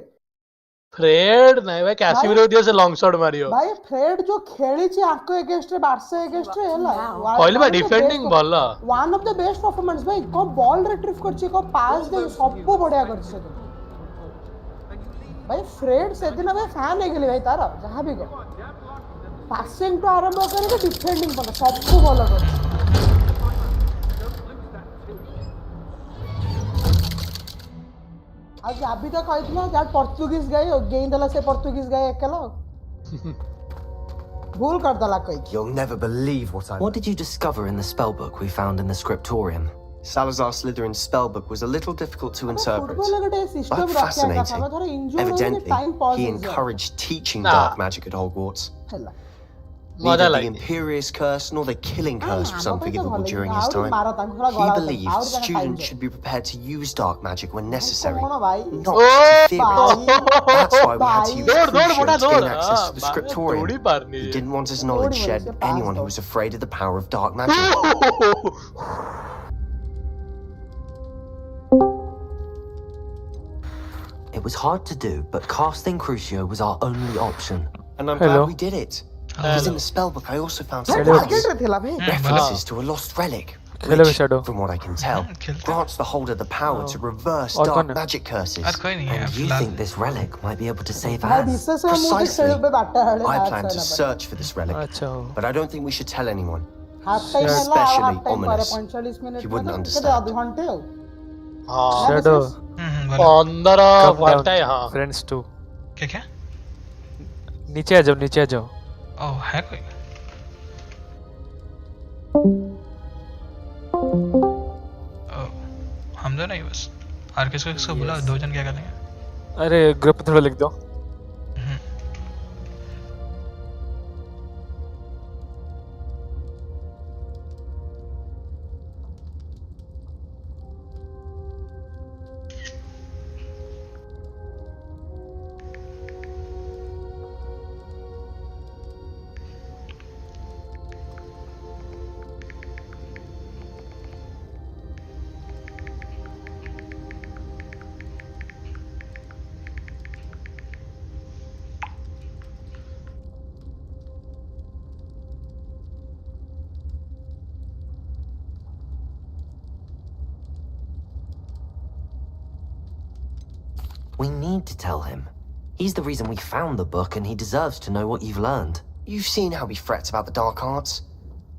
फ्रेड नहीं भाई कैसिमिरो दियो से लॉन्ग शॉट मारियो भाई फ्रेड जो खेली छी आको अगेंस्ट रे बारसे अगेंस्ट रे हला कहले भाई डिफेंडिंग भलो one of the best performance भाई को बॉल रिट्रीव करछि को पास दे सब बढ़िया करछि भाई फ्रेड से दिन भाई फैन हे गेली भाई तारा जहां भी को पासिंग तो आरंभ करके डिफेंडिंग पर सब भलो कर आज अभी तो कहथिला यार पोर्तुगीज गाय गेइन दला से पोर्तुगीज गाय एकला भूल कर दला कोई. You'll never believe what I... What did you discover in the spellbook we found in the scriptorium? Salazar Slytherin's spellbook was a little difficult to interpret, system but fascinating. Evidently, he encouraged teaching dark magic at Hogwarts. Neither the Imperious Curse nor the Killing Curse was unforgivable during his time. He believed students should be prepared to use dark magic when necessary, not to fear it. That's why we had to use Crucio to gain access to the scriptorium. He didn't want his knowledge shared with anyone who was afraid of the power of dark magic. It was hard to do, but casting Crucio was our only option. And I'm glad we did it. Because in the spellbook I also found some references to a lost relic, which, from what I can tell, grants the holder the power to reverse dark magic curses. And you think this relic might be able to save Anne? Precisely. I plan to search for this relic, but I don't think we should tell anyone. Especially Ominous. He wouldn't understand. Shadow. 15 है हाँ. Friends too. क्या? नीचे आ जाओ, नीचे आ जाओ. ओह है कोई? ओह हम दो नहीं बस. और किसको बुलाओ, 2 जन क्या करेंगे? अरे ग्रुप में थोड़ा लिख दो. We need to tell him. He's the reason we found the book, and he deserves to know what you've learned. You've seen how he frets about the dark arts.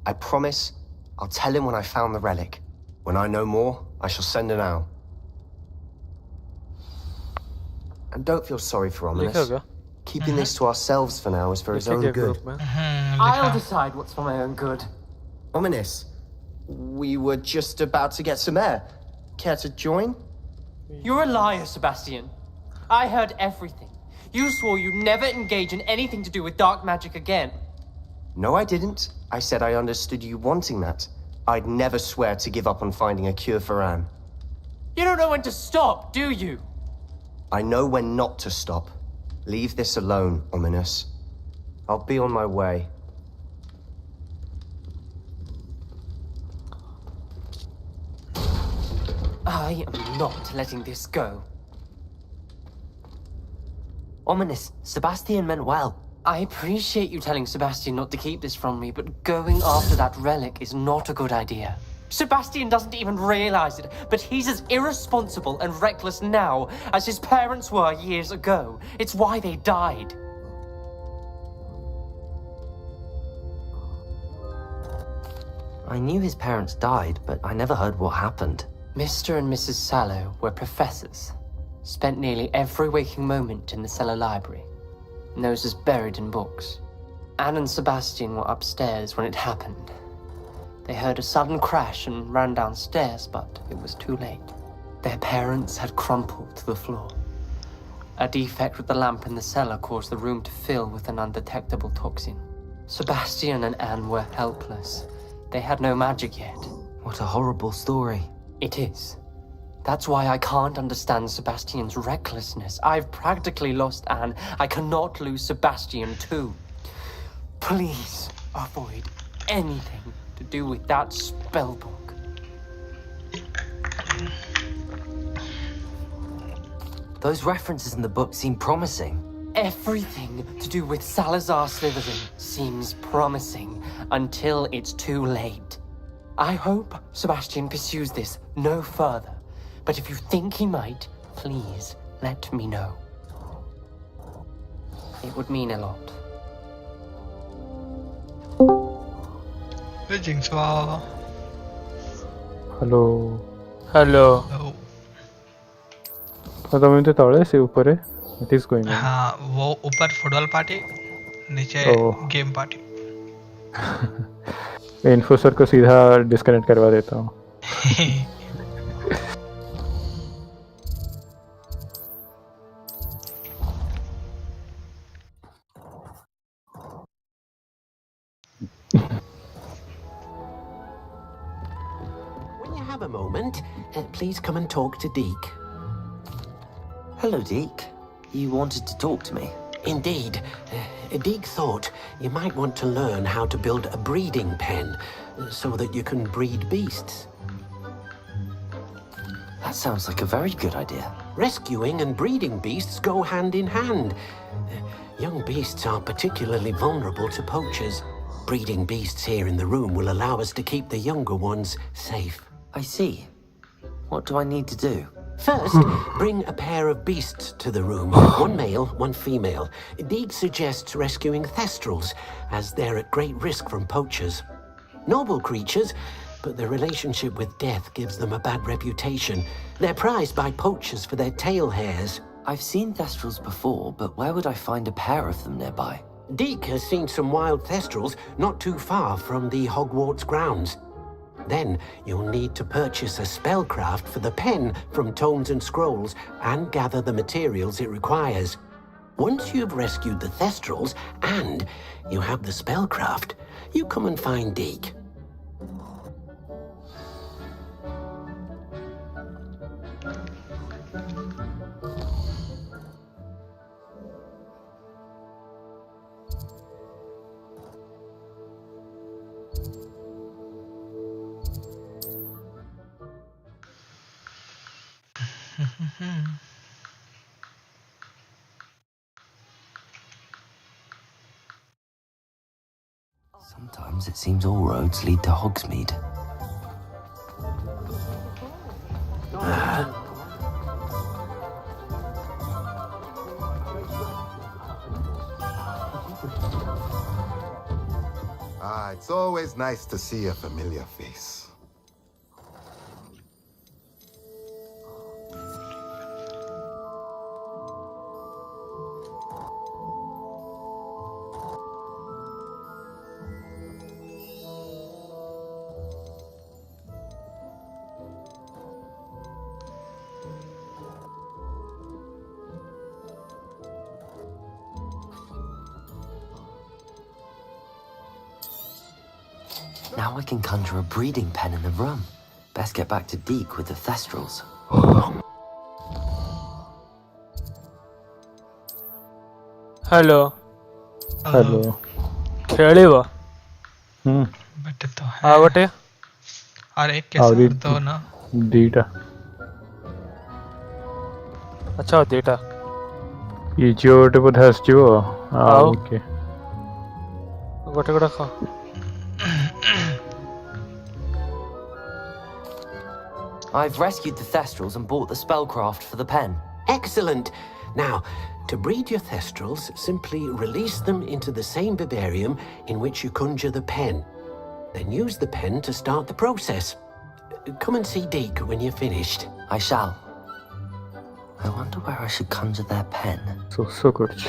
I promise, I'll tell him when I found the relic. When I know more, I shall send an owl. And don't feel sorry for Ominous. Keeping this to ourselves for now is for his own good. I'll decide what's for my own good. Ominous, we were just about to get some air. Care to join? You're a liar, Sebastian. I heard everything. You swore you'd never engage in anything to do with dark magic again. No, I didn't. I said I understood you wanting that. I'd never swear to give up on finding a cure for Anne. You don't know when to stop, do you? I know when not to stop. Leave this alone, Ominous. I'll be on my way. I am not letting this go. Ominous, Sebastian meant well. I appreciate you telling Sebastian not to keep this from me, but going after that relic is not a good idea. Sebastian doesn't even realize it, but he's as irresponsible and reckless now as his parents were years ago. It's why they died. I knew his parents died, but I never heard what happened. Mr. and Mrs. Sallow were professors. Spent nearly every waking moment in the cellar library. Noses buried in books. Anne and Sebastian were upstairs when it happened. They heard a sudden crash and ran downstairs, but it was too late. Their parents had crumpled to the floor. A defect with the lamp in the cellar caused the room to fill with an undetectable toxin. Sebastian and Anne were helpless. They had no magic yet. What a horrible story. It is. That's why I can't understand Sebastian's recklessness. I've practically lost Anne. I cannot lose Sebastian too. Please avoid anything to do with that spellbook. Those references in the book seem promising. Everything to do with Salazar Slytherin seems promising until it's too late. I hope Sebastian pursues this no further. But if you think he might, please let me know. It would mean a lot. Hello. Hello. तो तुम तो तौड़े से ऊपर है. What is going on? हाँ वो ऊपर football party नीचे गेम पार्टी। इन्फोसर को सीधा डिस्कनेक्ट करवा देता हूँ। When you have a moment, please come and talk to 𝐒𝐿. Hello, 𝐒𝐿. You wanted to talk to me? Indeed. 𝐒𝐿 thought you might want to learn how to build a breeding pen so that you can breed beasts. That sounds like a very good idea. Rescuing and breeding beasts go hand in hand. Young beasts are particularly vulnerable to poachers. Breeding beasts here in the room will allow us to keep the younger ones safe. I see. What do I need to do? First, bring a pair of beasts to the room. One male, one female. 𝐒𝐿 suggests rescuing thestrals, as they're at great risk from poachers. Noble creatures, but their relationship with death gives them a bad reputation. They're prized by poachers for their tail hairs. I've seen thestrals before, but where would I find a pair of them nearby? 𝐒𝐿 has seen some wild thestrals not too far from the Hogwarts grounds. Then you'll need to purchase a spellcraft for the pen from Tomes and Scrolls and gather the materials it requires. Once you've rescued the thestrals and you have the spellcraft, you come and find 𝐒𝐿. Sometimes it seems all roads lead to Hogsmeade. It's always nice to see a familiar face. Now I can conjure a breeding pen in the room. Best get back to 𝐒𝐿 with the thestrals. Hello hello खेलेवा but तो है आवटे अरे कैसे तो ना data अच्छा data ये जोटे पर हस्तियो ओके गोटे गोटे खा I've rescued the thestrals and bought the spellcraft for the pen. Excellent! Now, to breed your thestrals, simply release them into the same vivarium in which you conjure the pen. Then use the pen to start the process. Come and see 𝐒𝐿 when you're finished. I shall. I wonder where I should conjure their pen. So good.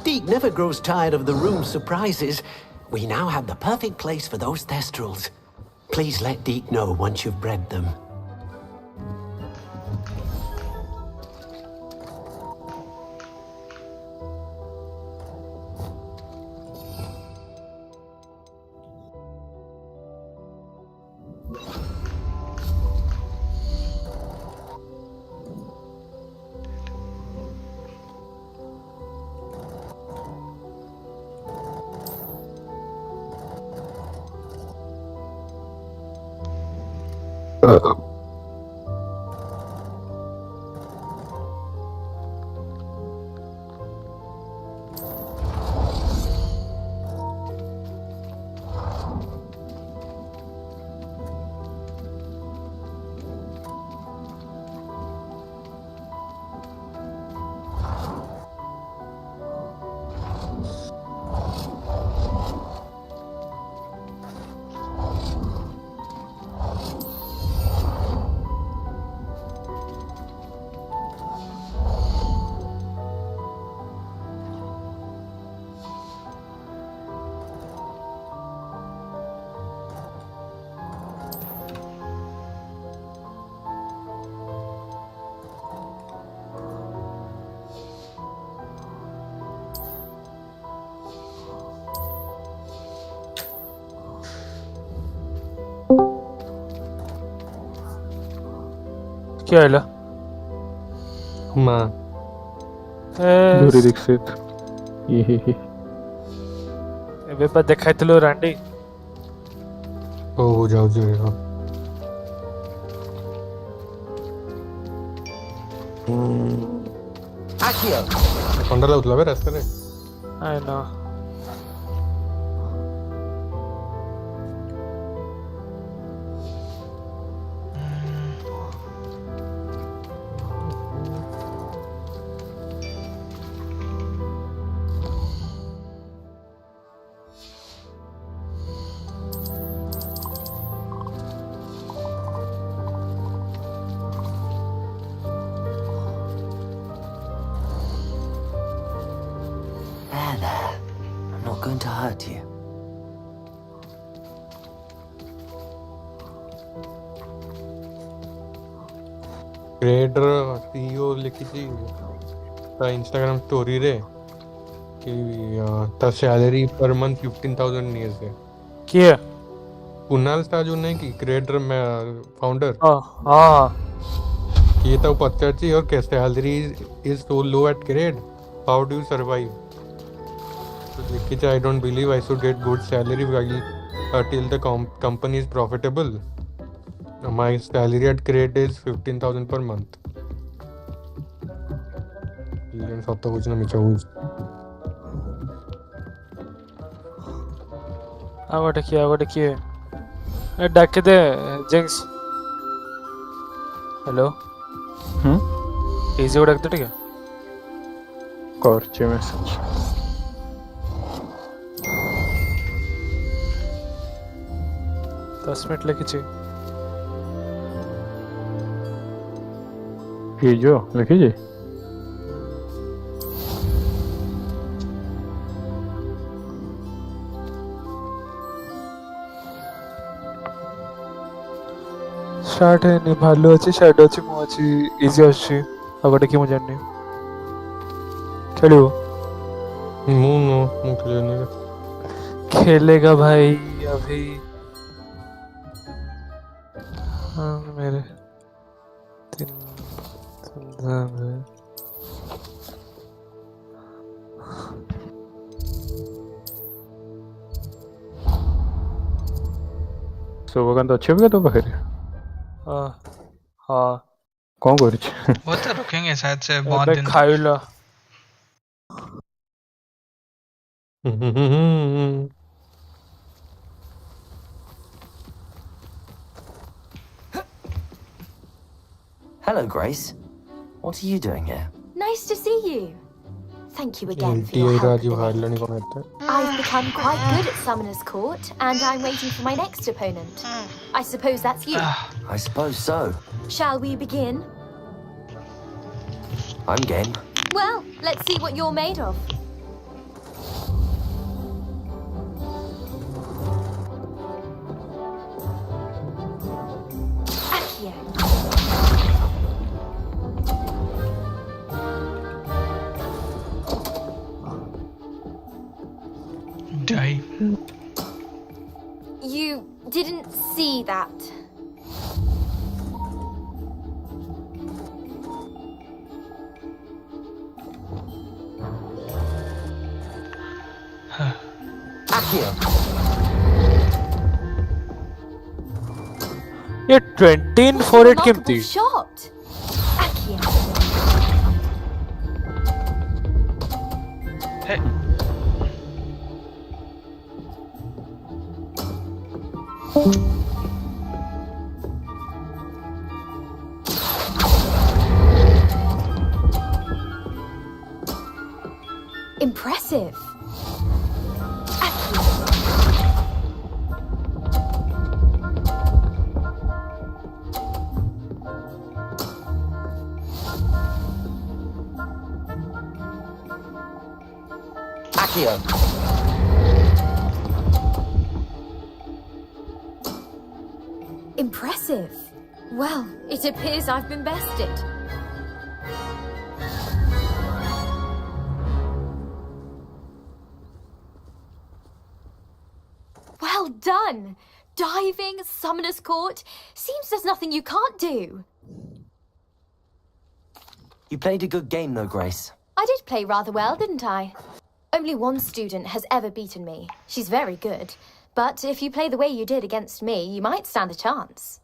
𝐒𝐿 never grows tired of the room's surprises. We now have the perfect place for those thestrals. Please let 𝐒𝐿 know once you've bred them. केलं मग दुरी दीक्षित ଏବେ ପା ଦେଖାଇଥିଲୁ ରାଣ୍ଡି हो ଯାଉଛି ଥଣ୍ଡା ଲାଗୁଥିଲା ବେ ରାସ୍ତାରେ I know. There. I'm not going to hurt you. Creator CEO ଲେଖିଛି ତା ଇନଷ୍ଟାଗ୍ରାମ ଷ୍ଟୋରିରେ କି ତା ସ୍ୟାଲେରୀ ପର ମନ୍ଥ 15,000 ନିଏ ସେ କିଏ କୁନାଲ ତା ଯୋଉ ନାହିଁ କି କ୍ରିଏଟର ଫାଉଣ୍ଡର ହଁ କିଏ ତାକୁ ପଚାରିଛି your salary is so low at Create, how do you survive? Likicha, I don't believe I should get good salary while till the company is profitable. My salary at Create is 15,000 per month. ସତ କହୁଛି ନା ମିଛ କହୁଛି ଆଉ ଗୋଟେ କିଏ ଡାକି ଦେ ଜିଙ୍କ୍ସ hello easy ଡାକି ଦେ ଟିକେ କରୁଛି ମେସେଜ 10 मिनट लिखिছি এই जो লিখিছি स्टार्ट है नहीं भालू अच्छी शैडो अच्छी मो अच्छी इजी अच्छी अगटे कि मु जाननी खेलियो मु खेलेगा भाई अभी हाँ मेरे ଶୁଭକାନ୍ତ ଅଛି ଏବେ ତୋ ପାଖରେ हाँ कौन कर वो तो रुकेंगे शायद से बहुत दिन खाइला Hello, Grace. What are you doing here? Nice to see you. Thank you again for your help with the link. I've become quite good at Summoner's Court, and I'm waiting for my next opponent. I suppose that's you. I suppose so. Shall we begin? I'm game. Well, let's see what you're made of. You didn't see that. ये 20 for it कीमती shot. Hey. Impressive. Akio. Impressive. Well, it appears I've been bested. Well done! Diving, Summoner's Court. Seems there's nothing you can't do. You played a good game though, Grace. I did play rather well, didn't I? Only one student has ever beaten me. She's very good. But if you play the way you did against me, you might stand a chance.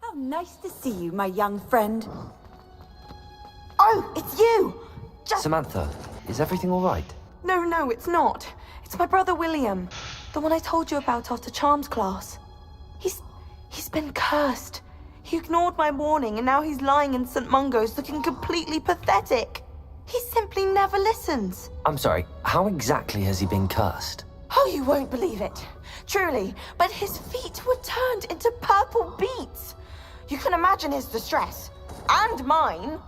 How nice to see you, my young friend. Oh, it's you! Samantha, is everything all right? No, it's not. It's my brother William. The one I told you about after Charms class. He's been cursed. He ignored my warning and now he's lying in St. Mungo's looking completely pathetic. He simply never listens. I'm sorry, how exactly has he been cursed? Oh, you won't believe it. Truly, but his feet were turned into purple beets. You can imagine his distress. And mine.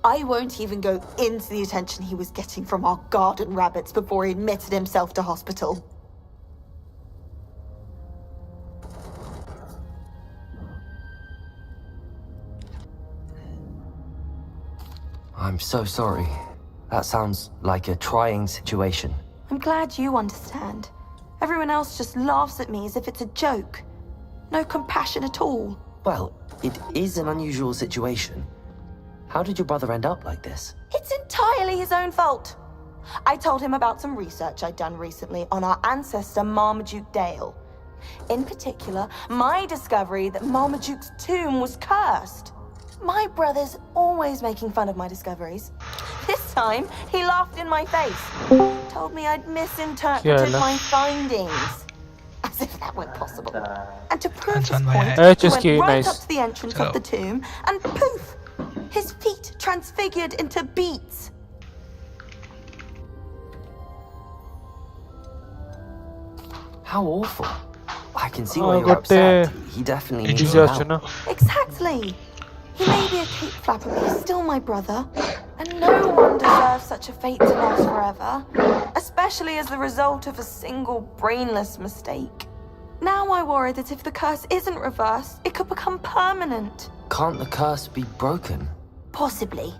I won't even go into the attention he was getting from our garden rabbits before he admitted himself to hospital. I'm so sorry. That sounds like a trying situation. I'm glad you understand. Everyone else just laughs at me as if it's a joke. No compassion at all. Well, it is an unusual situation. How did your brother end up like this? It's entirely his own fault. I told him about some research I'd done recently on our ancestor Marmaduke Dale. In particular, my discovery that Marmaduke's tomb was cursed. My brother's always making fun of my discoveries. This time, he laughed in my face. Told me I'd misinterpreted my findings. As if that weren't possible. And to prove his point, he went right up to the entrance of the tomb, and poof! His feet transfigured into beets. How awful. I can see why you're upset. He definitely needs your help. Exactly. He may be a cape flapper, but he's still my brother. And no one deserves such a fate to last forever. Especially as the result of a single brainless mistake. Now I worry that if the curse isn't reversed, it could become permanent. Can't the curse be broken? Possibly.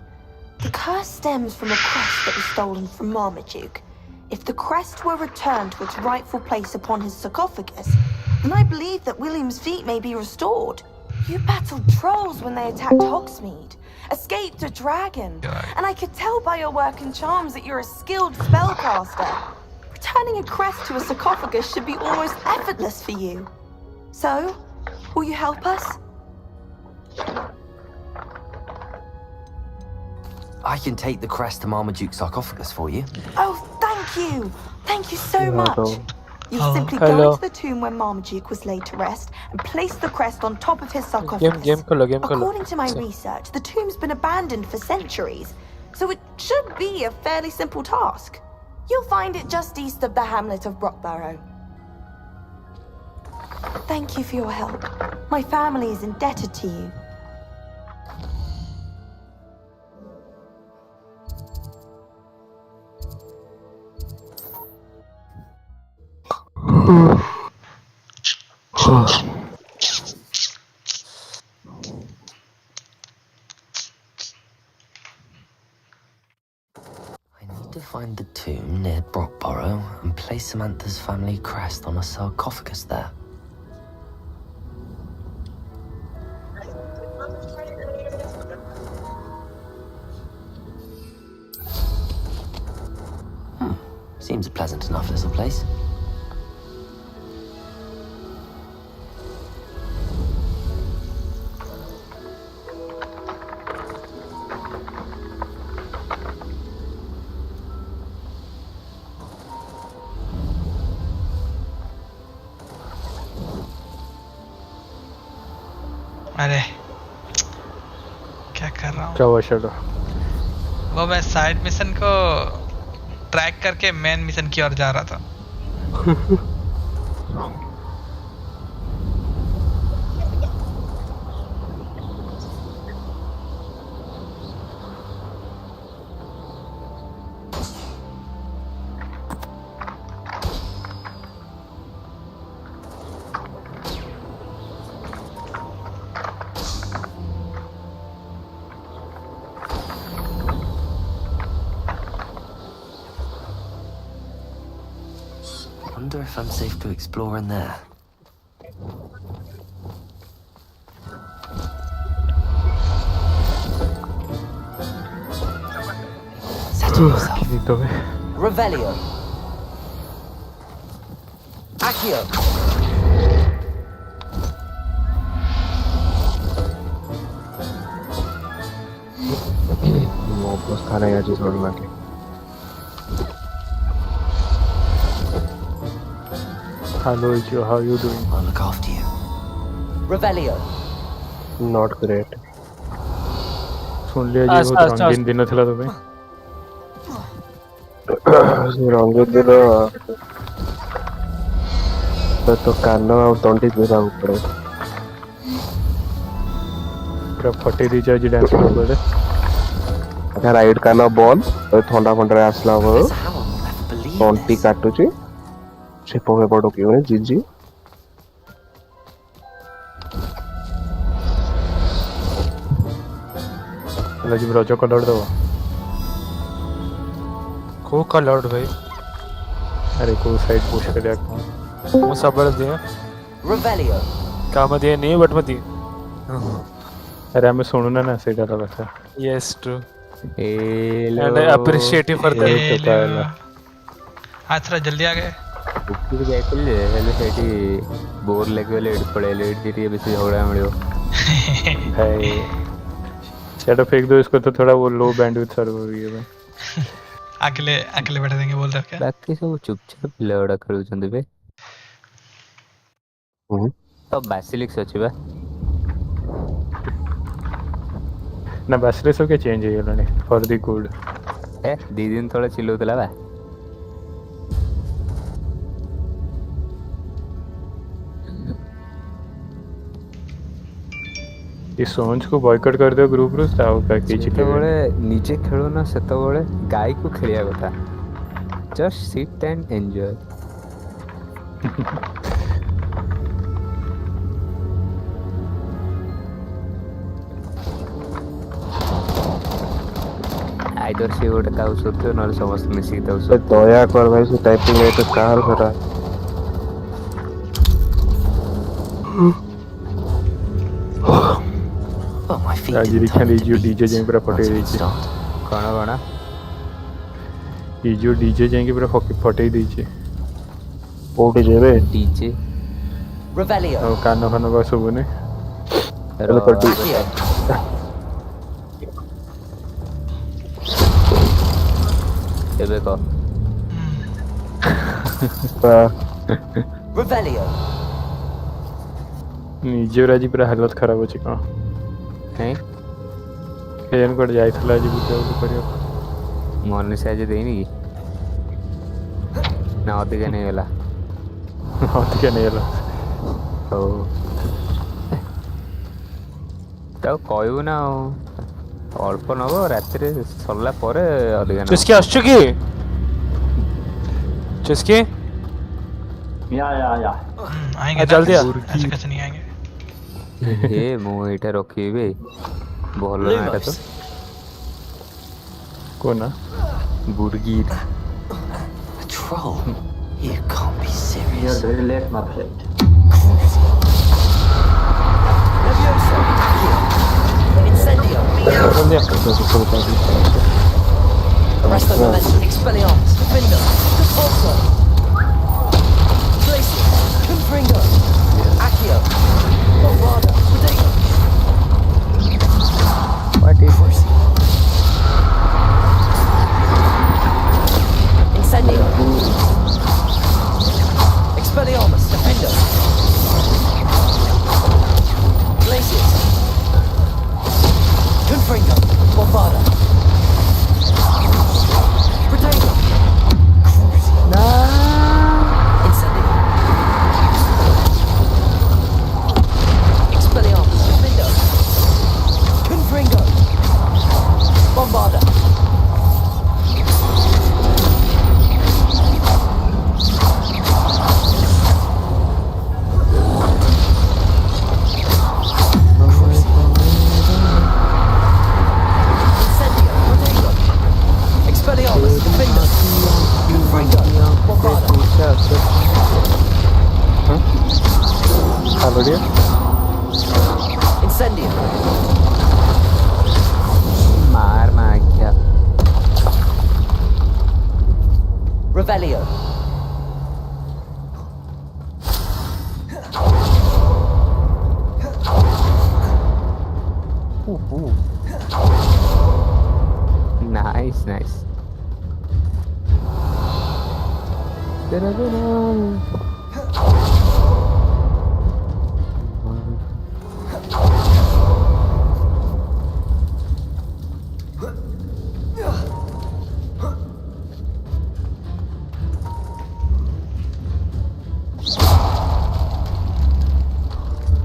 The curse stems from a crest that was stolen from Marmaduke. If the crest were returned to its rightful place upon his sarcophagus, then I believe that William's feet may be restored. You battled trolls when they attacked Hogsmeade, escaped a dragon, and I could tell by your work and charms that you're a skilled spellcaster. Returning a crest to a sarcophagus should be almost effortless for you. So, will you help us? I can take the crest to Marmaduke's sarcophagus for you. Oh, thank you! Thank you so much! You simply go into the tomb where Marmaduke was laid to rest and place the crest on top of his sarcophagus. According to my research, the tomb's been abandoned for centuries, so it should be a fairly simple task. You'll find it just east of the hamlet of Brockborough. Thank you for your help. My family is indebted to you. To find the tomb near Brockborough and place Samantha's family crest on a sarcophagus there. Seems a pleasant enough little place. अरे क्या कर रहा हूँ? क्या हुआ shadow? वो मैं side mission को ट्रैक करके मेन मिशन की ओर जा रहा था। if I'm safe to explore in there. Settle yourself. Revelio. Accio. वापस खाना यहाँ से छोड़ना के Hello, Jio. How are you doing? I'll look after you. Revelio. Not great. सुन लिया जी बहुत रंगीन दिन था तुम्हें रंगीन दिन तो कान और तंटी पूरा ऊपर पूरा फटे दी जाए जी डांस कर पड़े अच्छा राइट कान बॉल और ठंडा फंडा आसला वो तंटी काटू ची छिपो में पड़ो क्यों है जी जी रोजो कलर दो को कलर भाई अरे को साइड पुश कर दिया वो सब बड़ दिया Revelio. काम दिया नहीं बट मत अरे हमें सुनना ना सही डाला रखा yes true and I appreciate you for that आज थोड़ा जल्दी आ गए उक्की ଯାଇଥିଲି ହେଲେ ସେଇଠି ବୋର ଲାଗିଗଲେ ଏଠି ପଳେଇଲେ ଏଠି ଟିକେ ବେଶୀ ଝଗଡ଼ା ମିଳିବ भाई चलो फेंक दो इसको तो थोड़ा वो लो बैंडविड्थ सर्वर है भाई अकेले बैठे देंगे बोल रहा क्या बाकी सब चुपचाप पिलावड़ा खेलुଛନ୍ତି बे तो बैसिलिक्स ଅଛି बा ना बैसिलिक्स सब के चेंज है गेलने फॉर द गुड ए दी दिन तळे चिल्लौतला बा ये सोन्स को बॉयकॉट कर दो ग्रुप रो ताऊ पैकेज के बळे नीचे खेलो ना सेतो बळे गाय को खेलिया कथा just sit and enjoy either से गोटे ताऊ सोतो न समस्त मिसी ताऊ सो दया कर भाई से टाइपिंग है तो कार करा आज लिखा जो डीजे जाएंगे पूरा फटे दीजिए कौन कौन ये जो डीजे जाएंगे पूरा फटे दीजिए ओ डीजे रे डीजे Revelio. और कान खाना का सब ने रो एबे को Revelio. निजे राजी पूरा हालत खराब हो चुका हैं केन कोड जाई थला जी बुते करियो मन से आज देनी की ना होती के नहीं होला ओ तो कहू ना अल्प नब रात सरला अधिक चुस्की आसु कि चुस्की या आएंगे जल्दी आ कैसे नहीं आएंगे हे मु एटा रखिबे भलो ना एटा तो कोना बुर्गीर Troll? You can't be serious. You're very late, my friend. Incendio. Arresto momentum. Expelliarmus. Defender. Repulsor. Glacier. Confringo. Accio. Bombada. Predictor. What is Incendio. Expelliarmus. Defender. Glaciers. Confringo. Bombada. Predictor. No. Hello dear Incendio. मार क्या Revelio. Nice nice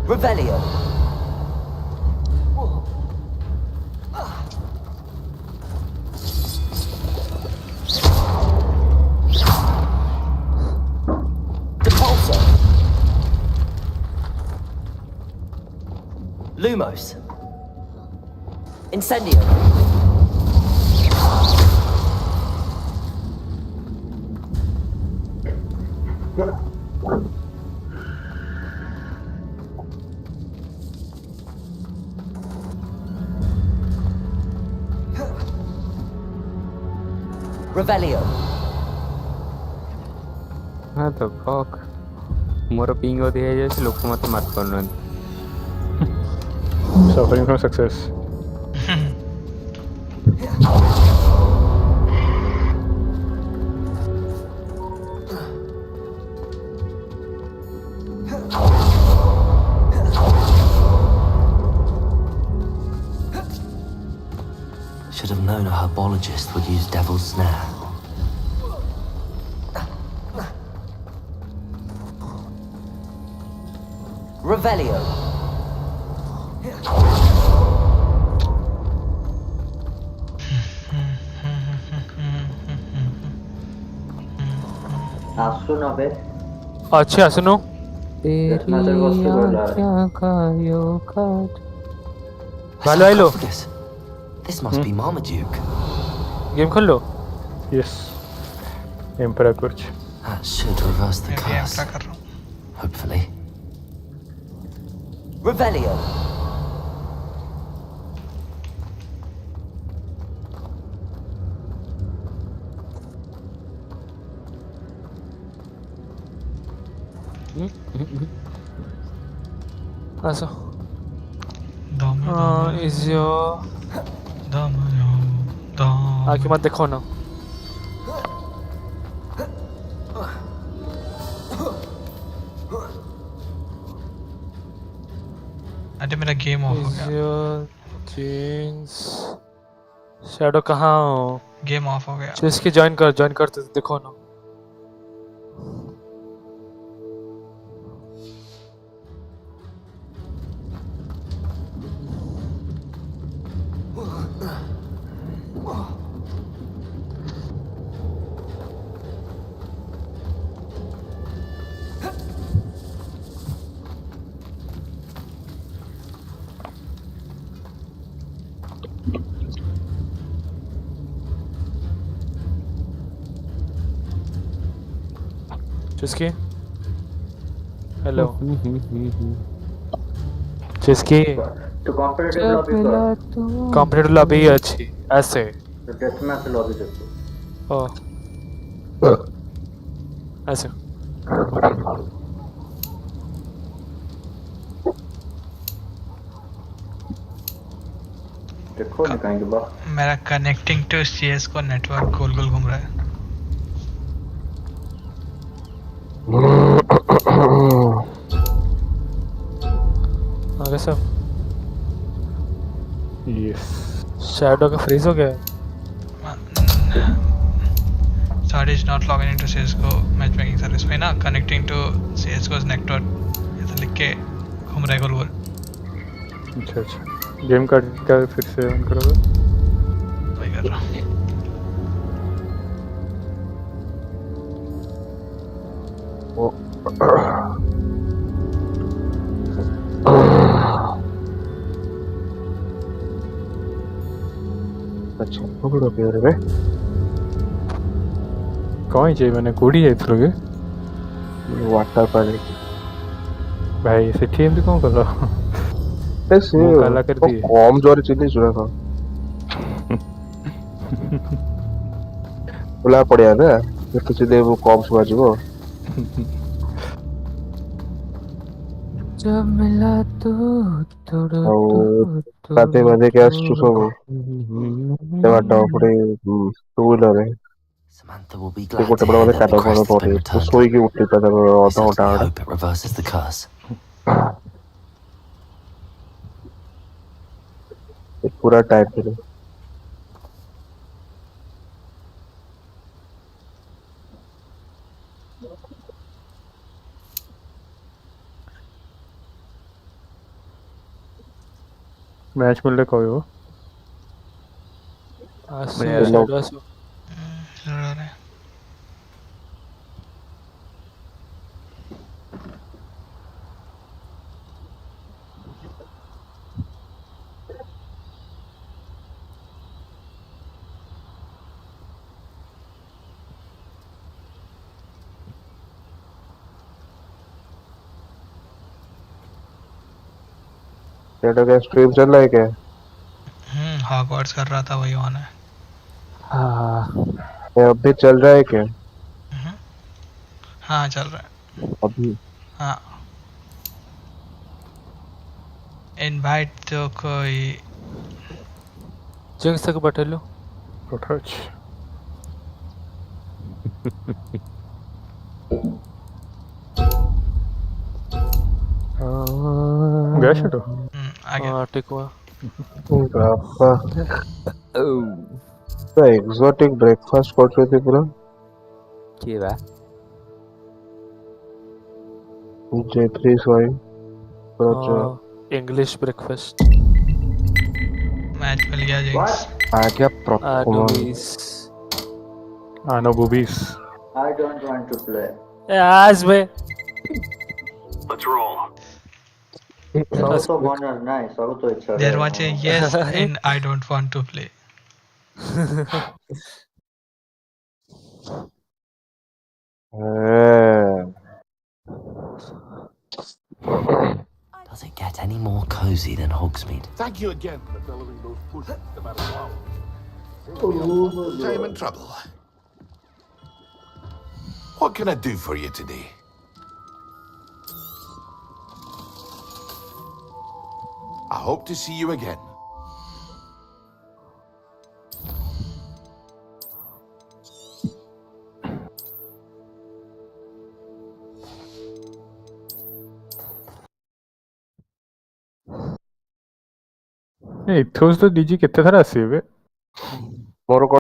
Revelio. Depulso. Lumos. Incendio. Revelio. हाँ तो fuck मोर ping होती है जैसे लोग को मत मार करना suffering from success Should have known a herbologist would use Devil's Snare. Revelio. Asuna be. अच्छा सुनो तेरी आँखों का yoghurt hello hello This must be Marmaduke. Game खोल लो यस एम्परर कुछ That should reverse the curse. Hopefully. Revelio. Also. Is your आँखें मत देखो ना अरे मेरा गेम ऑफ हो गया जीन्स शैडो कहाँ हो गेम ऑफ हो गया इसकी ज्वाइन कर तो देखो ना Chisky? Hello. Chisky? तो competitive lobby का Competitive lobby ही अच्छी ऐसे तो death match lobby देखो ओ ऐसे देखो निकालेंगे बाहर मेरा कनेक्टिंग टू सीएस को नेटवर्क गोल गोल घूम रहा है आगे सब यस शैडो का फ्रीज हो गया Sorry, is not logging into CSGO matchmaking service में ना connecting to CSGO's network ऐसा लिख के घूम रहा है गोल गोल अच्छा गेम का फिर से ऑन करोगे वही कर रहा हूँ अच्छा पकड़ो प्यारे रे कौन चाहिए मैंने कोड़ी है इतलोगे वाटर पर भाई सेठी एमती कौन कल से काला कर दिए कम जोर चिल्ली जुड़ा था बोला पड़िया ना तो चिल्ले वो कम सुबह जीवो जब मिला तो ताते बजे क्या चुसो ते बाटा पड़े टू व्हीलर है Samantha will be ते glad कोटे to बड़ा hear वाले that the काटो crest पड़े has been पड़े तो returned. सोई की उठती था तो I आधा certainly आधा hope it reverses the curse. पूरा टाइप पे मैच मिल रहा कोई हो बढ़िया साइड वासो क्या स्ट्रीम चल रहा है क्या हॉगवर्ट्स कर रहा था वही ऑन है हाँ अभी चल रहा है क्या हाँ चल रहा है अभी हाँ इनवाइट तो कोई जिंक्स तक बैठे लो प्रोटोच गया शटो आ गया हाँ ठीक हुआ तो एक्सोटिक ब्रेकफास्ट कर रहे थे पूरा क्या बा जेफरीज वाइन पूरा इंग्लिश ब्रेकफास्ट मैच मिल गया जिंक्स आ गया परफॉर्मेंस आनो boobies I don't want to play. आज बे Let's roll. सब तो बनर नहीं सब तो इच्छा There was a yes and I don't want to play. Does it get any more cozy than Hogsmeade? Thank you again for delivering those pushes to Madam Wow. Time and trouble. What can I do for you today? I hope to see you again. Ethos तो DG कितने थरा आसीबे मोर